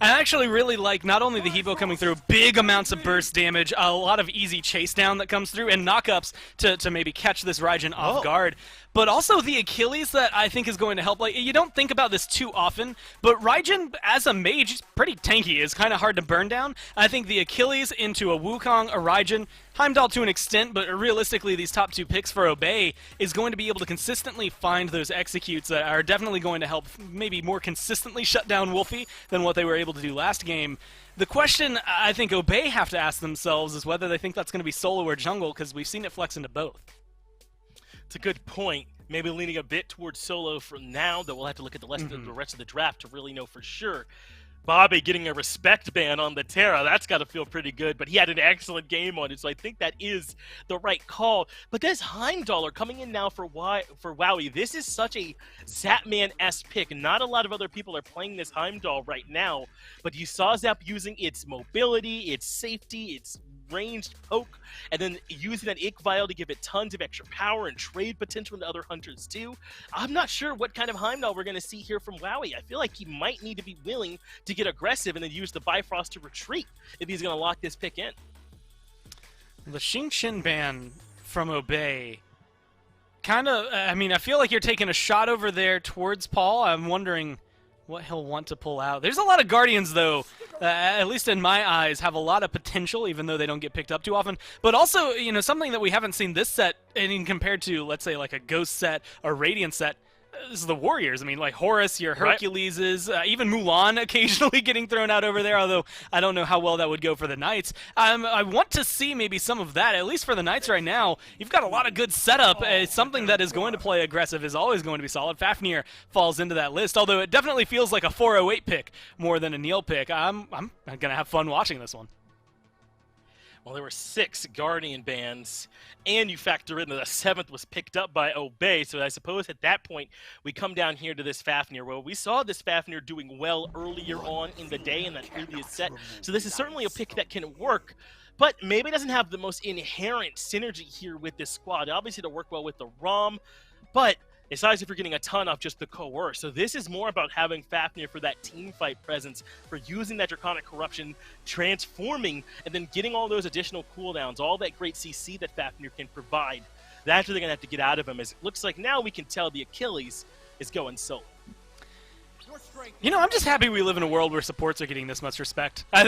B: I actually really like not only the Hebo coming through, big amounts of burst damage, a lot of easy chase down that comes through, and knockups to maybe catch this Raijin off guard, but also the Achilles that I think is going to help. Like, you don't think about this too often, but Raijin as a mage is pretty tanky. It's kind of hard to burn down. I think the Achilles into a Wukong, a Raijin, Heimdall to an extent, but realistically these top two picks for Obey is going to be able to consistently find those executes that are definitely going to help maybe more consistently shut down Wolfie than what they were able to do last game. The question I think Obey have to ask themselves is whether they think that's going to be solo or jungle, because we've seen it flex into both.
A: It's a good point. Maybe leaning a bit towards solo for now, though we'll have to look at the rest of the draft to really know for sure. Bobby getting a respect ban on the Terra, that's got to feel pretty good, but he had an excellent game on it, so I think that is the right call. But this Heimdall coming in now for Wowie. This is such a Zapman-esque pick. Not a lot of other people are playing this Heimdall right now, but you saw Zap using its mobility, its safety, its ranged poke, and then using that Ick Vial to give it tons of extra power and trade potential into other hunters too. I'm not sure what kind of Heimdall we're going to see here from Wowie. I feel like he might need to be willing to get aggressive and then use the Bifrost to retreat if he's going to lock this pick in.
B: The Xing Qin ban from Obey kind of, I mean, I feel like you're taking a shot over there towards Paul. I'm wondering what he'll want to pull out. There's a lot of Guardians, though, at least in my eyes, have a lot of potential, even though they don't get picked up too often. But also, you know, something that we haven't seen this set, and compared to, let's say, like a Ghost set or Radiant set, this is the Warriors. I mean, like Horus, your Herculeses, even Mulan occasionally getting thrown out over there, although I don't know how well that would go for the Knights. I want to see maybe some of that, at least for the Knights right now. You've got a lot of good setup. Something that is going to play aggressive is always going to be solid. Fafnir falls into that list, although it definitely feels like a 408 pick more than a Neil pick. I'm going to have fun watching this one.
A: Well, there were 6 Guardian bands, and you factor in that the 7th was picked up by Obey, so I suppose at that point we come down here to this Fafnir. Well, we saw this Fafnir doing well earlier on in the day in that previous set, so this is certainly a pick that can work, but maybe doesn't have the most inherent synergy here with this squad. Obviously, to work well with the ROM, but it's not as if you're getting a ton off just the coerce. So this is more about having Fafnir for that team fight presence, for using that Draconic Corruption, transforming, and then getting all those additional cooldowns, all that great CC that Fafnir can provide. That's what they're going to have to get out of him, as it looks like now we can tell the Achilles is going solo.
B: You know, I'm just happy we live in a world where supports are getting this much respect. I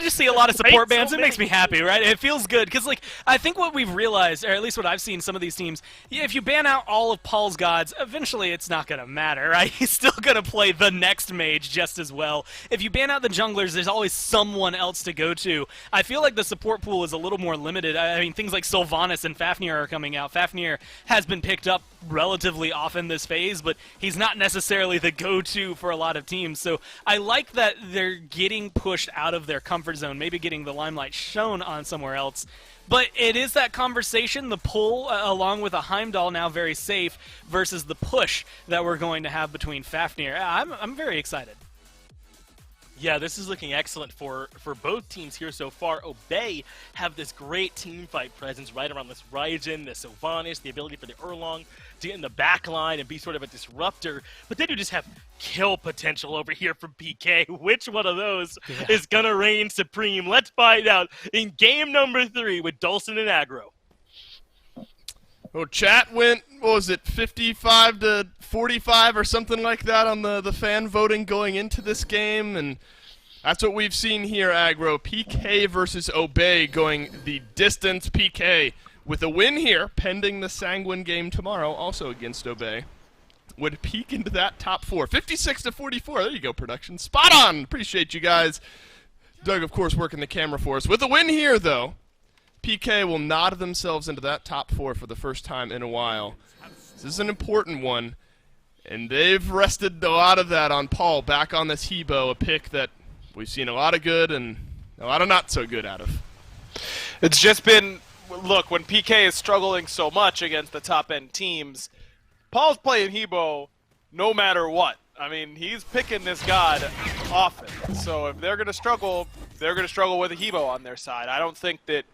B: just see a lot of support bands. It makes me happy, right? It feels good. Because, I think what we've realized, or at least what I've seen some of these teams, if you ban out all of Paul's gods, eventually it's not going to matter, right? He's still going to play the next mage just as well. If you ban out the junglers, there's always someone else to go to. I feel like the support pool is a little more limited. I mean, things like Sylvanas and Fafnir are coming out. Fafnir has been picked up relatively often this phase, but he's not necessarily the go-to for a lot of teams. So I like that they're getting pushed out of their comfort zone, maybe getting the limelight shown on somewhere else. But it is that conversation, the pull, along with a Heimdall now very safe, versus the push that we're going to have between Fafnir. I'm very excited.
A: Yeah, this is looking excellent for both teams here so far. Obey have this great team fight presence right around this Raijin, this Sylvanas, the ability for the Erlong to get in the back line and be sort of a disruptor. But they do just have kill potential over here from PK. Which one of those is going to reign supreme? Let's find out in game number 3 with Dulcin and Aggro.
C: Well, chat went, what was it, 55 to 45 or something like that on the fan voting going into this game, and that's what we've seen here, Aggro. PK versus Obey going the distance. PK with a win here, pending the Sanguine game tomorrow, also against Obey, would peek into that top 4. 56 to 44, there you go, production. Spot on! Appreciate you guys. Doug, of course, working the camera for us. With a win here, though, PK will nod themselves into that top 4 for the first time in a while. This is an important one, and they've rested a lot of that on Paul back on this Hebo, a pick that we've seen a lot of good and a lot of not so good out of.
E: It's just been, look, when PK is struggling so much against the top-end teams, Paul's playing Hebo no matter what. I mean, he's picking this god often. So if they're going to struggle with a Hebo on their side. I don't think that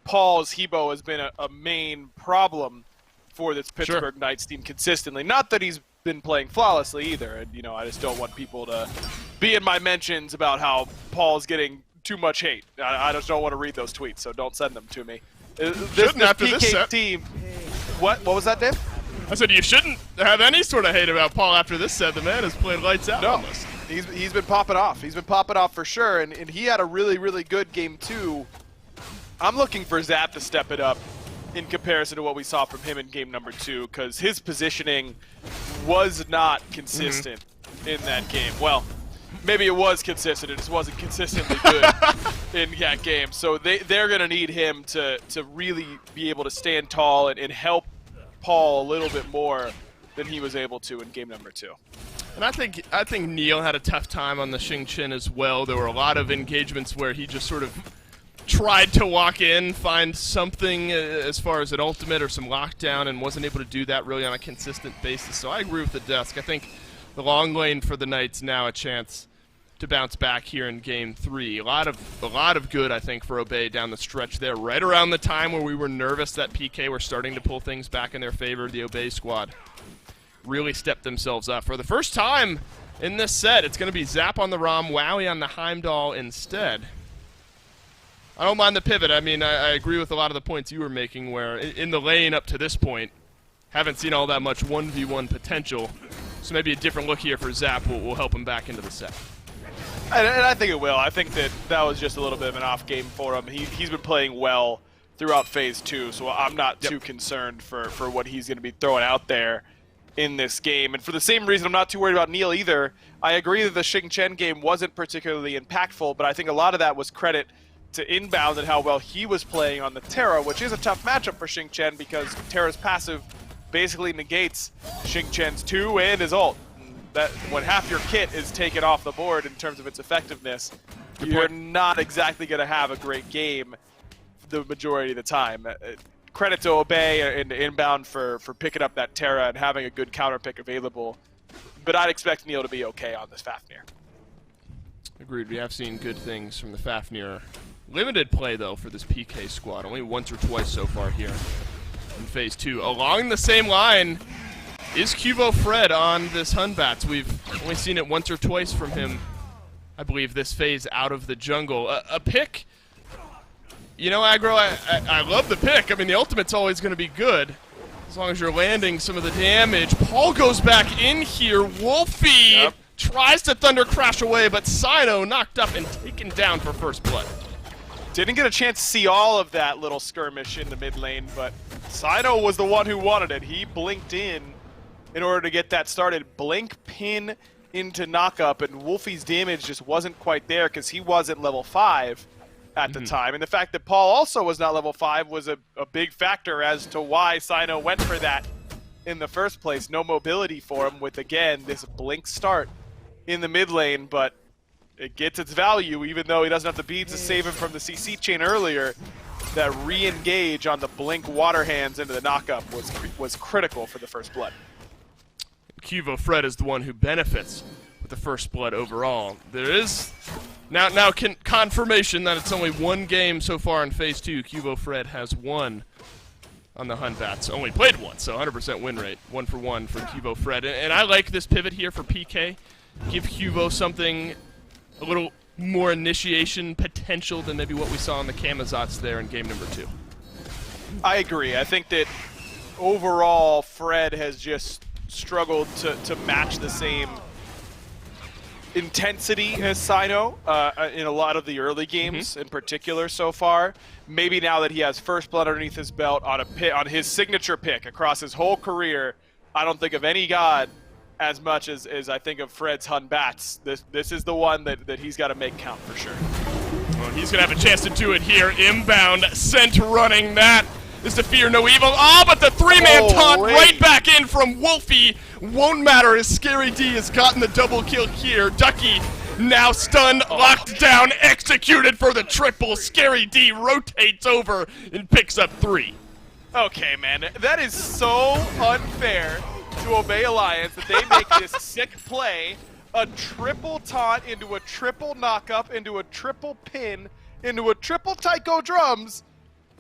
E: Paul's Hebo has been a main problem for this Pittsburgh Knights team consistently. Not that he's been playing flawlessly either. And, you know, I just don't want people to be in my mentions about how Paul's getting too much hate. I just don't want to read those tweets, so don't send them to me. This
C: after
E: PK
C: this set.
E: team. What was that, Dave?
C: I said you shouldn't have any sort of hate about Paul after this set. The man has played lights out on this.
E: He's been popping off. He's been popping off for sure, and he had a really, really good game too. I'm looking for Zap to step it up in comparison to what we saw from him in game number 2, because his positioning was not consistent in that game. Well, maybe it was consistent, it just wasn't consistently good in that game. So they're going to need him to really be able to stand tall and help Paul a little bit more than he was able to in game number 2.
C: And I think Neil had a tough time on the Xing Chen as well. There were a lot of engagements where he just sort of tried to walk in, find something as far as an ultimate or some lockdown, and wasn't able to do that really on a consistent basis. So I agree with the desk. I think the long lane for the Knights now a chance to bounce back here in game 3. A lot of good, I think, for Obey down the stretch there. Right around the time where we were nervous that PK were starting to pull things back in their favor, the Obey squad really stepped themselves up. For the first time in this set, it's going to be Zap on the ROM, Wowie on the Heimdall instead. I don't mind the pivot. I mean, I agree with a lot of the points you were making where in the lane up to this point, haven't seen all that much 1v1 potential. So maybe a different look here for Zap will help him back into the set.
E: And I think it will. I think that was just a little bit of an off game for him. He's been playing well throughout phase 2, so I'm not too concerned for what he's going to be throwing out there in this game. And for the same reason, I'm not too worried about Neil either. I agree that the Xing Chen game wasn't particularly impactful, but I think a lot of that was credit to Inbound and how well he was playing on the Terra, which is a tough matchup for Xing Chen because Terra's passive basically negates Xing Chen's 2 and his ult. That when half your kit is taken off the board in terms of its effectiveness, you're not exactly going to have a great game the majority of the time. Credit to Obey and Inbound for picking up that Terra and having a good counter pick available. But I'd expect Neil to be okay on this Fafnir.
C: Agreed. We have seen good things from the Fafnir. Limited play, though, for this PK squad. Only once or twice so far here in Phase 2. Along the same line is Cubo Fred on this Hunbats. We've only seen it once or twice from him, I believe, this phase out of the jungle. A pick, you know, Aggro, I love the pick. I mean, the ultimate's always going to be good as long as you're landing some of the damage. Paul goes back in here. Wolfie tries to Thunder Crash away, but Sino knocked up and taken down for first blood.
E: Didn't get a chance to see all of that little skirmish in the mid lane, but Sino was the one who wanted it. He blinked in order to get that started. Blink, pin into knockup, and Wolfie's damage just wasn't quite there because he wasn't level 5 at the time. And the fact that Paul also was not level 5 was a big factor as to why Sino went for that in the first place. No mobility for him with, again, this blink start in the mid lane, but it gets its value even though he doesn't have the beads to save him from the CC chain earlier. That re-engage on the blink water hands into the knockup was critical for the first blood.
C: Cubo Fred is the one who benefits with the first blood overall. There is now confirmation that it's only one game so far in Phase 2. Cubo Fred has won on the Hunbats. Only played once, so 100% win rate. 1-for-1 for Cubo Fred. And I like this pivot here for PK. Give Cubo something a little more initiation potential than maybe what we saw in the Kamazats there in game number 2.
E: I agree. I think that overall Fred has just struggled to match the same intensity as Sino in a lot of the early games in particular so far. Maybe now that he has first blood underneath his belt on his signature pick across his whole career, I don't think of any god as much as I think of Fred's Hunbats. This is the one that he's got to make count for sure.
C: Well, he's going to have a chance to do it here. Inbound, sent running. That is to fear no evil. Oh, but the three-man taunt right back in from Wolfie. Won't matter as Scary D has gotten the double kill here. Ducky now stunned, locked down, executed for the triple. Scary D rotates over and picks up 3.
E: Okay, man, that is so unfair to Obey Alliance that they make this sick play, a triple taunt into a triple knockup, into a triple pin, into a triple taiko drums,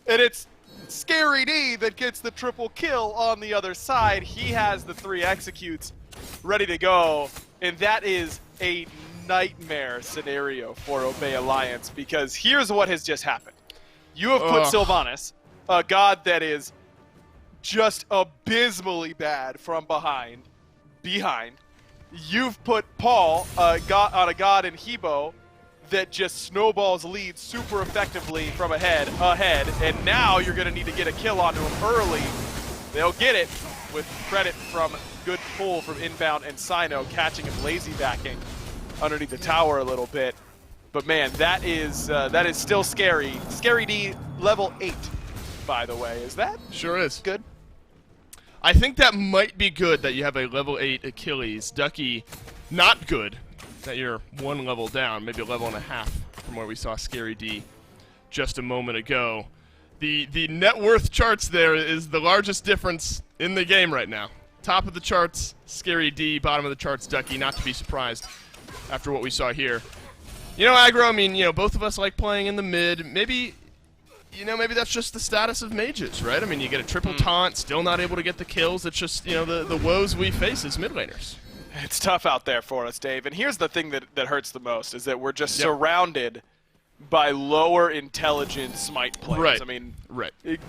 E: and it's Scary D that gets the triple kill on the other side. He has the 3 executes ready to go, and that is a nightmare scenario for Obey Alliance because here's what has just happened. You have put Sylvanas, a god that is just abysmally bad from behind. You've put Paul on a god in Hebo that just snowballs leads super effectively from ahead, and now you're going to need to get a kill onto him early. They'll get it with credit from good pull from Inbound and Sino catching him lazy backing underneath the tower a little bit. But man, that is still scary. Scary D level 8, by the way. Is that
C: sure is
E: good?
C: I think that might be good that you have a level 8 Achilles. Ducky, not good that you're 1 level down, maybe a level and a half from where we saw Scary D just a moment ago. The net worth charts there is the largest difference in the game right now. Top of the charts, Scary D. Bottom of the charts, Ducky. Not to be surprised after what we saw here. You know, Aggro, I mean, you know, both of us like playing in the mid. Maybe, you know, maybe that's just the status of mages, right? I mean, you get a triple taunt, still not able to get the kills. It's just, you know, the woes we face as mid laners.
E: It's tough out there for us, Dave. And here's the thing that hurts the most is that we're just surrounded by lower intelligence smite players.
C: Right.
E: I mean,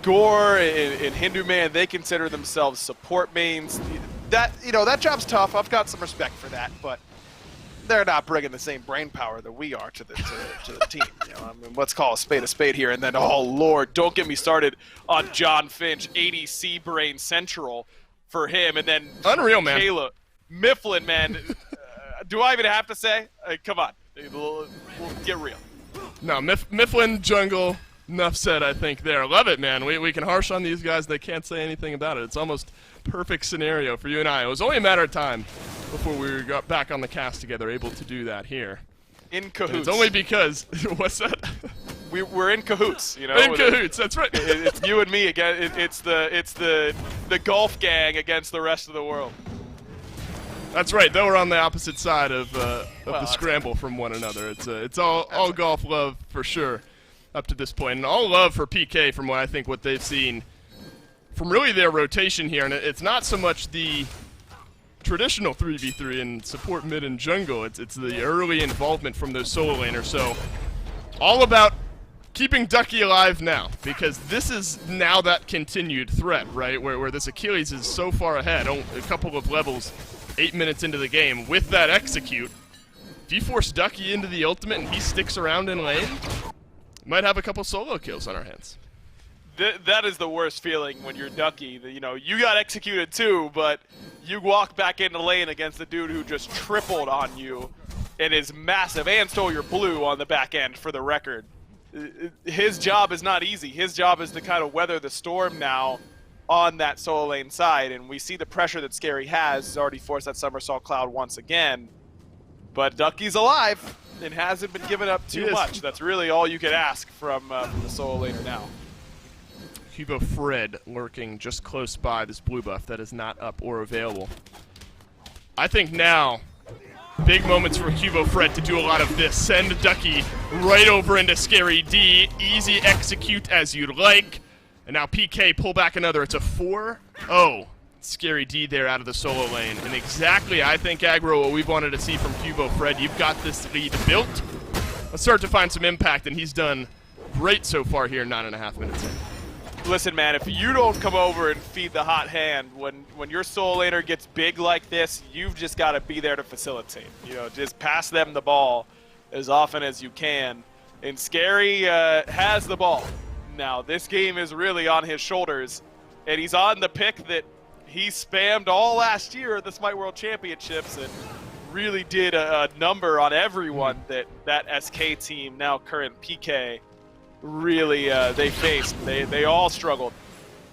C: Gore
E: and Hindu Man, they consider themselves support mains. That, you know, that job's tough. I've got some respect for that, but they're not bringing the same brain power that we are to the team. You know, I mean, let's call a spade here, and then, oh Lord, don't get me started on John Finch, ADC brain central for him, and then
C: unreal, man.
E: Kayla Mifflin, man. Do I even have to say? Come on, we'll get real.
C: No, Mifflin jungle. Enough said, I think, there. Love it, man. We can harsh on these guys. They can't say anything about it. It's almost perfect scenario for you and I. It was only a matter of time before we got back on the cast together, able to do that here.
E: In cahoots.
C: And it's only because... What's that?
E: we're in cahoots, you know.
C: In cahoots, that's right.
E: It's you and me again. It's the golf gang against the rest of the world.
C: That's right. Though we're on the opposite side of the
E: Well,
C: scramble from one another. It's all golf love for sure up to this point, and all love for PK from what they've seen from really their rotation here. And it's not so much the traditional 3v3 and support mid and jungle. It's the early involvement from those solo laners. So all about keeping Ducky alive now, because this is now that continued threat, right? Where this Achilles is so far ahead, a couple of levels, 8 minutes into the game. With that execute, if you force Ducky into the ultimate and he sticks around in lane, might have a couple solo kills on our hands.
E: That is the worst feeling when you're Ducky. You know, you got executed too, but you walk back into lane against the dude who just tripled on you and is massive and stole your blue on the back end, for the record. His job is not easy. His job is to kind of weather the storm now on that solo lane side, and we see the pressure that Scary has. He's already forced that somersault cloud once again. But Ducky's alive and hasn't been given up too much. That's really all you could ask from the solo laner now.
C: Hugo Fred lurking just close by this blue buff that is not up or available. I think now, big moments for Hugo Fred to do a lot of this. Send Ducky right over into Scary D. Easy execute as you'd like. And now PK pull back another. It's a 4-0. Scary D there out of the solo lane. And exactly, I think, aggro, what we've wanted to see from Hugo Fred. You've got this lead built. Let's start to find some impact, and he's done great so far here, 9.5 minutes in.
E: Listen, man, if you don't come over and feed the hot hand, when your solo laner gets big like this, you've just got to be there to facilitate. You know, just pass them the ball as often as you can. And Scary has the ball. Now, this game is really on his shoulders, and he's on the pick that he spammed all last year at the Smite World Championships and really did a number on everyone that SK team, now current PK, really they faced. They all struggled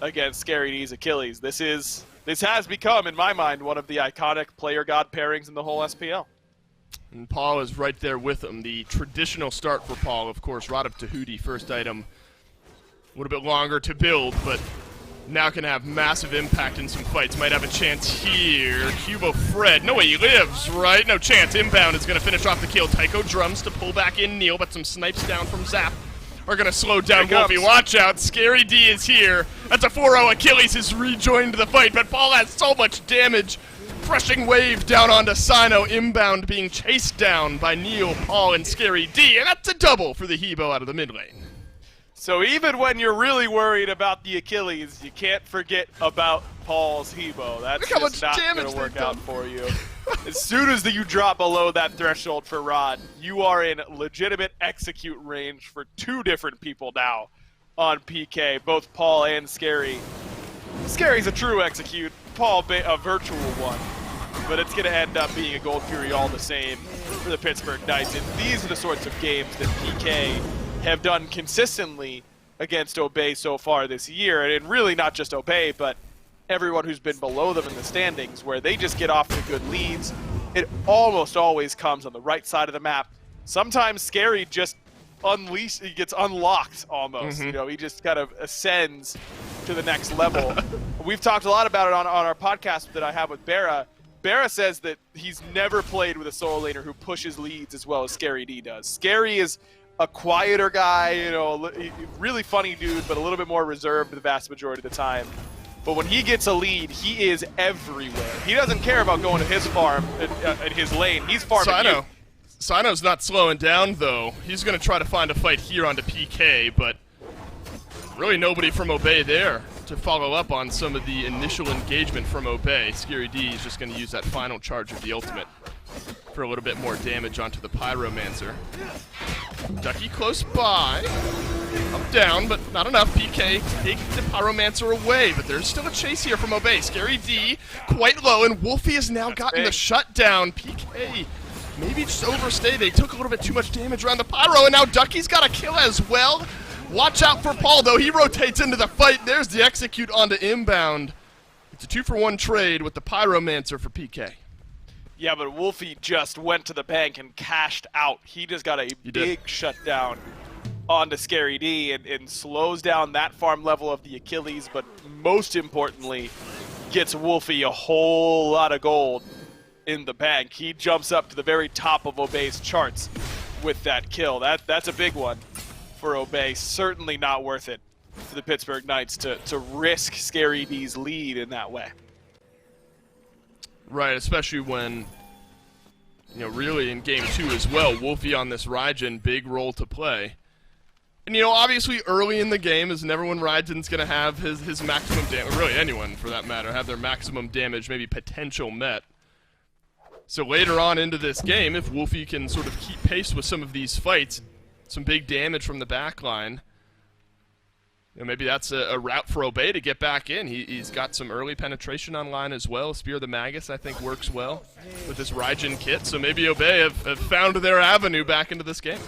E: against Scary D's Achilles. This has become, in my mind, one of the iconic player god pairings in the whole SPL.
C: And Paul is right there with him. The traditional start for Paul, of course, Rod of Tahuti, first item. A little bit longer to build, but now can have massive impact in some fights. Might have a chance here. Cubo Fred. No way, he lives, right? No chance. Inbound is going to finish off the kill. Tycho drums to pull back in Neil, but some snipes down from Zap are going to slow down Wolfie. Watch out. Scary D is here. That's a 4-0. Achilles has rejoined the fight, but Paul has so much damage. Crushing wave down onto Sino. Inbound being chased down by Neil, Paul, and Scary D, and that's a double for the Hebo out of the mid lane.
E: So even when you're really worried about the Achilles, you can't forget about Paul's Hebo. That's just not going to work out for you. As soon as you drop below that threshold for Rod, you are in legitimate execute range for two different people now on PK, both Paul and Scary. Scary's a true execute, Paul a virtual one. But it's going to end up being a Gold Fury all the same for the Pittsburgh Knights. And these are the sorts of games that PK have done consistently against Obey so far this year, and really not just Obey, but everyone who's been below them in the standings, where they just get off to good leads. It almost always comes on the right side of the map. Sometimes Scary just he gets unlocked almost. You know, he just kind of ascends to the next level. We've talked a lot about it on our podcast that I have with Barra. Barra says that he's never played with a solo laner who pushes leads as well as Scary D does. Scary is a quieter guy, you know, really funny dude, but a little bit more reserved the vast majority of the time. But when he gets a lead, he is everywhere. He doesn't care about going to his farm in his lane. He's farming you.
C: Sino's not slowing down, though. He's going to try to find a fight here onto PK, but really nobody from Obey there to follow up on some of the initial engagement from Obey. Scary D is just going to use that final charge of the ultimate for a little bit more damage onto the Pyromancer. Ducky close by. Up down, but not enough. PK take the Pyromancer away, but there's still a chase here from Obey. Scary D quite low, and Wolfie has now gotten the shutdown. PK maybe just overstay. They took a little bit too much damage around the Pyro, and now Ducky's got a kill as well. Watch out for Paul, though. He rotates into the fight. There's the execute onto Inbound. It's a 2-for-1 trade with the Pyromancer for PK.
E: Yeah, but Wolfie just went to the bank and cashed out. He just got a big shutdown onto Scary D and slows down that farm level of the Achilles, but most importantly, gets Wolfie a whole lot of gold in the bank. He jumps up to the very top of Obey's charts with that kill. That's a big one for Obey. Certainly not worth it for the Pittsburgh Knights to risk Scary D's lead in that way.
C: Right, especially when, really in game 2 as well, Wolfie on this Raijin, big role to play. And, obviously early in the game, isn't everyone Raijin's going to have his maximum damage, really anyone for that matter, have their maximum damage, maybe potential met. So later on into this game, if Wolfie can sort of keep pace with some of these fights, some big damage from the backline, maybe that's a route for Obey to get back in. He's got some early penetration online as well. Spear the Magus, I think, works well with this Raijin kit. So maybe Obey have found their avenue back into this game.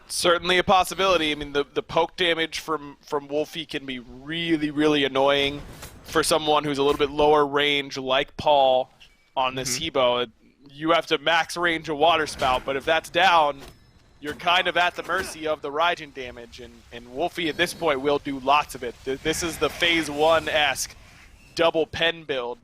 E: Certainly a possibility. I mean, the poke damage from Wolfie can be really, really annoying for someone who's a little bit lower range like Paul on this Hebo. You have to max range a water spout, but if that's down, you're kind of at the mercy of the Raijin damage, and Wolfie at this point will do lots of it. This is the Phase 1-esque double pen build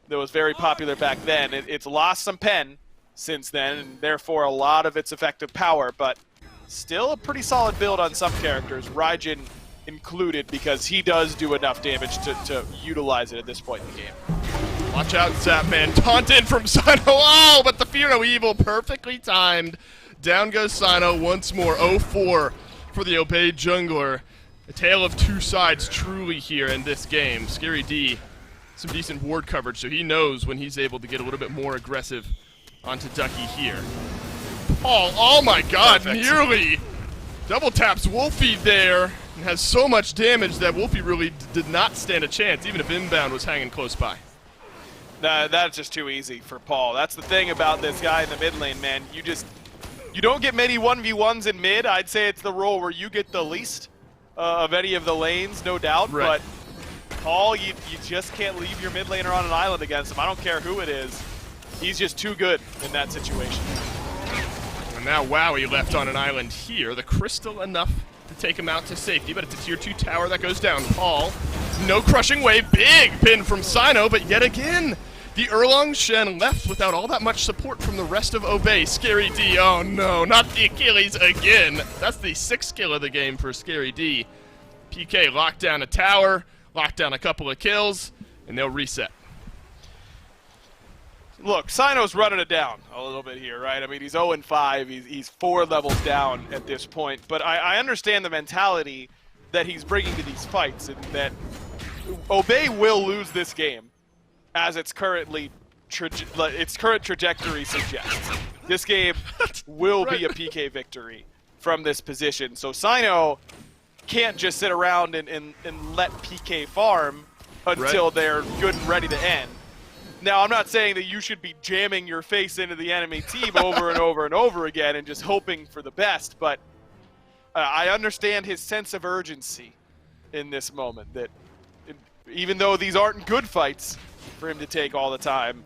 E: that was very popular back then. It's lost some pen since then, and therefore a lot of its effective power, but still a pretty solid build on some characters, Raijin included, because he does do enough damage to utilize it at this point in the game.
C: Watch out, Zapman. Taunted from Sino. Oh, but the Fear No Evil perfectly timed. Down goes Sino once more. 0-4 for the Obey jungler. A tale of two sides truly here in this game. Scary D, some decent ward coverage, so he knows when he's able to get a little bit more aggressive onto Ducky here. Paul, oh my god, perfect. Nearly double taps Wolfie there and has so much damage that Wolfie really did not stand a chance, even if inbound was hanging close by.
E: That's just too easy for Paul. That's the thing about this guy in the mid lane, man. You don't get many 1v1s in mid. I'd say it's the role where you get the least of any of the lanes, no doubt.
C: Right.
E: But Paul, you just can't leave your mid laner on an island against him. I don't care who it is. He's just too good in that situation.
C: And now Wowie left on an island here. The crystal enough to take him out to safety, but it's a tier 2 tower that goes down. Paul, no crushing wave. Big pin from Sino, but yet again, the Erlong Shen left without all that much support from the rest of Obey. Scary D, oh no, not the Achilles again. That's the 6th kill of the game for Scary D. PK locked down a tower, locked down a couple of kills, and they'll reset.
E: Look, Sino's running it down a little bit here, right? I mean, he's 0-5, he's 4 levels down at this point, but I understand the mentality that he's bringing to these fights, and that Obey will lose this game as its current trajectory suggests. This game will be a PK victory from this position. So Sino can't just sit around and let PK farm until they're good and ready to end. Now, I'm not saying that you should be jamming your face into the enemy team over and over and over again and just hoping for the best, but I understand his sense of urgency in this moment, that even though these aren't good fights for him to take all the time,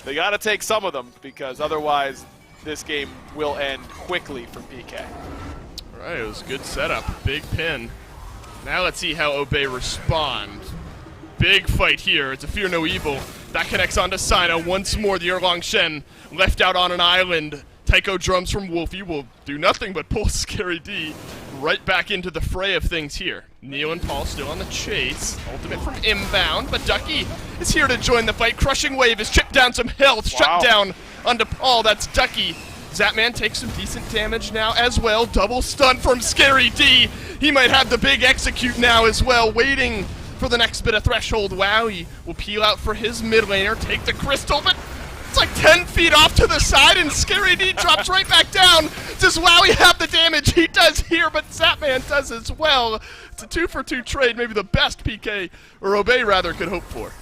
E: they got to take some of them, because otherwise this game will end quickly for PK.
C: All right, it was a good setup. Big pin. Now let's see how Obey respond. Big fight here. It's a Fear No Evil. That connects onto Sino. Once more, the Erlong Shen left out on an island. Taiko drums from Wolfie will do nothing but pull Scary D right back into the fray of things here. Neil and Paul still on the chase. Ultimate from inbound, but Ducky is here to join the fight. Crushing Wave has chipped down some health. Shut down onto Paul. That's Ducky. Zapman takes some decent damage now as well. Double stun from Scary D. He might have the big execute now as well, waiting for the next bit of threshold. Wowie will peel out for his mid laner, take the crystal, but it's like 10 feet off to the side, and Scary D drops right back down. Does Wowie have the damage? He does here, but Zapman does as well. It's a 2-for-2 trade, maybe the best PK, or Obey rather, could hope for.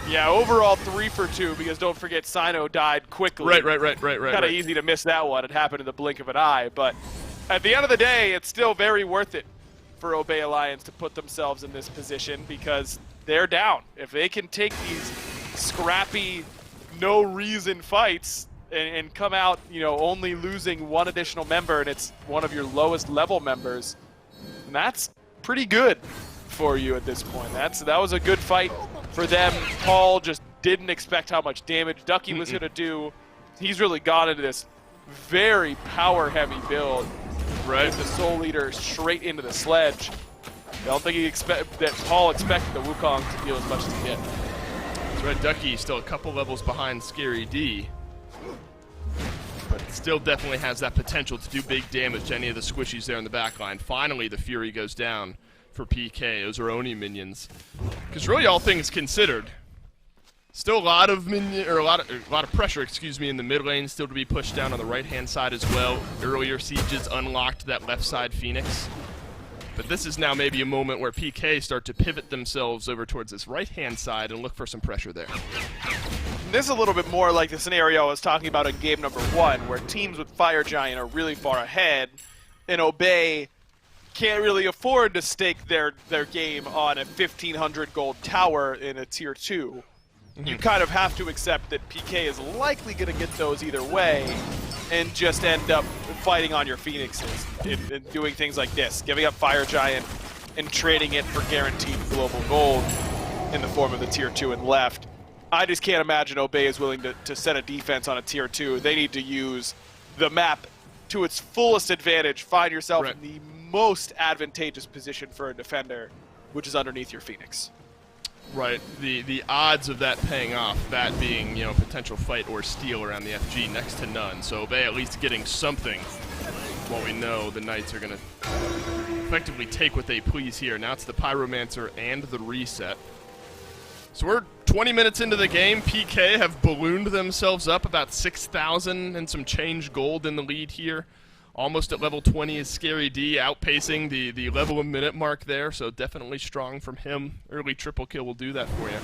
E: Yeah, overall 3-for-2, because don't forget Sino died quickly.
C: Right.
E: Kind of easy to miss that one. It happened in the blink of an eye, but at the end of the day, it's still very worth it for Obey Alliance to put themselves in this position, because they're down. If they can take these scrappy, no reason fights and come out, only losing one additional member, and it's one of your lowest level members, and that's pretty good for you at this point. That was a good fight for them. Paul just didn't expect how much damage Ducky was going to do. He's really gone into this very power-heavy build. Right. With the Soul Eater straight into the sledge. I don't think that Paul expected the Wukong to deal as much as he did.
C: That's right, Ducky still a couple levels behind Scary D. But still definitely has that potential to do big damage to any of the squishies there in the back line. Finally, the Fury goes down for PK. Those are Oni minions. Because really, all things considered, still a lot of pressure, in the mid lane, still to be pushed down on the right-hand side as well. Earlier sieges unlocked that left side Phoenix. But this is now maybe a moment where PK start to pivot themselves over towards this right-hand side and look for some pressure there.
E: This is a little bit more like the scenario I was talking about in game number 1, where teams with Fire Giant are really far ahead, and Obey can't really afford to stake their game on a 1,500 gold tower in a tier 2. You kind of have to accept that PK is likely going to get those either way and just end up fighting on your Phoenixes and doing things like this, giving up Fire Giant and trading it for guaranteed global gold in the form of the tier 2 and left. I just can't imagine Obey is willing to set a defense on a tier 2. They need to use the map to its fullest advantage, find yourself in the most advantageous position for a defender, which is underneath your Phoenix.
C: Right, the odds of that paying off, that being, potential fight or steal around the FG, next to none. So Obey at least getting something, while we know the Knights are going to effectively take what they please here. Now it's the Pyromancer and the reset. So we're 20 minutes into the game. PK have ballooned themselves up about 6,000 and some change gold in the lead here. Almost at level 20 is Scary D, outpacing the level a minute mark there, so definitely strong from him. Early triple kill will do that for you.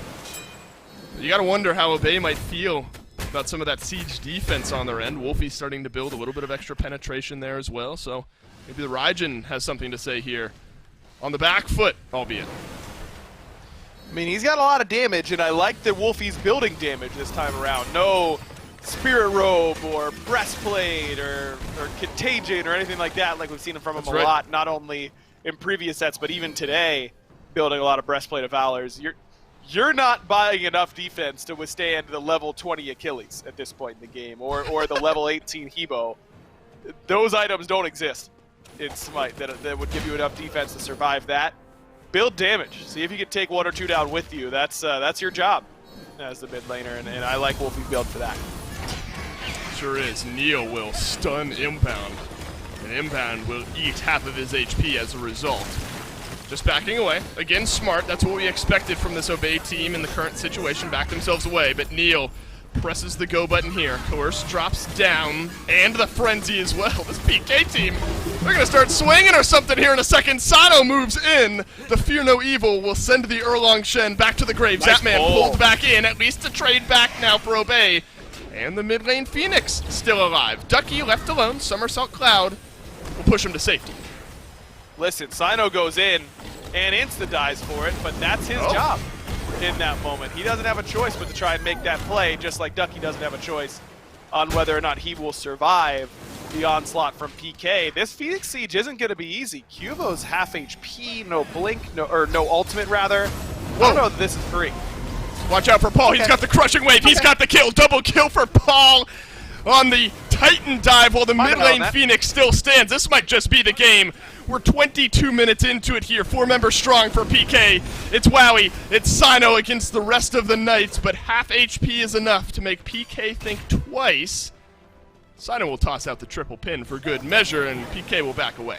C: But you gotta wonder how Obey might feel about some of that siege defense on their end. Wolfie's starting to build a little bit of extra penetration there as well, so maybe the Raijin has something to say here. On the back foot, albeit.
E: I mean, he's got a lot of damage, and I like that Wolfie's building damage this time around. No Spirit Robe or Breastplate or Contagion or anything like that, like we've seen from him a lot, not only in previous sets, but even today, building a lot of Breastplate of Valors. You're not buying enough defense to withstand the level 20 Achilles at this point in the game, or the level 18 Hebo. Those items don't exist in Smite that would give you enough defense to survive that. Build damage. See if you can take 1 or 2 down with you. That's your job as the mid laner, and I like Wolfie's build for that.
C: Sure is. Neil will stun Inbound, and Inbound will eat half of his HP as a result. Just backing away. Again, smart. That's what we expected from this Obey team in the current situation. Back themselves away, but Neil presses the go button here. Coerce drops down, and the Frenzy as well. This PK team, they're going to start swinging or something here in a second. Sano moves in. The Fear No Evil will send the Erlong Shen back to the graves.
E: Nice
C: that man
E: pull.
C: pulled back in. At least a trade back now for Obey. And the mid lane Phoenix still alive. Ducky left alone. Somersault Cloud will push him to safety.
E: Listen, Sino goes in and insta-dies for it, but that's his job in that moment. He doesn't have a choice but to try and make that play, just like Ducky doesn't have a choice on whether or not he will survive the onslaught from PK. This Phoenix Siege isn't going to be easy. Cubo's half HP, no blink, no ultimate rather. I don't know that this is free.
C: Watch out for Paul. He's got the crushing wave. He's got the kill. Double kill for Paul on the Titan dive while the mid lane Phoenix still stands. This might just be the game. We're 22 minutes into it here. 4 members strong for PK. It's Wowie. It's Sino against the rest of the Knights, but half HP is enough to make PK think twice. Sino will toss out the triple pin for good measure, and PK will back away.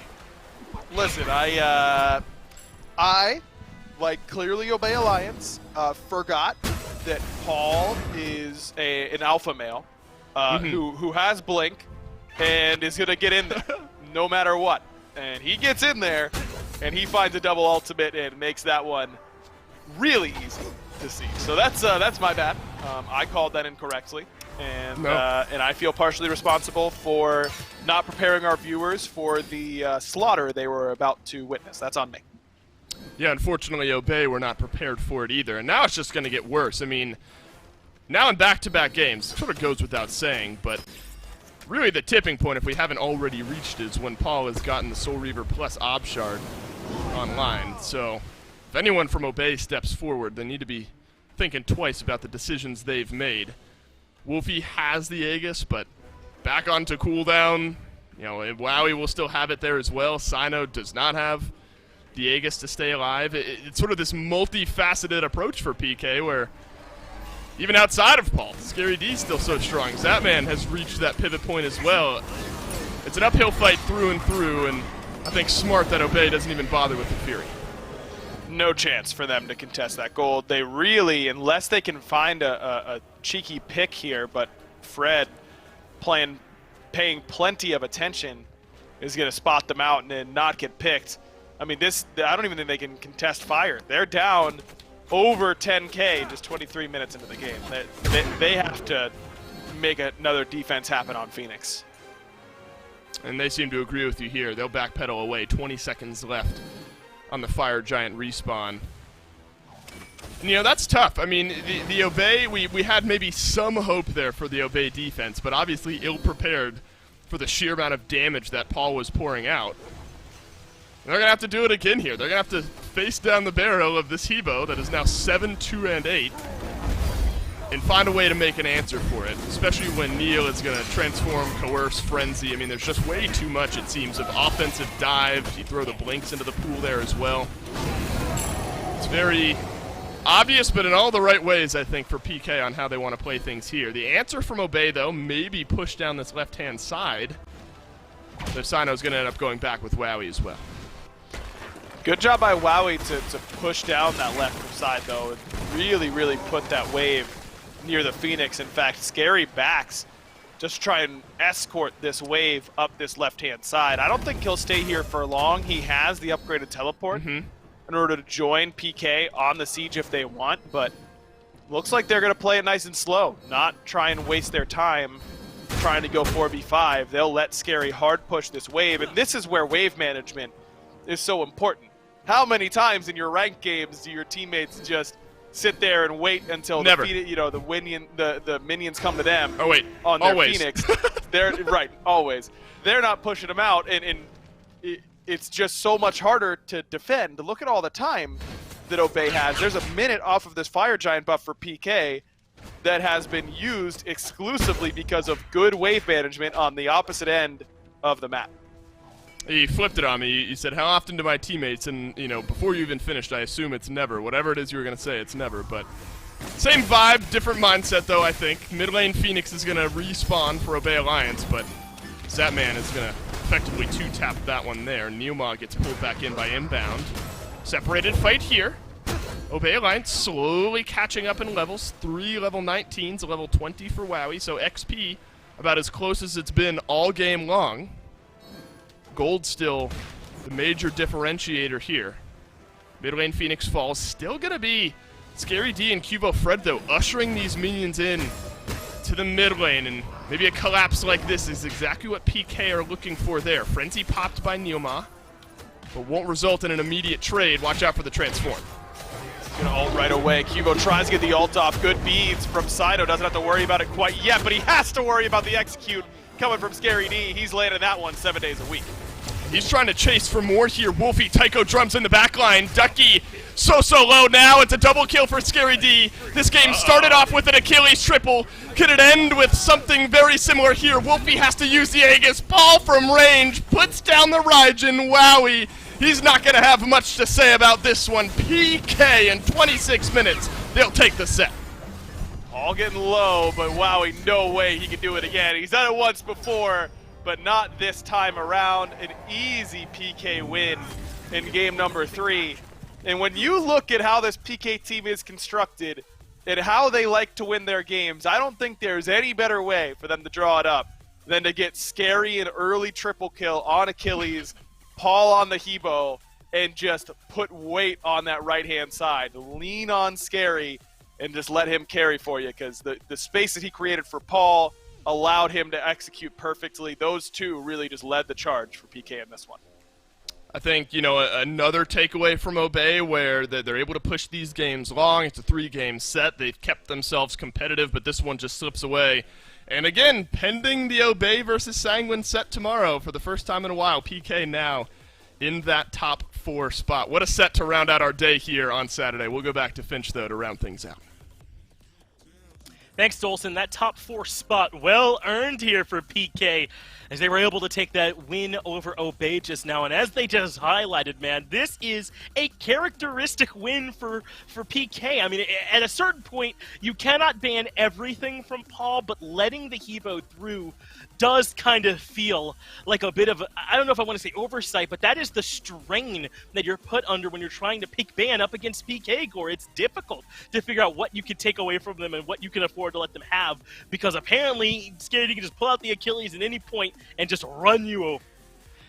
E: Listen, I like clearly Obey Alliance, forgot that Paul is an alpha male who has blink and is gonna get in there no matter what. And he gets in there and he finds a double ultimate and makes that one really easy to see. So that's my bad. I called that incorrectly, and I feel partially responsible for not preparing our viewers for the slaughter they were about to witness. That's on me. Yeah,
C: unfortunately, Obey were not prepared for it either, and now it's just going to get worse. I mean, now in back-to-back games, sort of goes without saying, but really the tipping point, if we haven't already reached, is when Paul has gotten the Soul Reaver plus Obshard online. So if anyone from Obey steps forward, they need to be thinking twice about the decisions they've made. Wolfie has the Aegis, but back onto cooldown. You know, Wowie will still have it there as well. Sino does not have the Aegis to stay alive. It's sort of this multifaceted approach for PK where even outside of Paul, Scary D still so strong. Zatman has reached that pivot point as well. It's an uphill fight through and through, and I think smart that Obey doesn't even bother with the Fury.
E: No chance for them to contest that gold. They really, unless they can find a cheeky pick here, but Fred paying plenty of attention is going to spot them out and then not get picked. I mean, I don't even think they can contest fire. They're down over 10K just 23 minutes into the game. They have to make another defense happen on Phoenix.
C: And they seem to agree with you here. They'll backpedal away. 20 seconds left on the Fire Giant respawn. And, you know, that's tough. I mean, the Obey, we had maybe some hope there for the Obey defense, but obviously ill-prepared for the sheer amount of damage that Paul was pouring out. They're going to have to do it again here. They're going to have to face down the barrel of this Hebo that is now 7, 2, and 8 and find a way to make an answer for it, especially when Neil is going to transform, coerce, frenzy. I mean, there's just way too much, it seems, of offensive dives. You throw the blinks into the pool there as well. It's very obvious, but in all the right ways, I think, for PK on how they want to play things here. The answer from Obey, though, maybe push down this left-hand side. So Sino's going to end up going back with Wowie as well.
E: Good job by Wowie to push down that left side, though, and really put that wave near the Phoenix. In fact, Scary backs just to try and escort this wave up this left-hand side. I don't think he'll stay here for long. He has the upgraded teleport in order to join PK on the siege if they want, but looks like they're going to play it nice and slow, not try and waste their time trying to go 4v5. They'll let Scary hard push this wave, and this is where wave management is so important. How many times in your ranked games do your teammates just sit there and wait until the minions come to them?
C: Oh wait,
E: on their
C: always.
E: Phoenix? They're right, always. They're not pushing them out, and it's just so much harder to defend. Look at all the time that Obey has. There's a minute off of this Fire Giant buff for PK that has been used exclusively because of good wave management on the opposite end of the map.
C: He flipped it on me. You said, how often do my teammates, and, you know, before you even finished, I assume it's never. Whatever it is you were going to say, it's never. But same vibe, different mindset, though, I think. Mid lane Phoenix is going to respawn for Obey Alliance, but Zatman is going to effectively two-tap that one there. Neomog gets pulled back in by Inbound. Separated fight here. Obey Alliance slowly catching up in levels. 3 level 19s, a level 20 for Wowie, so XP about as close as it's been all game long. Gold still the major differentiator here. Mid lane Phoenix falls. Still going to be Scary D and Cubo Fred, though, ushering these minions in to the mid lane. And maybe a collapse like this is exactly what PK are looking for there. Frenzy popped by Neoma, but won't result in an immediate trade. Watch out for the transform.
E: Gonna ult right away. Cubo tries to get the ult off. Good beads from Sido. Doesn't have to worry about it quite yet, but he has to worry about the execute coming from Scary D. He's landing that one 7 days a week.
C: He's trying to chase for more here. Wolfie, Tycho drums in the backline. Ducky, so low now. It's a double kill for Scary D. This game started off with an Achilles triple. Could it end with something very similar here? Wolfie has to use the Aegis. Paul from range puts down the Raijin. Wowie, he's not going to have much to say about this one. PK in 26 minutes. They'll take the set.
E: All getting low, but Wowie, no way he can do it again. He's done it once before, but not this time around. An easy PK win in game number 3. And when you look at how this PK team is constructed and how they like to win their games, I don't think there's any better way for them to draw it up than to get Scary an early triple kill on Achilles, Paul on the Hebo, and just put weight on that right-hand side. Lean on Scary and just let him carry for you, because the space that he created for Paul allowed him to execute perfectly. Those two really just led the charge for PK in this one.
C: I think, another takeaway from Obey where they're able to push these games long. It's a 3-game set. They've kept themselves competitive, but this one just slips away. And again, pending the Obey versus Sanguine set tomorrow for the first time in a while, PK now in that top 4 spot. What a set to round out our day here on Saturday. We'll go back to Finch, though, to round things out.
A: Thanks, Dolson. That top 4 spot well earned here for PK as they were able to take that win over Obey just now. And as they just highlighted, man, this is a characteristic win for PK. I mean, at a certain point, you cannot ban everything from Paul, but letting the Hebo through does kind of feel like a bit of, I don't know if I want to say oversight, but that is the strain that you're put under when you're trying to pick ban up against PK Gore. It's difficult to figure out what you can take away from them and what you can afford to let them have, because apparently Scared you can just pull out the Achilles at any point and just run you over.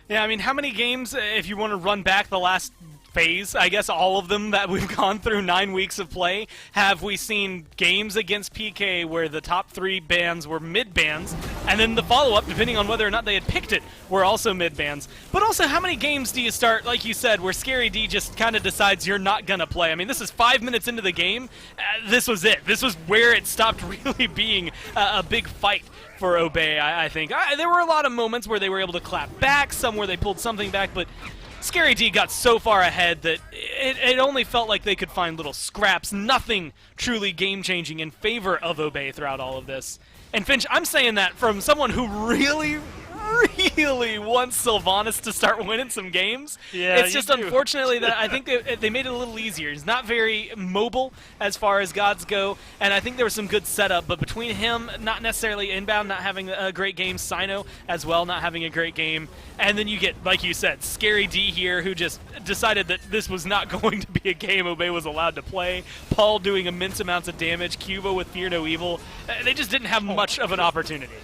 B: Yeah, I mean, how many games, if you want to run back the last phase, I guess all of them that we've gone through 9 weeks of play, have we seen games against PK where the top 3 bans were mid bans, and then the follow-up, depending on whether or not they had picked it, were also mid bans. But also, how many games do you start, like you said, where Scary D just kind of decides you're not going to play? I mean, this is 5 minutes into the game. This was it. This was where it stopped really being a big fight for Obey, I think. There were a lot of moments where they were able to clap back, some where they pulled something back, but Scary D got so far ahead that it only felt like they could find little scraps, nothing truly game-changing in favor of Obey throughout all of this. And Finch, I'm saying that from someone who really wants Sylvanas to start winning some games.
A: Yeah,
B: it's just unfortunately that I think they made it a little easier. He's not very mobile as far as gods go, and I think there was some good setup, but between him not necessarily inbound, not having a great game, Sino as well not having a great game, and then you get, like you said, Scary D here who just decided that this was not going to be a game Obey was allowed to play, Paul doing immense amounts of damage, Cuba with Fear No Evil. They just didn't have much of an opportunity.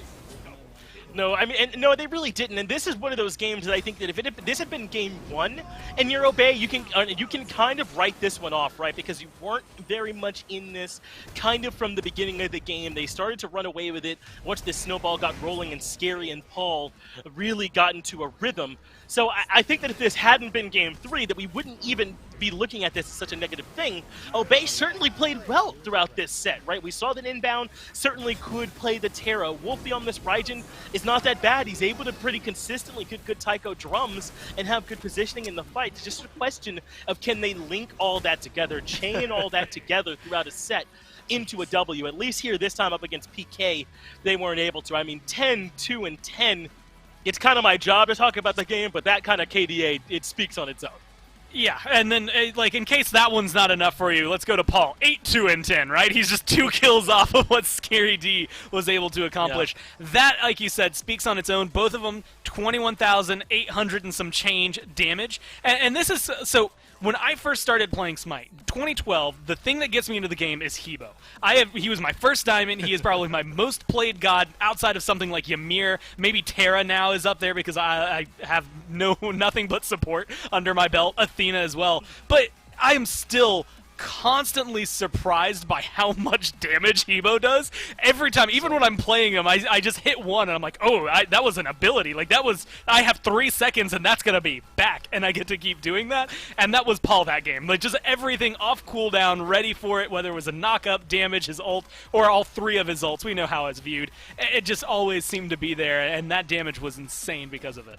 A: No, I mean, no, they really didn't. And this is one of those games that I think that if this had been game 1 and you're Obey, you can kind of write this one off, right? Because you weren't very much in this kind of from the beginning of the game. They started to run away with it once this snowball got rolling and Scary and Paul really got into a rhythm. So I think that if this hadn't been game 3, that we wouldn't even be looking at this as such a negative thing. Obey certainly played well throughout this set, right? We saw that inbound certainly could play the Terra. Wolfie on this Raijin is not that bad. He's able to pretty consistently get good taiko drums and have good positioning in the fight. It's just a question of can they link all that together, chain all that together throughout a set into a W. At least here this time up against PK, they weren't able to. I mean, 10, 2, and 10. It's kind of my job to talk about the game, but that kind of KDA, it speaks on its own.
B: Yeah, and then, like, in case that one's not enough for you, let's go to Paul. 8, 2, and 10, right? He's just 2 kills off of what Scary D was able to accomplish. Yeah. That, like you said, speaks on its own. Both of them, 21,800 and some change damage. And this is, so when I first started playing Smite, 2012, the thing that gets me into the game is Hebo. He was my first diamond. He is probably my most played god outside of something like Ymir. Maybe Terra now is up there because I have nothing but support under my belt. Athena as well. But I am still constantly surprised by how much damage Hebo does every time. Even when I'm playing him, I just hit one and I'm like, oh, that was an ability. Like, I have 3 seconds and that's gonna be back, and I get to keep doing that. And that was Paul that game. Like, just everything off cooldown, ready for it, whether it was a knock-up, damage, his ult, or all 3 of his ults. We know how it's viewed. It just always seemed to be there, and that damage was insane because of it.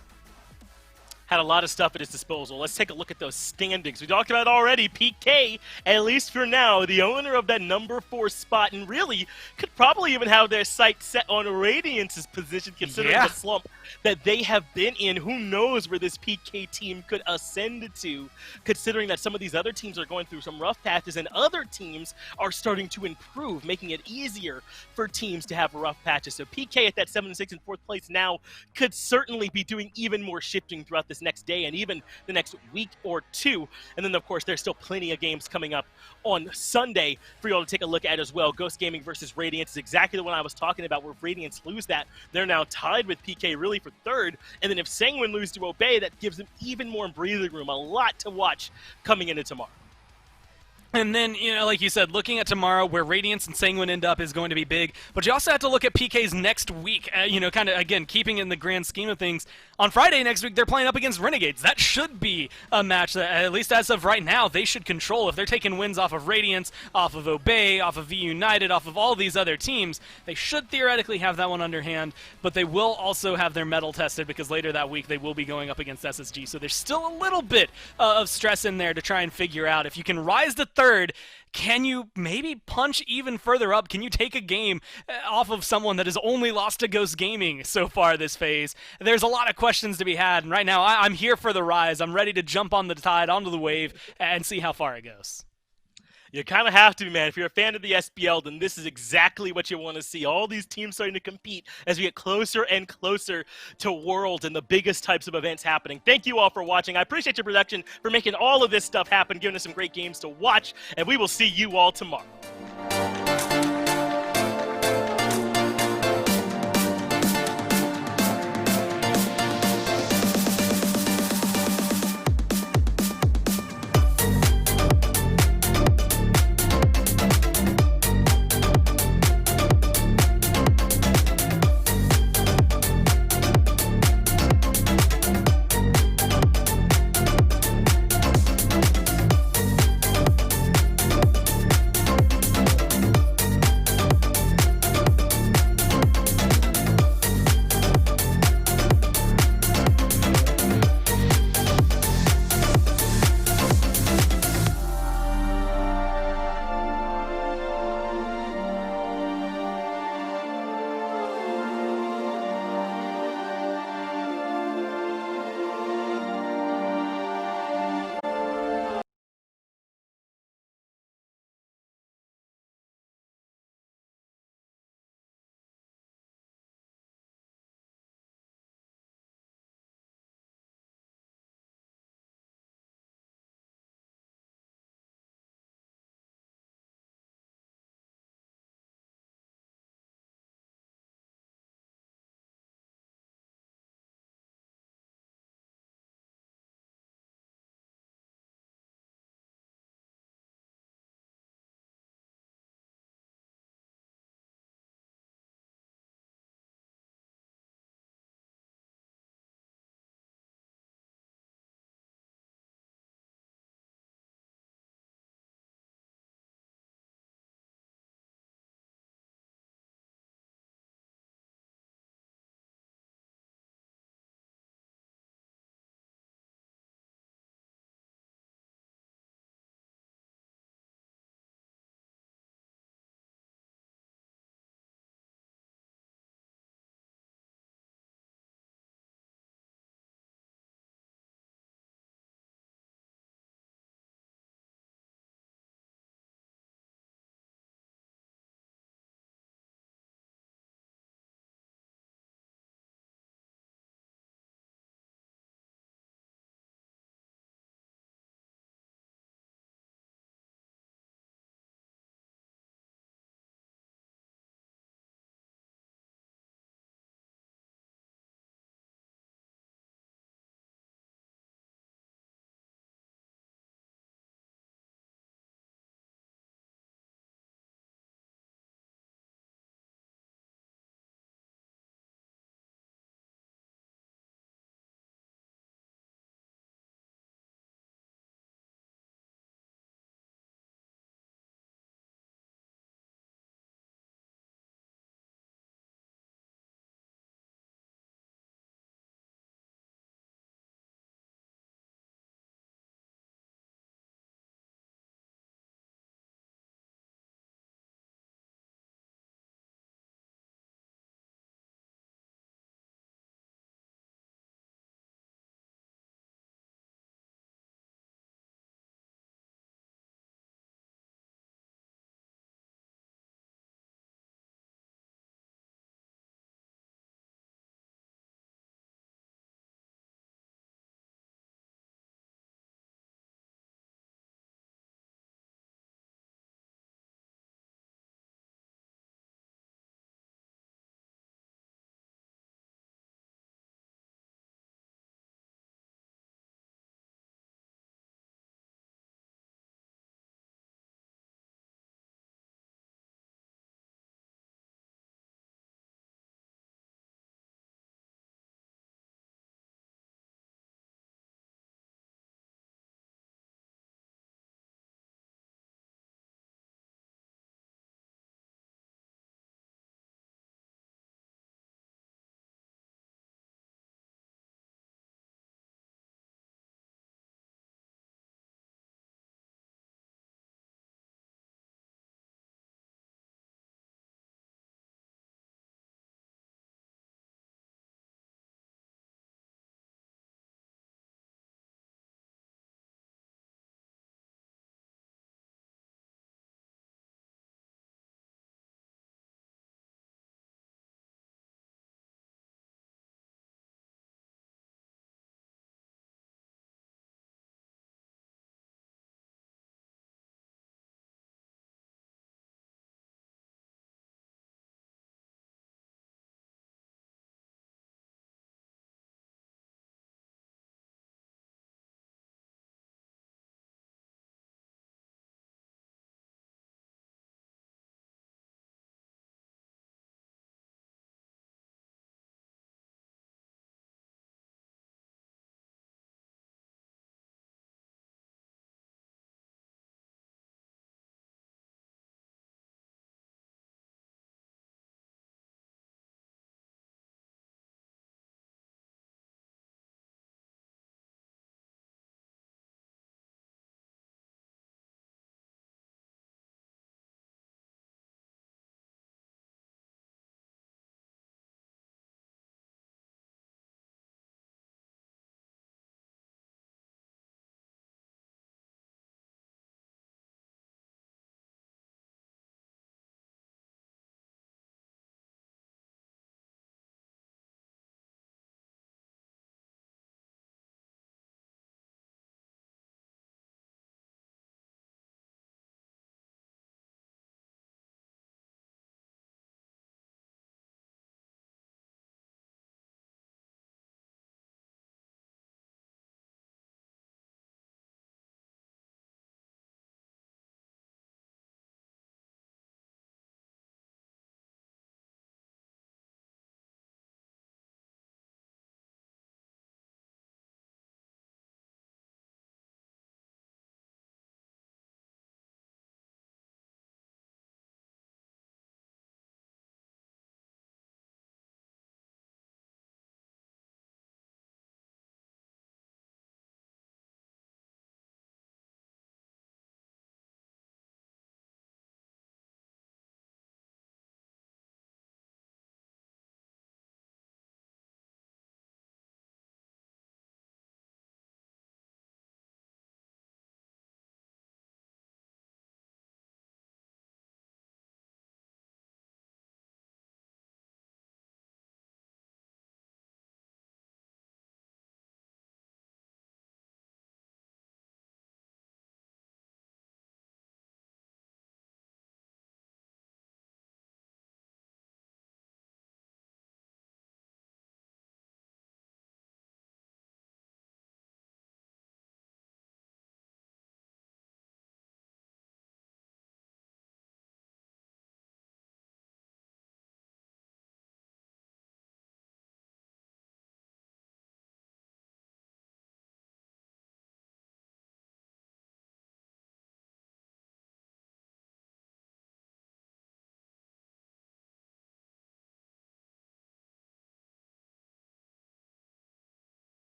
A: Had a lot of stuff at his disposal. Let's take a look at those standings. We talked about it already. PK, at least for now, the owner of that number 4 spot, and really could probably even have their sights set on Radiance's position, considering the slump that they have been in. Who knows where this PK team could ascend to, considering that some of these other teams are going through some rough patches and other teams are starting to improve, making it easier for teams to have rough patches. So PK at that 7-6 and 4th place now could certainly be doing even more shifting throughout this next day and even the next week or 2. And then, of course, there's still plenty of games coming up on Sunday for you all to take a look at as well. Ghost Gaming versus Radiance is exactly the one I was talking about, where if Radiance lose that, they're now tied with PK really for 3rd. And then if Sanguine lose to Obey, that gives them even more breathing room. A lot to watch coming into tomorrow.
B: And then, like you said, looking at tomorrow, where Radiance and Sanguine end up is going to be big. But you also have to look at PK's next week, kind of, again, keeping in the grand scheme of things. On Friday next week, they're playing up against Renegades. That should be a match that, at least as of right now, they should control. If they're taking wins off of Radiance, off of Obey, off of V United, off of all these other teams, they should theoretically have that one underhand. But they will also have their metal tested, because later that week they will be going up against SSG. So there's still a little bit of stress in there to try and figure out if you can rise to third. Can you maybe punch even further up? Can you take a game off of someone that has only lost to Ghost Gaming so far this phase? There's a lot of questions to be had, and right now I'm here for the rise. I'm ready to jump on the tide, onto the wave, and see how far it goes.
A: You kind of have to be, man. If you're a fan of the SPL, then this is exactly what you want to see. All these teams starting to compete as we get closer and closer to Worlds and the biggest types of events happening. Thank you all for watching. I appreciate your production for making all of this stuff happen, giving us some great games to watch, and we will see you all tomorrow.